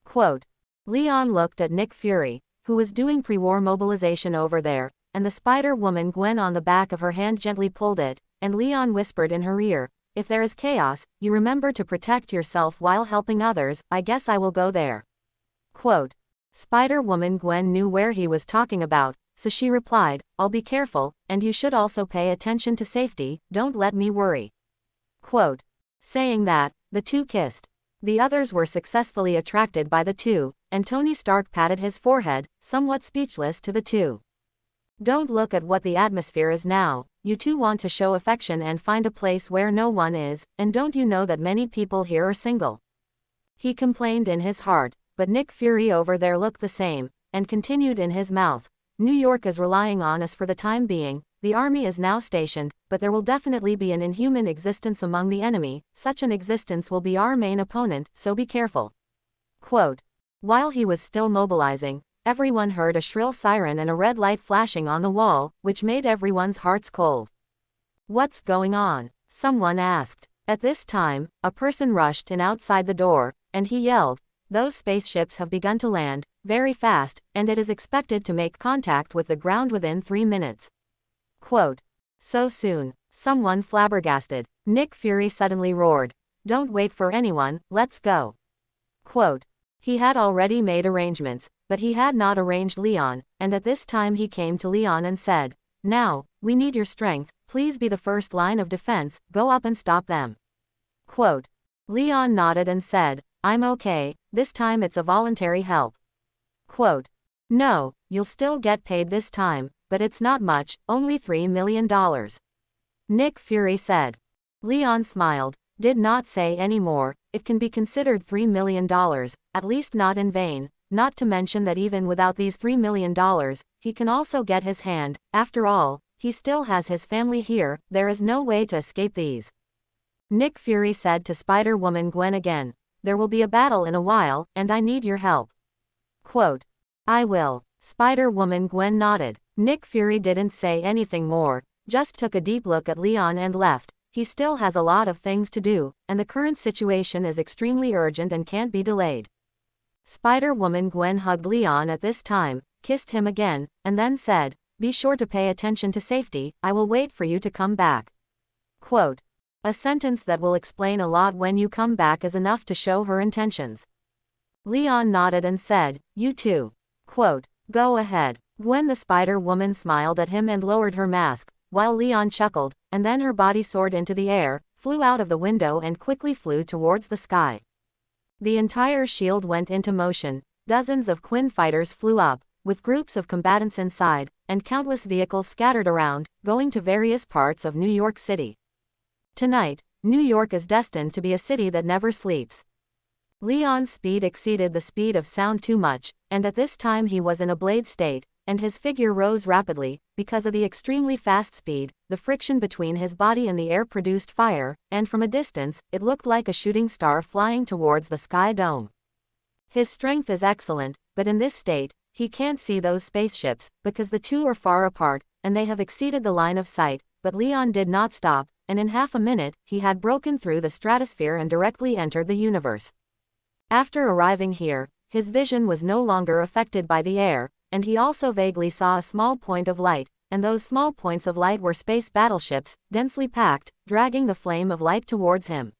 Quote. Leon looked at Nick Fury, who was doing pre-war mobilization over there, and the Spider-Woman Gwen on the back of her hand gently pulled it, and Leon whispered in her ear, if there is chaos, you remember to protect yourself while helping others, I guess I will go there. Quote. Spider-Woman Gwen knew where he was talking about, so she replied, I'll be careful, and you should also pay attention to safety, don't let me worry. Quote. Saying that, the two kissed. The others were successfully attracted by the two, and Tony Stark patted his forehead, somewhat speechless to the two. Don't look at what the atmosphere is now, you two want to show affection and find a place where no one is, and don't you know that many people here are single? He complained in his heart, but Nick Fury over there looked the same, and continued in his mouth. New York is relying on us for the time being, the army is now stationed, but there will definitely be an inhuman existence among the enemy, such an existence will be our main opponent, so be careful. Quote. While he was still mobilizing, everyone heard a shrill siren and a red light flashing on the wall, which made everyone's hearts cold. What's going on? Someone asked. At this time, a person rushed in outside the door, and he yelled, those spaceships have begun to land, very fast, and it is expected to make contact with the ground within 3 minutes. Quote. So soon? Someone flabbergasted. Nick Fury suddenly roared. Don't wait for anyone, let's go. Quote. He had already made arrangements, but he had not arranged Leon, and at this time he came to Leon and said, now, we need your strength, please be the first line of defense, go up and stop them. Quote. Leon nodded and said, I'm okay, this time it's a voluntary help. Quote. No, you'll still get paid this time, but it's not much, only $3 million. Nick Fury said. Leon smiled, did not say any more, it can be considered $3 million, at least not in vain, not to mention that even without these $3 million, he can also get his hand, after all, he still has his family here, there is no way to escape these. Nick Fury said to Spider-Woman Gwen again, there will be a battle in a while, and I need your help. Quote. I will. Spider-Woman Gwen nodded. Nick Fury didn't say anything more, just took a deep look at Leon and left. He still has a lot of things to do, and the current situation is extremely urgent and can't be delayed. Spider-Woman Gwen hugged Leon at this time, kissed him again, and then said, be sure to pay attention to safety, I will wait for you to come back. Quote. A sentence that will explain a lot when you come back is enough to show her intentions. Leon nodded and said, you too. Quote. Go ahead. Gwen the Spider-Woman smiled at him and lowered her mask, while Leon chuckled, and then her body soared into the air, flew out of the window and quickly flew towards the sky. The entire shield went into motion, dozens of Quinn fighters flew up, with groups of combatants inside, and countless vehicles scattered around, going to various parts of New York City. Tonight, New York is destined to be a city that never sleeps. Leon's speed exceeded the speed of sound too much, and at this time he was in a blade state, and his figure rose rapidly, because of the extremely fast speed, the friction between his body and the air produced fire, and from a distance, it looked like a shooting star flying towards the sky dome. His strength is excellent, but in this state, he can't see those spaceships, because the two are far apart, and they have exceeded the line of sight, but Leon did not stop, and in half a minute, he had broken through the stratosphere and directly entered the universe. After arriving here, his vision was no longer affected by the air, and he also vaguely saw a small point of light, and those small points of light were space battleships, densely packed, dragging the flame of light towards him.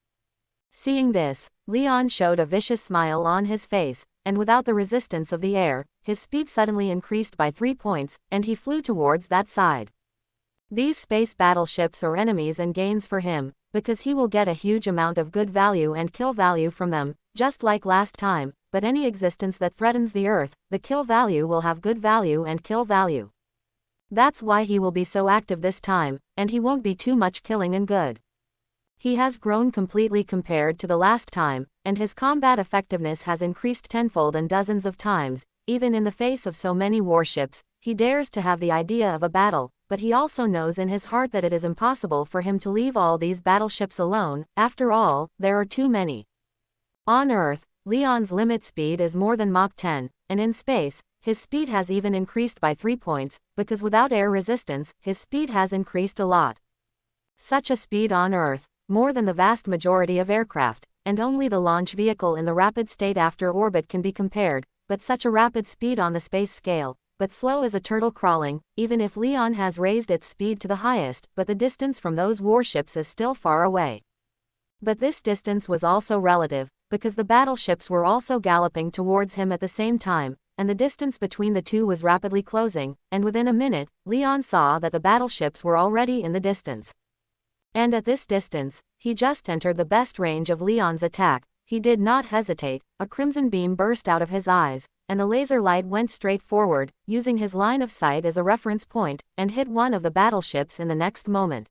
Seeing this, Leon showed a vicious smile on his face, and without the resistance of the air, his speed suddenly increased by 3 points, and he flew towards that side. These space battleships are enemies and gains for him, because he will get a huge amount of good value and kill value from them, just like last time, but any existence that threatens the Earth, the kill value will have good value and kill value. That's why he will be so active this time, and he won't be too much killing and good. He has grown completely compared to the last time, and his combat effectiveness has increased tenfold and dozens of times. even in the face of so many warships, he dares to have the idea of a battle, but he also knows in his heart that it is impossible for him to leave all these battleships alone. After all, there are too many. On Earth, Leon's limit speed is more than Mach 10, and in space, his speed has even increased by 3 points, because without air resistance, his speed has increased a lot. Such a speed on Earth, more than the vast majority of aircraft, and only the launch vehicle in the rapid state after orbit can be compared, but such a rapid speed on the space scale, but slow as a turtle crawling, even if Leon has raised its speed to the highest, but the distance from those warships is still far away. But this distance was also relative, because the battleships were also galloping towards him at the same time, and the distance between the two was rapidly closing, and within a minute, Leon saw that the battleships were already in the distance. And at this distance, he just entered the best range of Leon's attack. He did not hesitate, a crimson beam burst out of his eyes, and the laser light went straight forward, using his line of sight as a reference point, and hit one of the battleships in the next moment.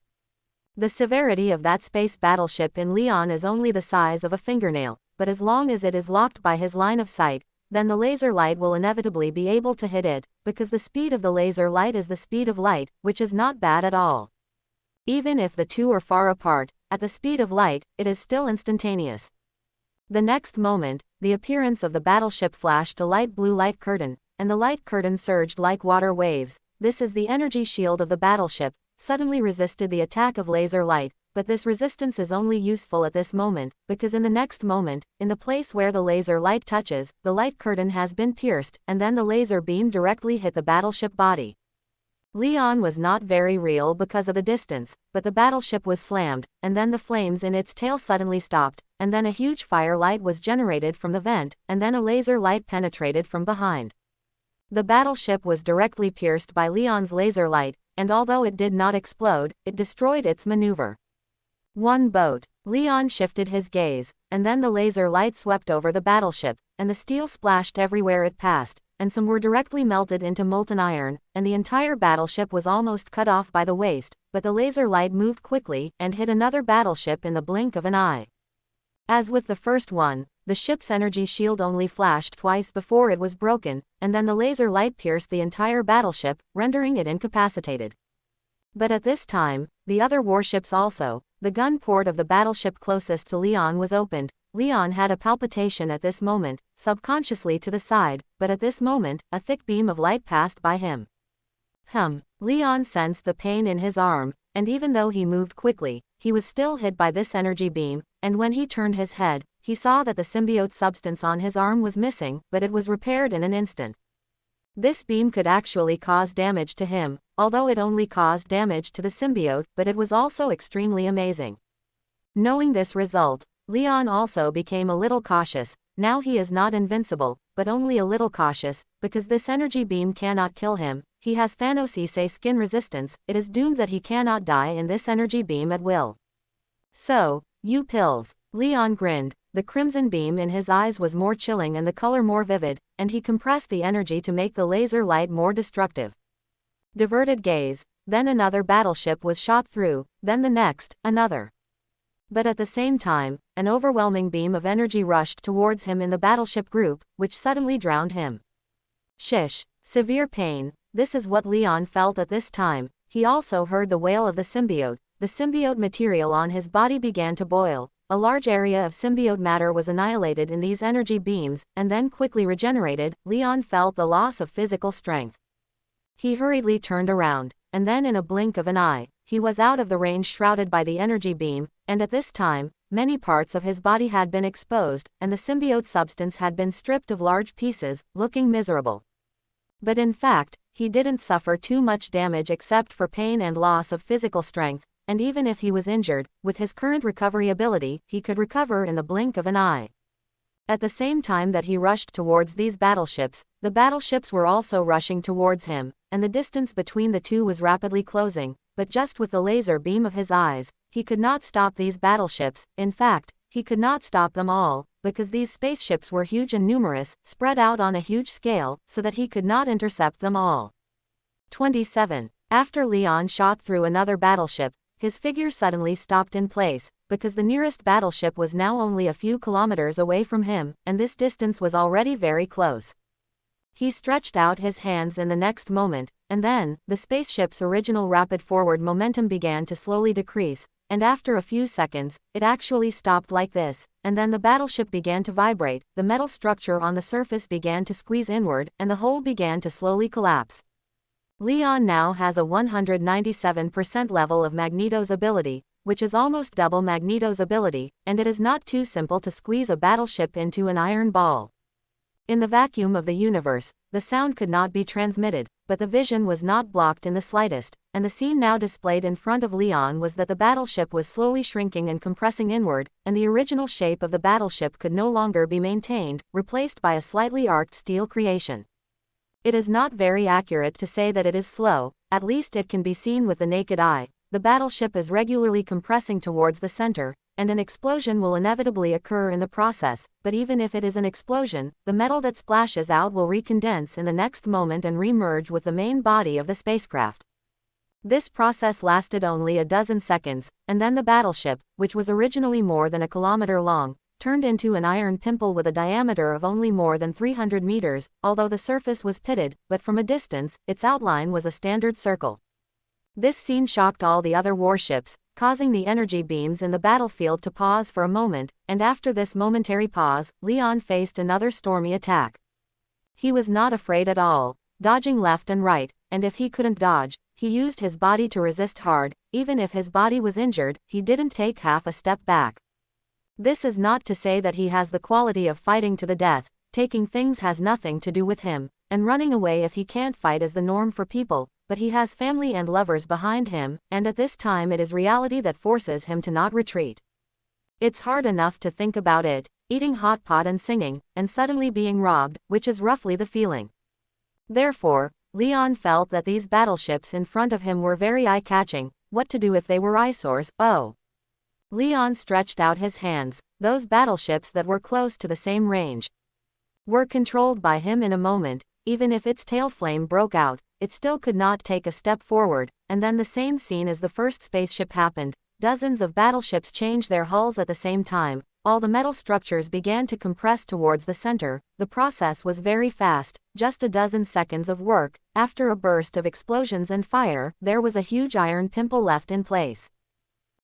The severity of that space battleship in Leon is only the size of a fingernail, but as long as it is locked by his line of sight, then the laser light will inevitably be able to hit it, because the speed of the laser light is the speed of light, which is not bad at all. Even if the two are far apart, at the speed of light, it is still instantaneous. The next moment, the appearance of the battleship flashed a light blue light curtain, and the light curtain surged like water waves. This is the energy shield of the battleship, suddenly resisted the attack of laser light, but this resistance is only useful at this moment, because in the next moment, in the place where the laser light touches, the light curtain has been pierced, and then the laser beam directly hit the battleship body. Leon was not very real because of the distance, but the battleship was slammed, and then the flames in its tail suddenly stopped, and then a huge fire light was generated from the vent, and then a laser light penetrated from behind. The battleship was directly pierced by Leon's laser light, and although it did not explode, it destroyed its maneuver. One boat. Leon shifted his gaze, and then the laser light swept over the battleship, and the steel splashed everywhere it passed, and some were directly melted into molten iron, and the entire battleship was almost cut off by the waist, but the laser light moved quickly, and hit another battleship in the blink of an eye. As with the first one, the ship's energy shield only flashed twice before it was broken, and then the laser light pierced the entire battleship, rendering it incapacitated. But at this time, the other warships also, the gun port of the battleship closest to Leon was opened. Leon had a palpitation at this moment, subconsciously to the side, but at this moment, a thick beam of light passed by him. Leon sensed the pain in his arm, and even though he moved quickly, he was still hit by this energy beam, and when he turned his head, he saw that the symbiote substance on his arm was missing, but it was repaired in an instant. This beam could actually cause damage to him, although it only caused damage to the symbiote, but it was also extremely amazing. Knowing this result, Leon also became a little cautious. Now he is not invincible, but only a little cautious, because this energy beam cannot kill him. He has Thanos' skin resistance, it is doomed that he cannot die in this energy beam at will. So, you pills. Leon grinned, the crimson beam in his eyes was more chilling and the color more vivid, and he compressed the energy to make the laser light more destructive. Diverted gaze, then another battleship was shot through, then the next, another. But at the same time, an overwhelming beam of energy rushed towards him in the battleship group, which suddenly drowned him. Shish. Severe pain. This is what Leon felt at this time. He also heard the wail of the symbiote material on his body began to boil. A large area of symbiote matter was annihilated in these energy beams, and then quickly regenerated. Leon felt the loss of physical strength. He hurriedly turned around, and then in a blink of an eye, he was out of the range shrouded by the energy beam, and at this time, many parts of his body had been exposed, and the symbiote substance had been stripped of large pieces, looking miserable. But in fact, he didn't suffer too much damage except for pain and loss of physical strength, and even if he was injured, with his current recovery ability, he could recover in the blink of an eye. At the same time that he rushed towards these battleships, the battleships were also rushing towards him, and the distance between the two was rapidly closing, but just with the laser beam of his eyes, he could not stop these battleships. In fact, he could not stop them all, because these spaceships were huge and numerous, spread out on a huge scale, so that he could not intercept them all. 27. After Leon shot through another battleship, his figure suddenly stopped in place, because the nearest battleship was now only a few kilometers away from him, and this distance was already very close. He stretched out his hands in the next moment, and then, the spaceship's original rapid forward momentum began to slowly decrease, and after a few seconds, it actually stopped like this, and then the battleship began to vibrate, the metal structure on the surface began to squeeze inward, and the whole began to slowly collapse. Leon now has a 197% level of Magneto's ability, which is almost double Magneto's ability, and it is not too simple to squeeze a battleship into an iron ball. In the vacuum of the universe, the sound could not be transmitted, but the vision was not blocked in the slightest, and the scene now displayed in front of Leon was that the battleship was slowly shrinking and compressing inward, and the original shape of the battleship could no longer be maintained, replaced by a slightly arced steel creation. It is not very accurate to say that it is slow, at least it can be seen with the naked eye. The battleship is regularly compressing towards the center, and an explosion will inevitably occur in the process, but even if it is an explosion, the metal that splashes out will recondense in the next moment and re-merge with the main body of the spacecraft. This process lasted only a dozen seconds, and then the battleship, which was originally more than a kilometer long, turned into an iron pimple with a diameter of only more than 300 meters, although the surface was pitted, but from a distance, its outline was a standard circle. This scene shocked all the other warships, causing the energy beams in the battlefield to pause for a moment, and after this momentary pause, Leon faced another stormy attack. He was not afraid at all, dodging left and right, and if he couldn't dodge, he used his body to resist hard. Even if his body was injured, he didn't take half a step back. This is not to say that he has the quality of fighting to the death. Taking things has nothing to do with him, and running away if he can't fight is the norm for people, but he has family and lovers behind him, and at this time it is reality that forces him to not retreat. It's hard enough to think about it, eating hot pot and singing, and suddenly being robbed, which is roughly the feeling. Therefore, Leon felt that these battleships in front of him were very eye-catching. What to do if they were eyesores? Oh! Leon stretched out his hands. Those battleships that were close to the same range were controlled by him in a moment. Even if its tail flame broke out, it still could not take a step forward, and then the same scene as the first spaceship happened. Dozens of battleships changed their hulls at the same time. All the metal structures began to compress towards the center. The process was very fast, just a dozen seconds of work. After a burst of explosions and fire, there was a huge iron pimple left in place.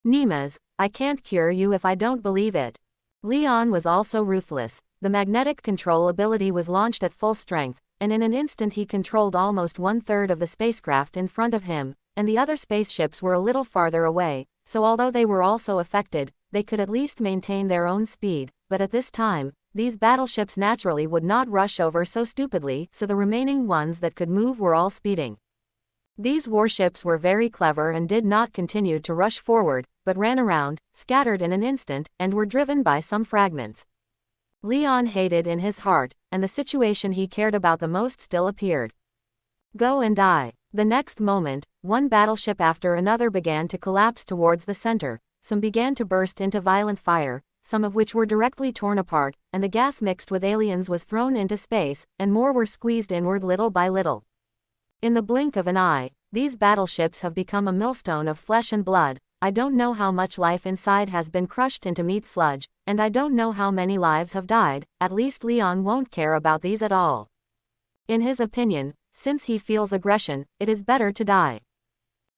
Nemes, I can't cure you if I don't believe it. Leon was also ruthless. The magnetic control ability was launched at full strength, and in an instant he controlled almost 1/3 of the spacecraft in front of him, and the other spaceships were a little farther away, so although they were also affected, they could at least maintain their own speed, but at this time, these battleships naturally would not rush over so stupidly, so the remaining ones that could move were all speeding. These warships were very clever and did not continue to rush forward, but ran around, scattered in an instant, and were driven by some fragments. Leon hated in his heart, and the situation he cared about the most still appeared. Go and die. The next moment, one battleship after another began to collapse towards the center. Some began to burst into violent fire, some of which were directly torn apart, and the gas mixed with aliens was thrown into space, and more were squeezed inward little by little. In the blink of an eye, these battleships have become a millstone of flesh and blood. I don't know how much life inside has been crushed into meat sludge, and I don't know how many lives have died. At least Leon won't care about these at all. In his opinion, since he feels aggression, it is better to die.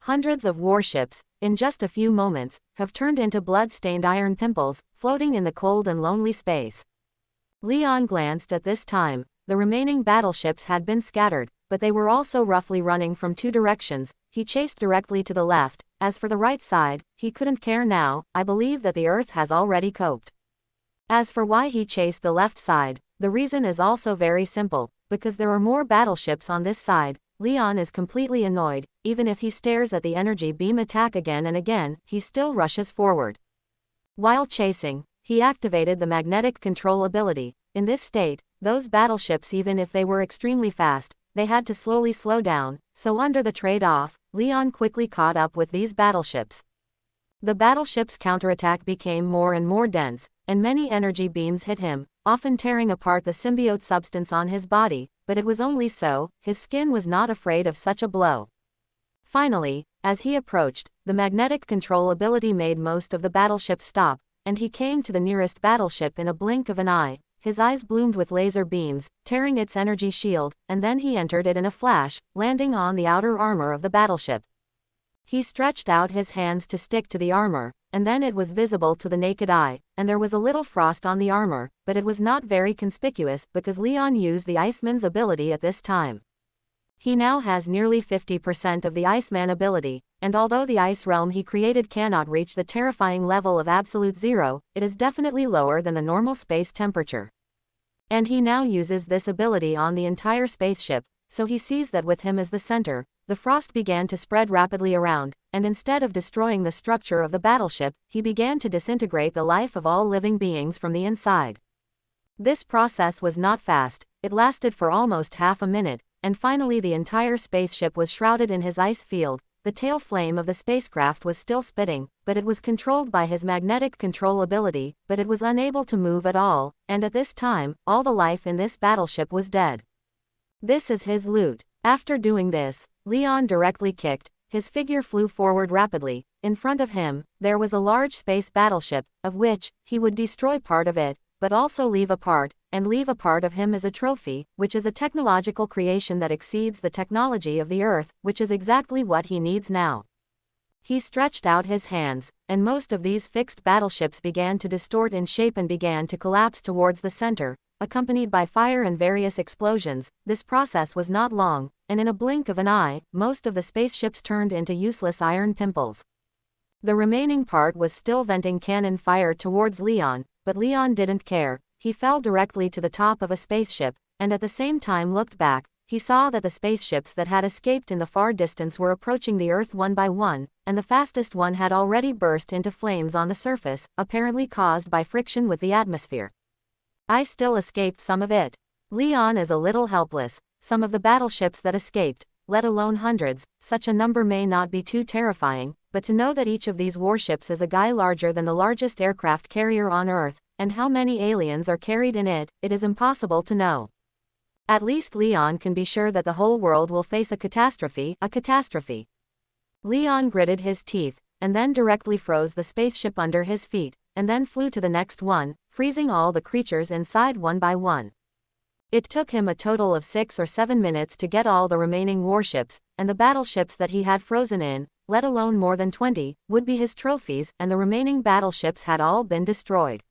Hundreds of warships, in just a few moments, have turned into blood-stained iron pimples, floating in the cold and lonely space. Leon glanced at this time. The remaining battleships had been scattered, but they were also roughly running from two directions. He chased directly to the left. As for the right side, he couldn't care now. I believe that the Earth has already coped. As for why he chased the left side, the reason is also very simple, because there are more battleships on this side. Leon is completely annoyed. Even if he stares at the energy beam attack again and again, he still rushes forward. While chasing, he activated the magnetic control ability. In this state, those battleships, even if they were extremely fast, they had to slowly slow down, so under the trade-off, Leon quickly caught up with these battleships. The battleship's counterattack became more and more dense, and many energy beams hit him, often tearing apart the symbiote substance on his body, but it was only so. His skin was not afraid of such a blow. Finally, as he approached, the magnetic control ability made most of the battleships stop, and he came to the nearest battleship in a blink of an eye. his eyes bloomed with laser beams, tearing its energy shield, and then he entered it in a flash, landing on the outer armor of the battleship. He stretched out his hands to stick to the armor, and then it was visible to the naked eye, and there was a little frost on the armor, but it was not very conspicuous because Leon used the Iceman's ability at this time. He now has nearly 50% of the Iceman ability, and although the ice realm he created cannot reach the terrifying level of absolute zero, it is definitely lower than the normal space temperature. And he now uses this ability on the entire spaceship, so he sees that with him as the center, the frost began to spread rapidly around, and instead of destroying the structure of the battleship, he began to disintegrate the life of all living beings from the inside. This process was not fast, it lasted for almost half a minute, and finally the entire spaceship was shrouded in his ice field. The tail flame of the spacecraft was still spitting, but it was controlled by his magnetic control ability, but it was unable to move at all, and at this time, all the life in this battleship was dead. This is his loot. After doing this, Leon directly kicked, his figure flew forward rapidly. In front of him, there was a large space battleship, of which, he would destroy part of it, but also leave a part of him as a trophy, which is a technological creation that exceeds the technology of the Earth, which is exactly what he needs now. He stretched out his hands, and most of these fixed battleships began to distort in shape and began to collapse towards the center, accompanied by fire and various explosions. This process was not long, and in a blink of an eye, most of the spaceships turned into useless iron pimples. The remaining part was still venting cannon fire towards Leon, but Leon didn't care. He fell directly to the top of a spaceship, and at the same time looked back. He saw that the spaceships that had escaped in the far distance were approaching the Earth one by one, and the fastest one had already burst into flames on the surface, apparently caused by friction with the atmosphere. I still escaped some of it. Leon is a little helpless. Some of the battleships that escaped, let alone hundreds, such a number may not be too terrifying, but to know that each of these warships is a guy larger than the largest aircraft carrier on Earth, and how many aliens are carried in it, it is impossible to know. At least Leon can be sure that the whole world will face a catastrophe. Leon gritted his teeth, and then directly froze the spaceship under his feet, and then flew to the next one, freezing all the creatures inside one by one. It took him a total of 6 or 7 minutes to get all the remaining warships, and the battleships that he had frozen in, let alone more than 20, would be his trophies, and the remaining battleships had all been destroyed.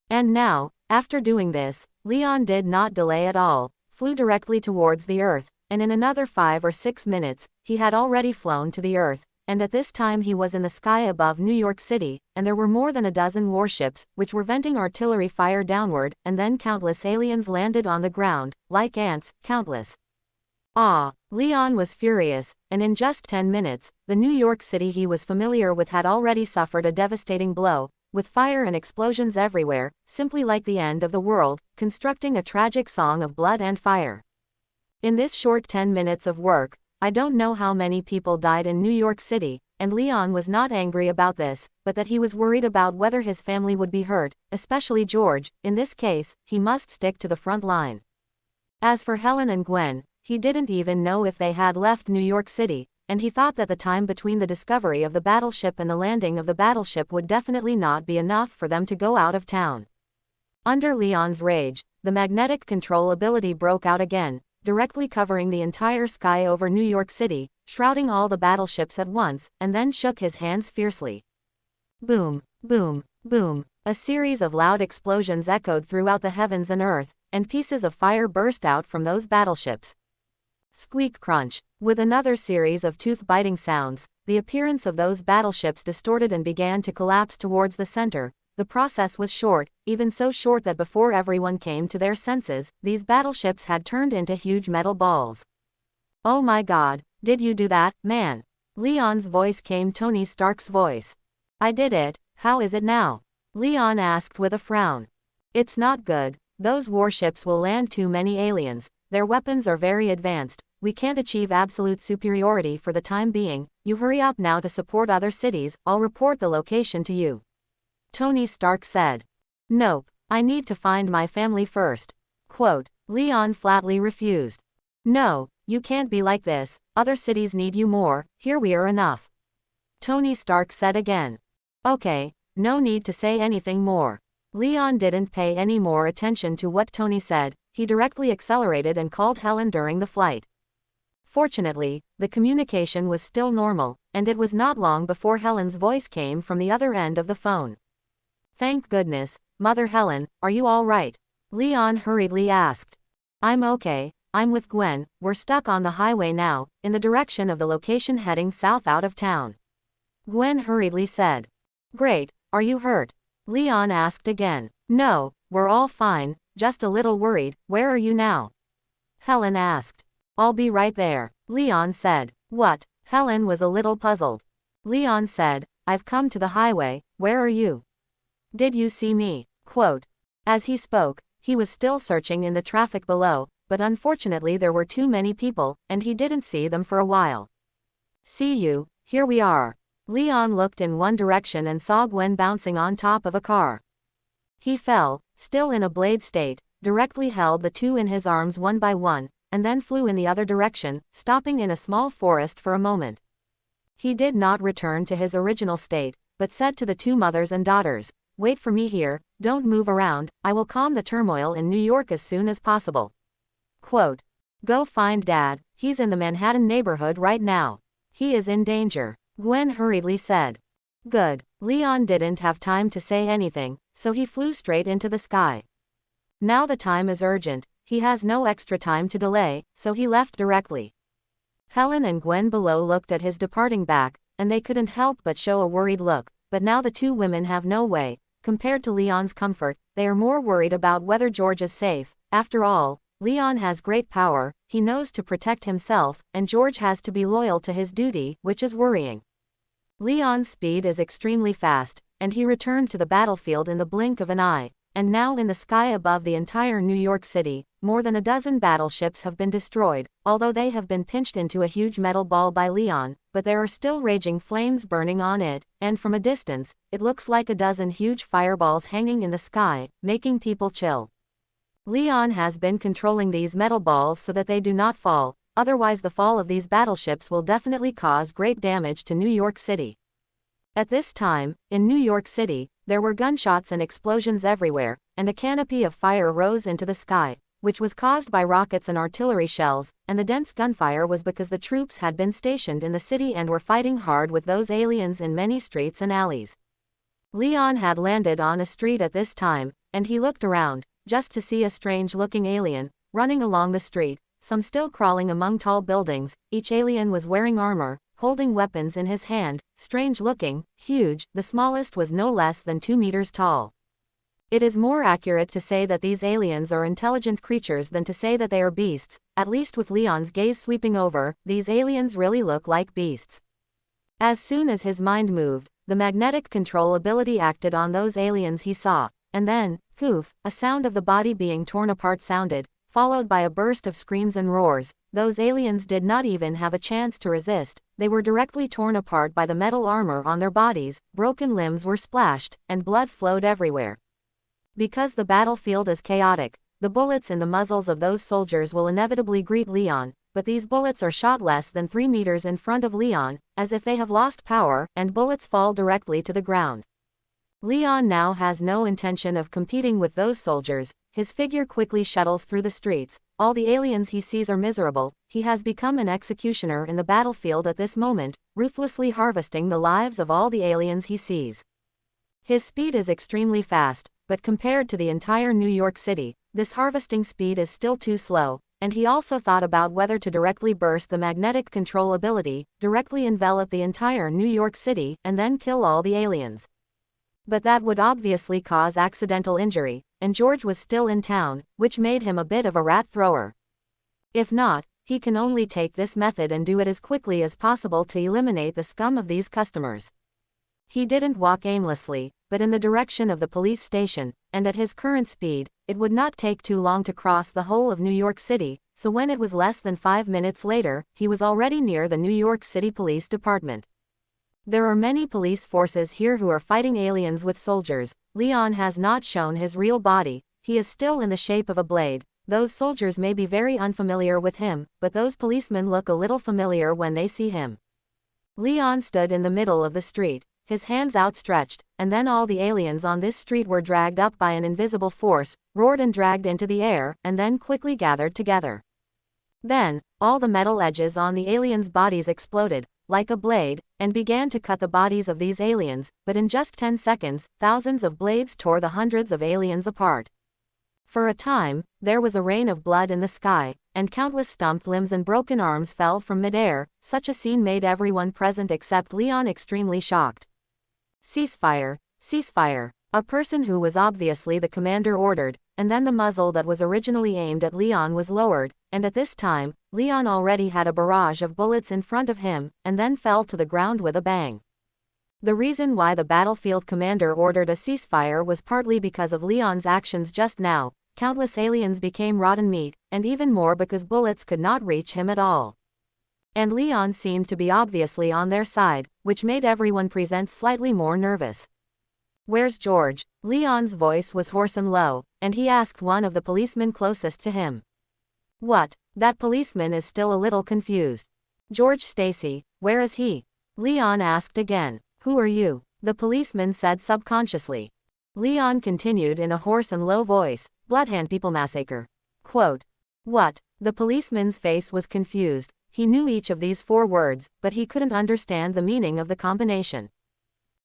And now, after doing this, Leon did not delay at all, flew directly towards the Earth, and in another 5 or 6 minutes, he had already flown to the Earth, and at this time he was in the sky above New York City, and there were more than a dozen warships, which were venting artillery fire downward, and then countless aliens landed on the ground, like ants, countless. Leon was furious, and in just 10 minutes, the New York City he was familiar with had already suffered a devastating blow, with fire and explosions everywhere, simply like the end of the world, constructing a tragic song of blood and fire. In this short 10 minutes of work, I don't know how many people died in New York City, and Leon was not angry about this, but that he was worried about whether his family would be hurt, especially George. In this case, he must stick to the front line. As for Helen and Gwen, he didn't even know if they had left New York City, and he thought that the time between the discovery of the battleship and the landing of the battleship would definitely not be enough for them to go out of town. Under Leon's rage, the magnetic control ability broke out again, directly covering the entire sky over New York City, shrouding all the battleships at once, and then shook his hands fiercely. Boom, boom, boom. A series of loud explosions echoed throughout the heavens and earth, and pieces of fire burst out from those battleships. Squeak crunch. With another series of tooth-biting sounds, the appearance of those battleships distorted and began to collapse towards the center. The process was short, even so short that before everyone came to their senses, these battleships had turned into huge metal balls. Oh my God, did you do that, man? Leon's voice came Tony Stark's voice. I did it. How is it now? Leon asked with a frown. It's not good. Those warships will land too many aliens. Their weapons are very advanced. We can't achieve absolute superiority for the time being. You hurry up now to support other cities. I'll report the location to you. Tony Stark said. Nope, I need to find my family first. Quote, Leon flatly refused. No, you can't be like this. Other cities need you more. Here we are enough. Tony Stark said again. Okay, no need to say anything more. Leon didn't pay any more attention to what Tony said, he directly accelerated and called Helen during the flight. Fortunately, the communication was still normal, and it was not long before Helen's voice came from the other end of the phone. "Thank goodness, Mother Helen, are you all right?" Leon hurriedly asked. "I'm okay, I'm with Gwen, we're stuck on the highway now, in the direction of the location heading south out of town." Gwen hurriedly said. "Great, are you hurt?" Leon asked again. "No, we're all fine, just a little worried. Where are you now?" Helen asked. "I'll be right there," Leon said. "What?" Helen was a little puzzled. Leon said, "I've come to the highway, where are you? Did you see me?" Quote. As he spoke, he was still searching in the traffic below, but unfortunately there were too many people, and he didn't see them for a while. "See you, here we are." Leon looked in one direction and saw Gwen bouncing on top of a car. He fell, still in a blade state, directly held the two in his arms one by one, and then flew in the other direction, stopping in a small forest for a moment. He did not return to his original state, but said to the two mothers and daughters, "Wait for me here, don't move around, I will calm the turmoil in New York as soon as possible." Quote. "Go find Dad, he's in the Manhattan neighborhood right now. He is in danger," Gwen hurriedly said. Good. Leon didn't have time to say anything, so he flew straight into the sky. Now the time is urgent, he has no extra time to delay, so he left directly. Helen and Gwen below looked at his departing back, and they couldn't help but show a worried look, but now the two women have no way. Compared to Leon's comfort, they are more worried about whether George is safe. After all, Leon has great power, he knows to protect himself, and George has to be loyal to his duty, which is worrying. Leon's speed is extremely fast, and he returned to the battlefield in the blink of an eye, and now in the sky above the entire New York City, more than a dozen battleships have been destroyed, although they have been pinched into a huge metal ball by Leon, but there are still raging flames burning on it, and from a distance, it looks like a dozen huge fireballs hanging in the sky, making people chill. Leon has been controlling these metal balls so that they do not fall, otherwise the fall of these battleships will definitely cause great damage to New York City. At this time, in New York City, there were gunshots and explosions everywhere, and a canopy of fire rose into the sky, which was caused by rockets and artillery shells, and the dense gunfire was because the troops had been stationed in the city and were fighting hard with those aliens in many streets and alleys. Leon had landed on a street at this time, and he looked around, just to see a strange-looking alien, running along the street, some still crawling among tall buildings. Each alien was wearing armor, holding weapons in his hand, strange-looking, huge, the smallest was no less than 2 meters tall. It is more accurate to say that these aliens are intelligent creatures than to say that they are beasts, at least with Leon's gaze sweeping over, these aliens really look like beasts. As soon as his mind moved, the magnetic control ability acted on those aliens he saw, and then, poof, a sound of the body being torn apart sounded, followed by a burst of screams and roars. Those aliens did not even have a chance to resist, they were directly torn apart by the metal armor on their bodies, broken limbs were splashed, and blood flowed everywhere. Because the battlefield is chaotic, the bullets in the muzzles of those soldiers will inevitably greet Leon, but these bullets are shot less than 3 meters in front of Leon, as if they have lost power, and bullets fall directly to the ground. Leon now has no intention of competing with those soldiers, his figure quickly shuttles through the streets, all the aliens he sees are miserable, he has become an executioner in the battlefield at this moment, ruthlessly harvesting the lives of all the aliens he sees. His speed is extremely fast, but compared to the entire New York City, this harvesting speed is still too slow, and he also thought about whether to directly burst the magnetic control ability, directly envelop the entire New York City, and then kill all the aliens. But that would obviously cause accidental injury, and George was still in town, which made him a bit of a rat thrower. If not, he can only take this method and do it as quickly as possible to eliminate the scum of these customers. He didn't walk aimlessly, but in the direction of the police station, and at his current speed, it would not take too long to cross the whole of New York City, so when it was less than 5 minutes later, he was already near the New York City Police Department. There are many police forces here who are fighting aliens with soldiers. Leon has not shown his real body, he is still in the shape of a blade. Those soldiers may be very unfamiliar with him, but those policemen look a little familiar when they see him. Leon stood in the middle of the street. his hands outstretched, and then all the aliens on this street were dragged up by an invisible force, roared and dragged into the air, and then quickly gathered together. Then, all the metal edges on the aliens' bodies exploded, like a blade, and began to cut the bodies of these aliens, but in just 10 seconds, thousands of blades tore the hundreds of aliens apart. For a time, there was a rain of blood in the sky, and countless stumped limbs and broken arms fell from midair. Such a scene made everyone present except Leon extremely shocked. "Ceasefire, ceasefire," a person who was obviously the commander ordered, and then the muzzle that was originally aimed at Leon was lowered, and at this time, Leon already had a barrage of bullets in front of him, and then fell to the ground with a bang. The reason why the battlefield commander ordered a ceasefire was partly because of Leon's actions just now. Countless aliens became rotten meat, and even more because bullets could not reach him at all. And Leon seemed to be obviously on their side, which made everyone present slightly more nervous. "Where's George?" Leon's voice was hoarse and low, and he asked one of the policemen closest to him. "What?" That policeman is still a little confused. "George Stacy, where is he?" Leon asked again. "Who are you?" the policeman said subconsciously. Leon continued in a hoarse and low voice, "Bloodhand People Massacre." Quote. "What?" The policeman's face was confused. He knew each of these 4 words, but he couldn't understand the meaning of the combination.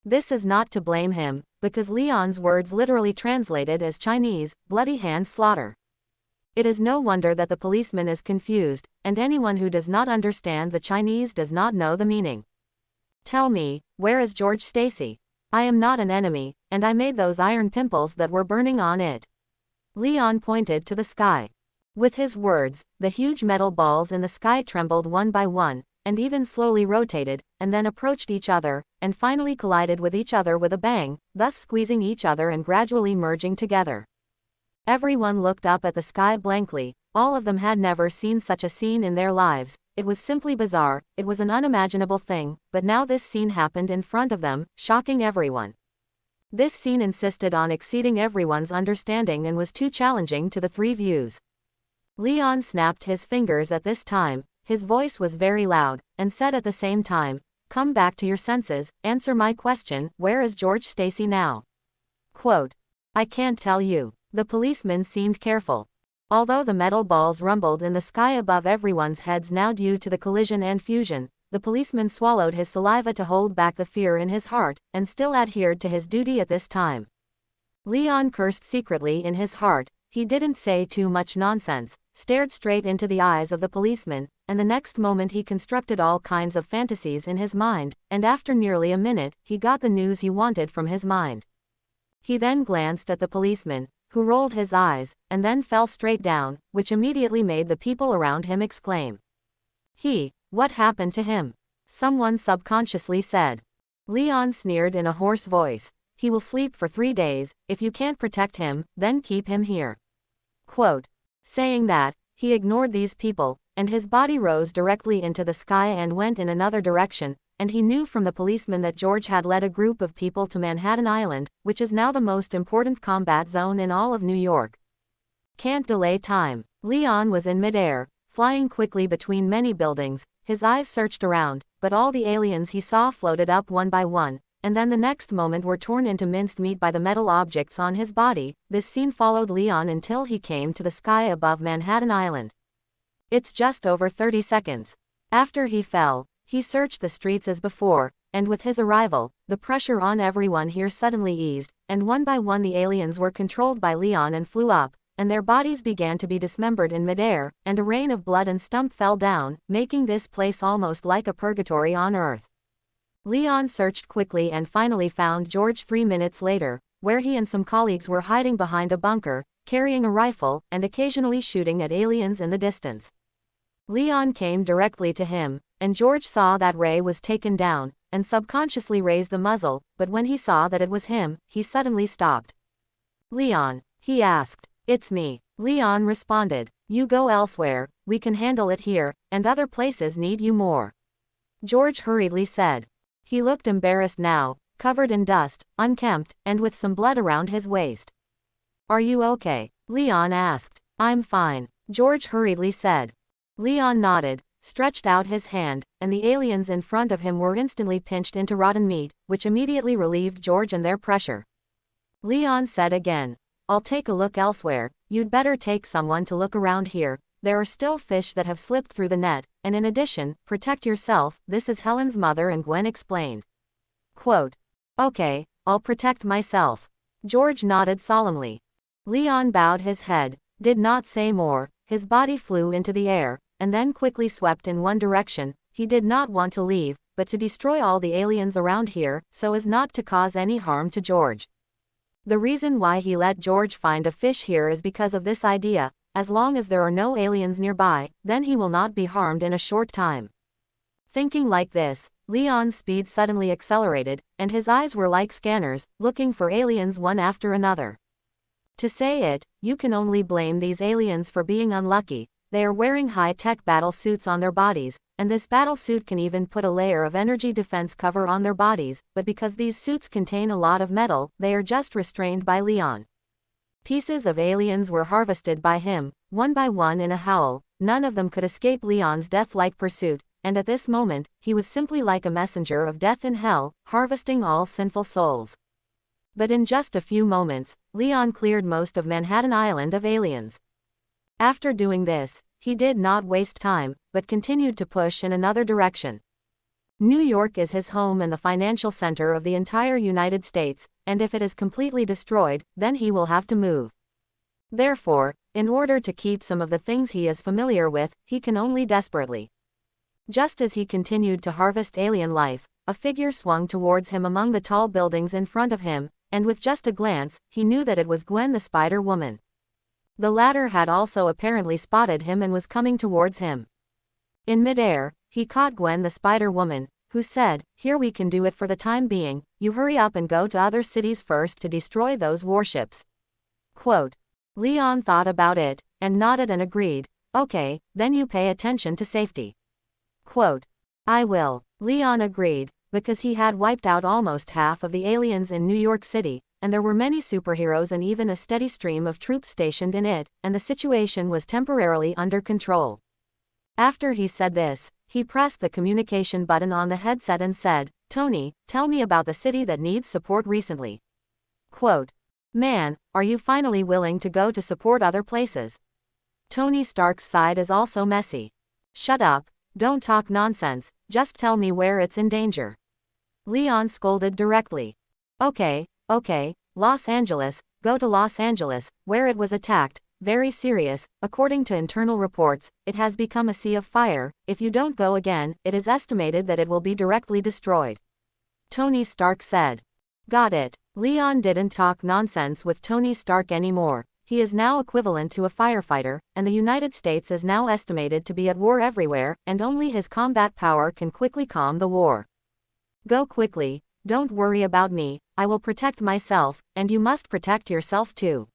This is not to blame him, because Leon's words literally translated as Chinese, bloody hand slaughter. It is no wonder that the policeman is confused, and anyone who does not understand the Chinese does not know the meaning. "Tell me, where is George Stacy? I am not an enemy, and I made those iron pimples that were burning on it." Leon pointed to the sky. With his words, the huge metal balls in the sky trembled one by one, and even slowly rotated, and then approached each other, and finally collided with each other with a bang, thus squeezing each other and gradually merging together. Everyone looked up at the sky blankly. All of them had never seen such a scene in their lives. It was simply bizarre, it was an unimaginable thing, but now this scene happened in front of them, shocking everyone. This scene insisted on exceeding everyone's understanding and was too challenging to the 3 views. Leon snapped his fingers at this time, his voice was very loud, and said at the same time, "Come back to your senses, answer my question, where is George Stacy now?" Quote. "I can't tell you." The policeman seemed careful. Although the metal balls rumbled in the sky above everyone's heads now due to the collision and fusion, the policeman swallowed his saliva to hold back the fear in his heart, and still adhered to his duty at this time. Leon cursed secretly in his heart. He didn't say too much nonsense, stared straight into the eyes of the policeman, and the next moment he constructed all kinds of fantasies in his mind, and after nearly a minute, he got the news he wanted from his mind. He then glanced at the policeman, who rolled his eyes, and then fell straight down, which immediately made the people around him exclaim. What happened to him?" someone subconsciously said. Leon sneered in a hoarse voice. "He will sleep for 3 days, if you can't protect him, then keep him here." Quote. Saying that, he ignored these people, and his body rose directly into the sky and went in another direction, and he knew from the policeman that George had led a group of people to Manhattan Island, which is now the most important combat zone in all of New York. Can't delay time. Leon was in midair, flying quickly between many buildings. His eyes searched around, but all the aliens he saw floated up one by one, and then the next moment were torn into minced meat by the metal objects on his body. This scene followed Leon until he came to the sky above Manhattan Island. It's just over 30 seconds. After he fell, he searched the streets as before, and with his arrival, the pressure on everyone here suddenly eased, and one by one the aliens were controlled by Leon and flew up, and their bodies began to be dismembered in midair, and a rain of blood and stump fell down, making this place almost like a purgatory on Earth. Leon searched quickly and finally found George 3 minutes later, where he and some colleagues were hiding behind a bunker, carrying a rifle, and occasionally shooting at aliens in the distance. Leon came directly to him, and George saw that Ray was taken down, and subconsciously raised the muzzle, but when he saw that it was him, he suddenly stopped. "Leon?" he asked. "It's me," Leon responded. "You go elsewhere, we can handle it here, and other places need you more," George hurriedly said. He looked embarrassed now, covered in dust, unkempt, and with some blood around his waist. "Are you okay?" Leon asked. "I'm fine," George hurriedly said. Leon nodded, stretched out his hand, and the aliens in front of him were instantly pinched into rotten meat, which immediately relieved George and their pressure. Leon said again, "I'll take a look elsewhere, you'd better take someone to look around here, there are still fish that have slipped through the net, and in addition, protect yourself, this is Helen's mother," and Gwen explained. Quote, "Okay, I'll protect myself." George nodded solemnly. Leon bowed his head, did not say more, his body flew into the air, and then quickly swept in one direction. He did not want to leave, but to destroy all the aliens around here, so as not to cause any harm to George. The reason why he let George find a fish here is because of this idea: as long as there are no aliens nearby, then he will not be harmed in a short time. Thinking like this, Leon's speed suddenly accelerated, and his eyes were like scanners, looking for aliens one after another. To say it, you can only blame these aliens for being unlucky. They are wearing high-tech battle suits on their bodies, and this battle suit can even put a layer of energy defense cover on their bodies, but because these suits contain a lot of metal, they are just restrained by Leon. Pieces of aliens were harvested by him, one by one in a howl. None of them could escape Leon's death-like pursuit, and at this moment, he was simply like a messenger of death in hell, harvesting all sinful souls. But in just a few moments, Leon cleared most of Manhattan Island of aliens. After doing this, he did not waste time, but continued to push in another direction. New York is his home and the financial center of the entire United States, and if it is completely destroyed, then he will have to move. Therefore, in order to keep some of the things he is familiar with, he can only desperately. Just as he continued to harvest alien life, a figure swung towards him among the tall buildings in front of him, and with just a glance, he knew that it was Gwen the Spider-Woman. The latter had also apparently spotted him and was coming towards him. In midair, he caught Gwen the Spider-Woman, who said, "Here, we can do it for the time being, you hurry up and go to other cities first to destroy those warships." Quote. Leon thought about it, and nodded and agreed, "Okay, then you pay attention to safety." Quote. "I will." Leon agreed, because he had wiped out almost half of the aliens in New York City, and there were many superheroes and even a steady stream of troops stationed in it, and the situation was temporarily under control. After he said this, he pressed the communication button on the headset and said, "Tony, tell me about the city that needs support recently." Quote. "Man, are you finally willing to go to support other places?" Tony Stark's side is also messy. "Shut up, don't talk nonsense, just tell me where it's in danger." Leon scolded directly. Okay, Los Angeles, go to Los Angeles, where it was attacked, very serious, according to internal reports, it has become a sea of fire, if you don't go again, it is estimated that it will be directly destroyed. Tony Stark said. Got it. Leon didn't talk nonsense with Tony Stark anymore. He is now equivalent to a firefighter, and the United States is now estimated to be at war everywhere, and only his combat power can quickly calm the war. Go quickly, don't worry about me, I will protect myself, and you must protect yourself too.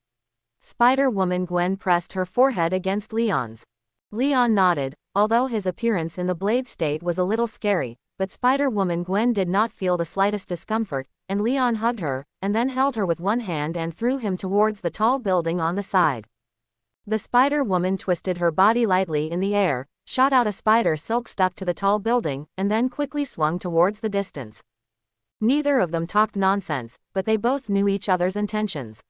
Spider-Woman Gwen pressed her forehead against Leon's. Leon nodded, although his appearance in the Blade state was a little scary, but Spider-Woman Gwen did not feel the slightest discomfort, and Leon hugged her, and then held her with one hand and threw him towards the tall building on the side. The Spider-Woman twisted her body lightly in the air, shot out a spider silk stuck to the tall building, and then quickly swung towards the distance. Neither of them talked nonsense, but they both knew each other's intentions.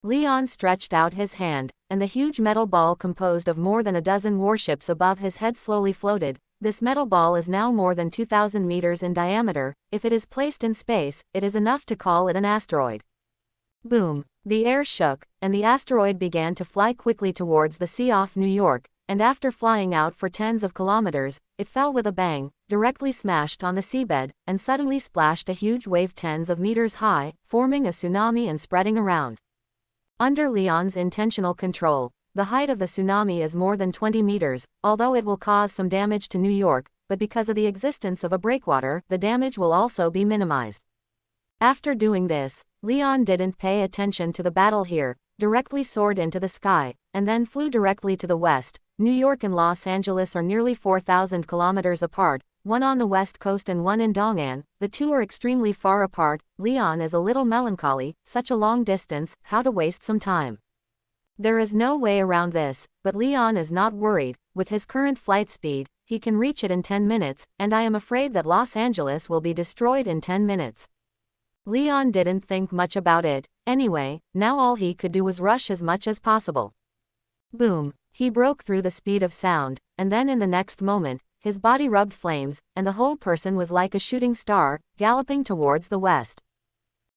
Leon stretched out his hand, and the huge metal ball composed of more than a dozen warships above his head slowly floated. This metal ball is now more than 2,000 meters in diameter. If it is placed in space, it is enough to call it an asteroid. Boom! The air shook, and the asteroid began to fly quickly towards the sea off New York, and after flying out for tens of kilometers, it fell with a bang, directly smashed on the seabed, and suddenly splashed a huge wave tens of meters high, forming a tsunami and spreading around. Under Leon's intentional control, the height of the tsunami is more than 20 meters, although it will cause some damage to New York, but because of the existence of a breakwater, the damage will also be minimized. After doing this, Leon didn't pay attention to the battle here, directly soared into the sky, and then flew directly to the west. New York and Los Angeles are nearly 4,000 kilometers apart, one on the west coast and one in Dong'an. The two are extremely far apart. Leon is a little melancholy, such a long distance, how to waste some time. There is no way around this, but Leon is not worried. With his current flight speed, he can reach it in 10 minutes, and I am afraid that Los Angeles will be destroyed in 10 minutes. Leon didn't think much about it. Anyway, now all he could do was rush as much as possible. Boom! He broke through the speed of sound, and then in the next moment, his body rubbed flames, and the whole person was like a shooting star, galloping towards the west.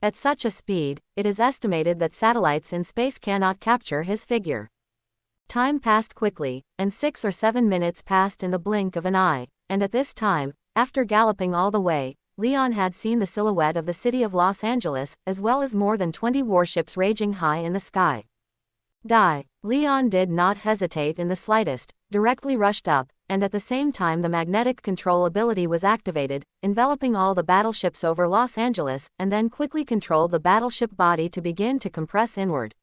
At such a speed, it is estimated that satellites in space cannot capture his figure. Time passed quickly, and 6 or 7 minutes passed in the blink of an eye, and at this time, after galloping all the way, Leon had seen the silhouette of the city of Los Angeles, as well as more than 20 warships raging high in the sky. Leon did not hesitate in the slightest, directly rushed up, and at the same time the magnetic control ability was activated, enveloping all the battleships over Los Angeles, and then quickly controlled the battleship body to begin to compress inward.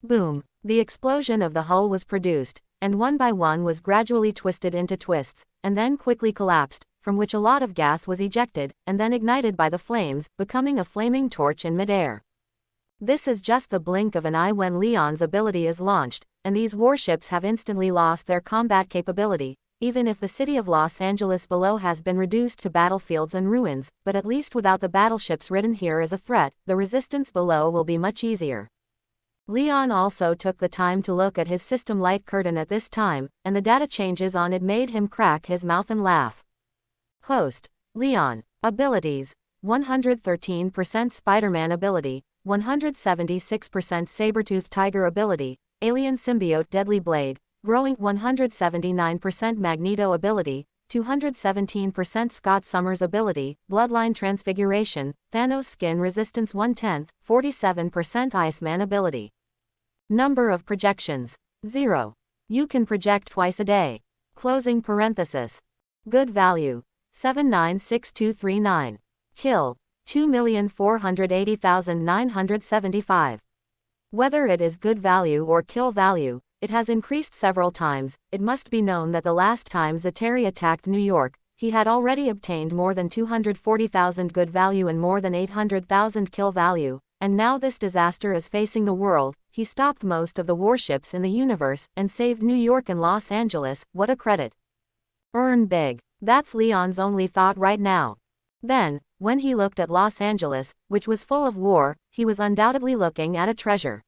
Boom! The explosion of the hull was produced, and one by one was gradually twisted into twists, and then quickly collapsed, from which a lot of gas was ejected, and then ignited by the flames, becoming a flaming torch in midair. This is just the blink of an eye when Leon's ability is launched, and these warships have instantly lost their combat capability, even if the city of Los Angeles below has been reduced to battlefields and ruins, but at least without the battleships ridden here as a threat, the resistance below will be much easier. Leon also took the time to look at his system light curtain at this time, and the data changes on it made him crack his mouth and laugh. Host: Leon. Abilities: 113% Spiderman ability, 176% Sabertooth Tiger ability, Alien Symbiote Deadly Blade, growing 179% Magneto ability, 217% Scott Summers ability, Bloodline Transfiguration, Thanos Skin Resistance 1/10, 47% Iceman ability. Number of projections: 0. You can project twice a day. Closing parenthesis. Good value: 796239. Kill: 2,480,975. Whether it is good value or kill value, it has increased several times. It must be known that the last time Zatari attacked New York, he had already obtained more than 240,000 good value and more than 800,000 kill value, and now this disaster is facing the world. He stopped most of the warships in the universe and saved New York and Los Angeles. What a credit. Earn big. That's Leon's only thought right now. Then, when he looked at Los Angeles, which was full of war, he was undoubtedly looking at a treasure.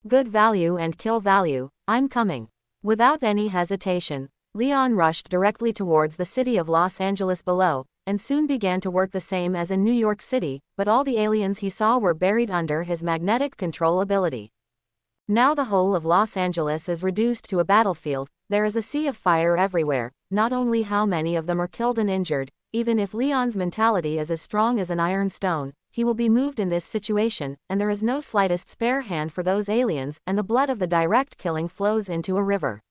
Good value and kill value, I'm coming. Without any hesitation, Leon rushed directly towards the city of Los Angeles below, and soon began to work the same as in New York City, but all the aliens he saw were buried under his magnetic control ability. Now the whole of Los Angeles is reduced to a battlefield. There is a sea of fire everywhere. Not only how many of them are killed and injured, even if Leon's mentality is as strong as an iron stone, he will be moved in this situation, and there is no slightest spare hand for those aliens, and the blood of the direct killing flows into a river.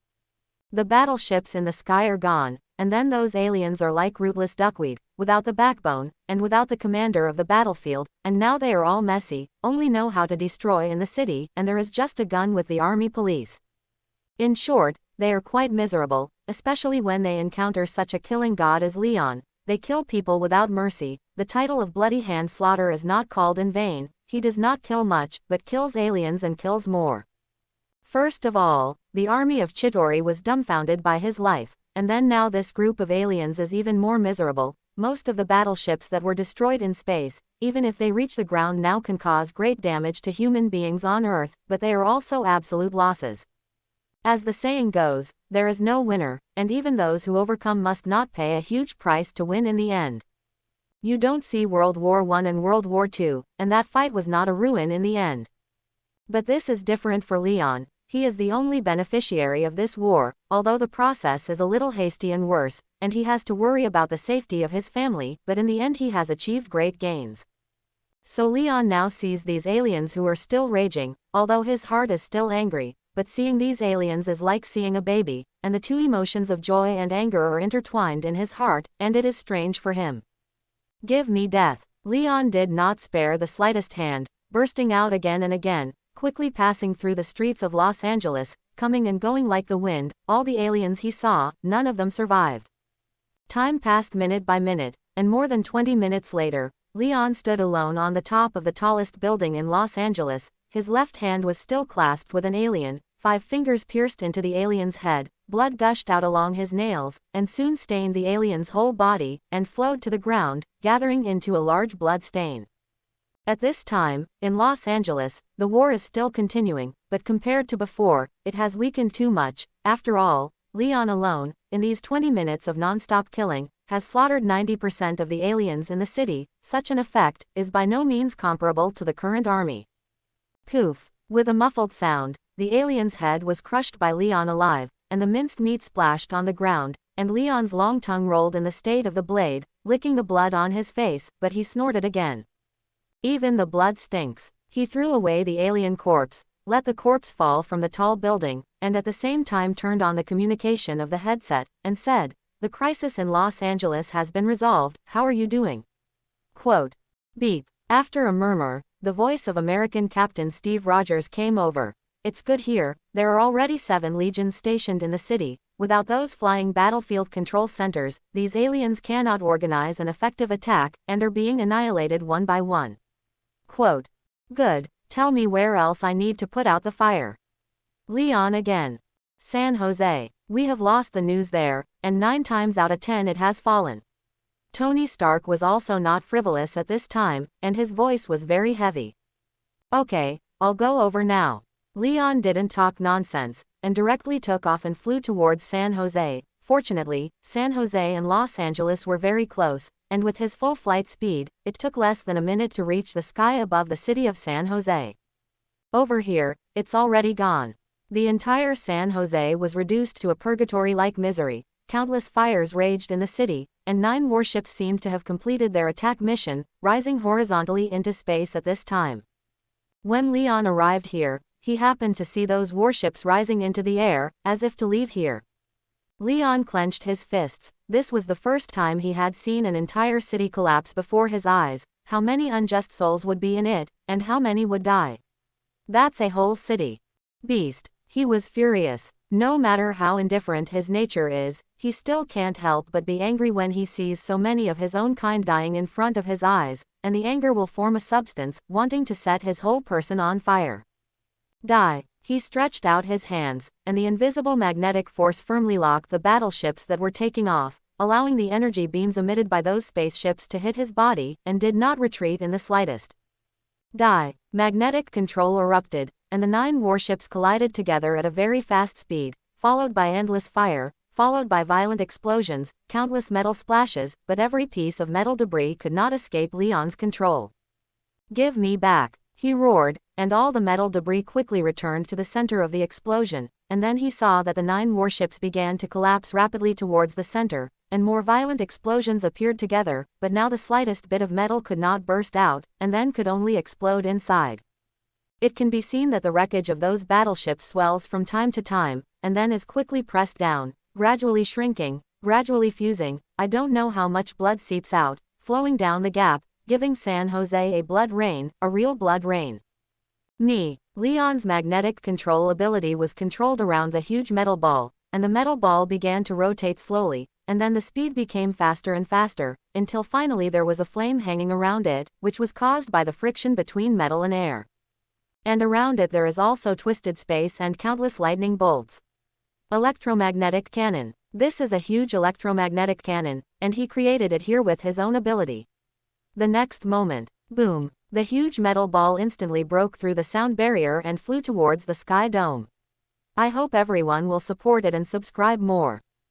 The battleships in the sky are gone, and then those aliens are like rootless duckweed, without the backbone, and without the commander of the battlefield, and now they are all messy, only know how to destroy in the city, and there is just a gun with the army police. In short, they are quite miserable, especially when they encounter such a killing god as Leon. They kill people without mercy. The title of Bloody Hand Slaughter is not called in vain. He does not kill much, but kills aliens and kills more. First of all, the army of Chitauri was dumbfounded by his life, and then now this group of aliens is even more miserable. Most of the battleships that were destroyed in space, even if they reach the ground now, can cause great damage to human beings on Earth, but they are also absolute losses. As the saying goes, there is no winner, and even those who overcome must not pay a huge price to win in the end. You don't see World War I and World War II, and that fight was not a ruin in the end. But this is different for Leon. He is the only beneficiary of this war, although the process is a little hasty and worse, and he has to worry about the safety of his family, but in the end he has achieved great gains. So Leon now sees these aliens who are still raging, although his heart is still angry. But seeing these aliens is like seeing a baby, and the two emotions of joy and anger are intertwined in his heart, and it is strange for him. Give me death. Leon did not spare the slightest hand, bursting out again and again, quickly passing through the streets of Los Angeles, coming and going like the wind. All the aliens he saw, none of them survived. Time passed minute by minute, and more than 20 minutes later, Leon stood alone on the top of the tallest building in Los Angeles. His left hand was still clasped with an alien, 5 fingers pierced into the alien's head, blood gushed out along his nails, and soon stained the alien's whole body, and flowed to the ground, gathering into a large blood stain. At this time, in Los Angeles, the war is still continuing, but compared to before, it has weakened too much. After all, Leon alone, in these 20 minutes of non-stop killing, has slaughtered 90% of the aliens in the city. Such an effect is by no means comparable to the current army. Poof! With a muffled sound, the alien's head was crushed by Leon alive, and the minced meat splashed on the ground, and Leon's long tongue rolled in the state of the blade, licking the blood on his face, but he snorted again. Even the blood stinks. He threw away the alien corpse, let the corpse fall from the tall building, and at the same time turned on the communication of the headset, and said, "The crisis in Los Angeles has been resolved, how are you doing?" Quote. Beep. After a murmur, the voice of American Captain Steve Rogers came over. "It's good here, there are already 7 legions stationed in the city. Without those flying battlefield control centers, these aliens cannot organize an effective attack, and are being annihilated one by one." Quote. Good. Tell me where else I need to put out the fire. Leon again. San Jose. We have lost the news there, and 9 times out of 10 it has fallen. Tony Stark was also not frivolous at this time, and his voice was very heavy. Okay, I'll go over now. Leon didn't talk nonsense, and directly took off and flew towards San Jose. Fortunately, San Jose and Los Angeles were very close, and with his full flight speed, it took less than a minute to reach the sky above the city of San Jose. Over here, it's already gone. The entire San Jose was reduced to a purgatory-like misery. Countless fires raged in the city, and 9 warships seemed to have completed their attack mission, rising horizontally into space at this time. When Leon arrived here, he happened to see those warships rising into the air, as if to leave here. Leon clenched his fists. This was the first time he had seen an entire city collapse before his eyes. How many unjust souls would be in it, and how many would die? That's a whole city. Beast. He was furious. No matter how indifferent his nature is, he still can't help but be angry when he sees so many of his own kind dying in front of his eyes, and the anger will form a substance, wanting to set his whole person on fire. Die. He stretched out his hands, and the invisible magnetic force firmly locked the battleships that were taking off, allowing the energy beams emitted by those spaceships to hit his body, and did not retreat in the slightest. Die. Magnetic control erupted, and the 9 warships collided together at a very fast speed, followed by endless fire, followed by violent explosions, countless metal splashes, but every piece of metal debris could not escape Leon's control. Give me back. He roared, and all the metal debris quickly returned to the center of the explosion, and then he saw that the 9 warships began to collapse rapidly towards the center, and more violent explosions appeared together, but now the slightest bit of metal could not burst out, and then could only explode inside. It can be seen that the wreckage of those battleships swells from time to time, and then is quickly pressed down, gradually shrinking, gradually fusing. I don't know how much blood seeps out, flowing down the gap, giving San Jose a blood rain, a real blood rain. Leon's magnetic control ability was controlled around the huge metal ball, and the metal ball began to rotate slowly, and then the speed became faster and faster, until finally there was a flame hanging around it, which was caused by the friction between metal and air. And around it there is also twisted space and countless lightning bolts. Electromagnetic cannon. This is a huge electromagnetic cannon, and he created it here with his own ability. The next moment, boom, the huge metal ball instantly broke through the sound barrier and flew towards the sky dome. I hope everyone will support it and subscribe more.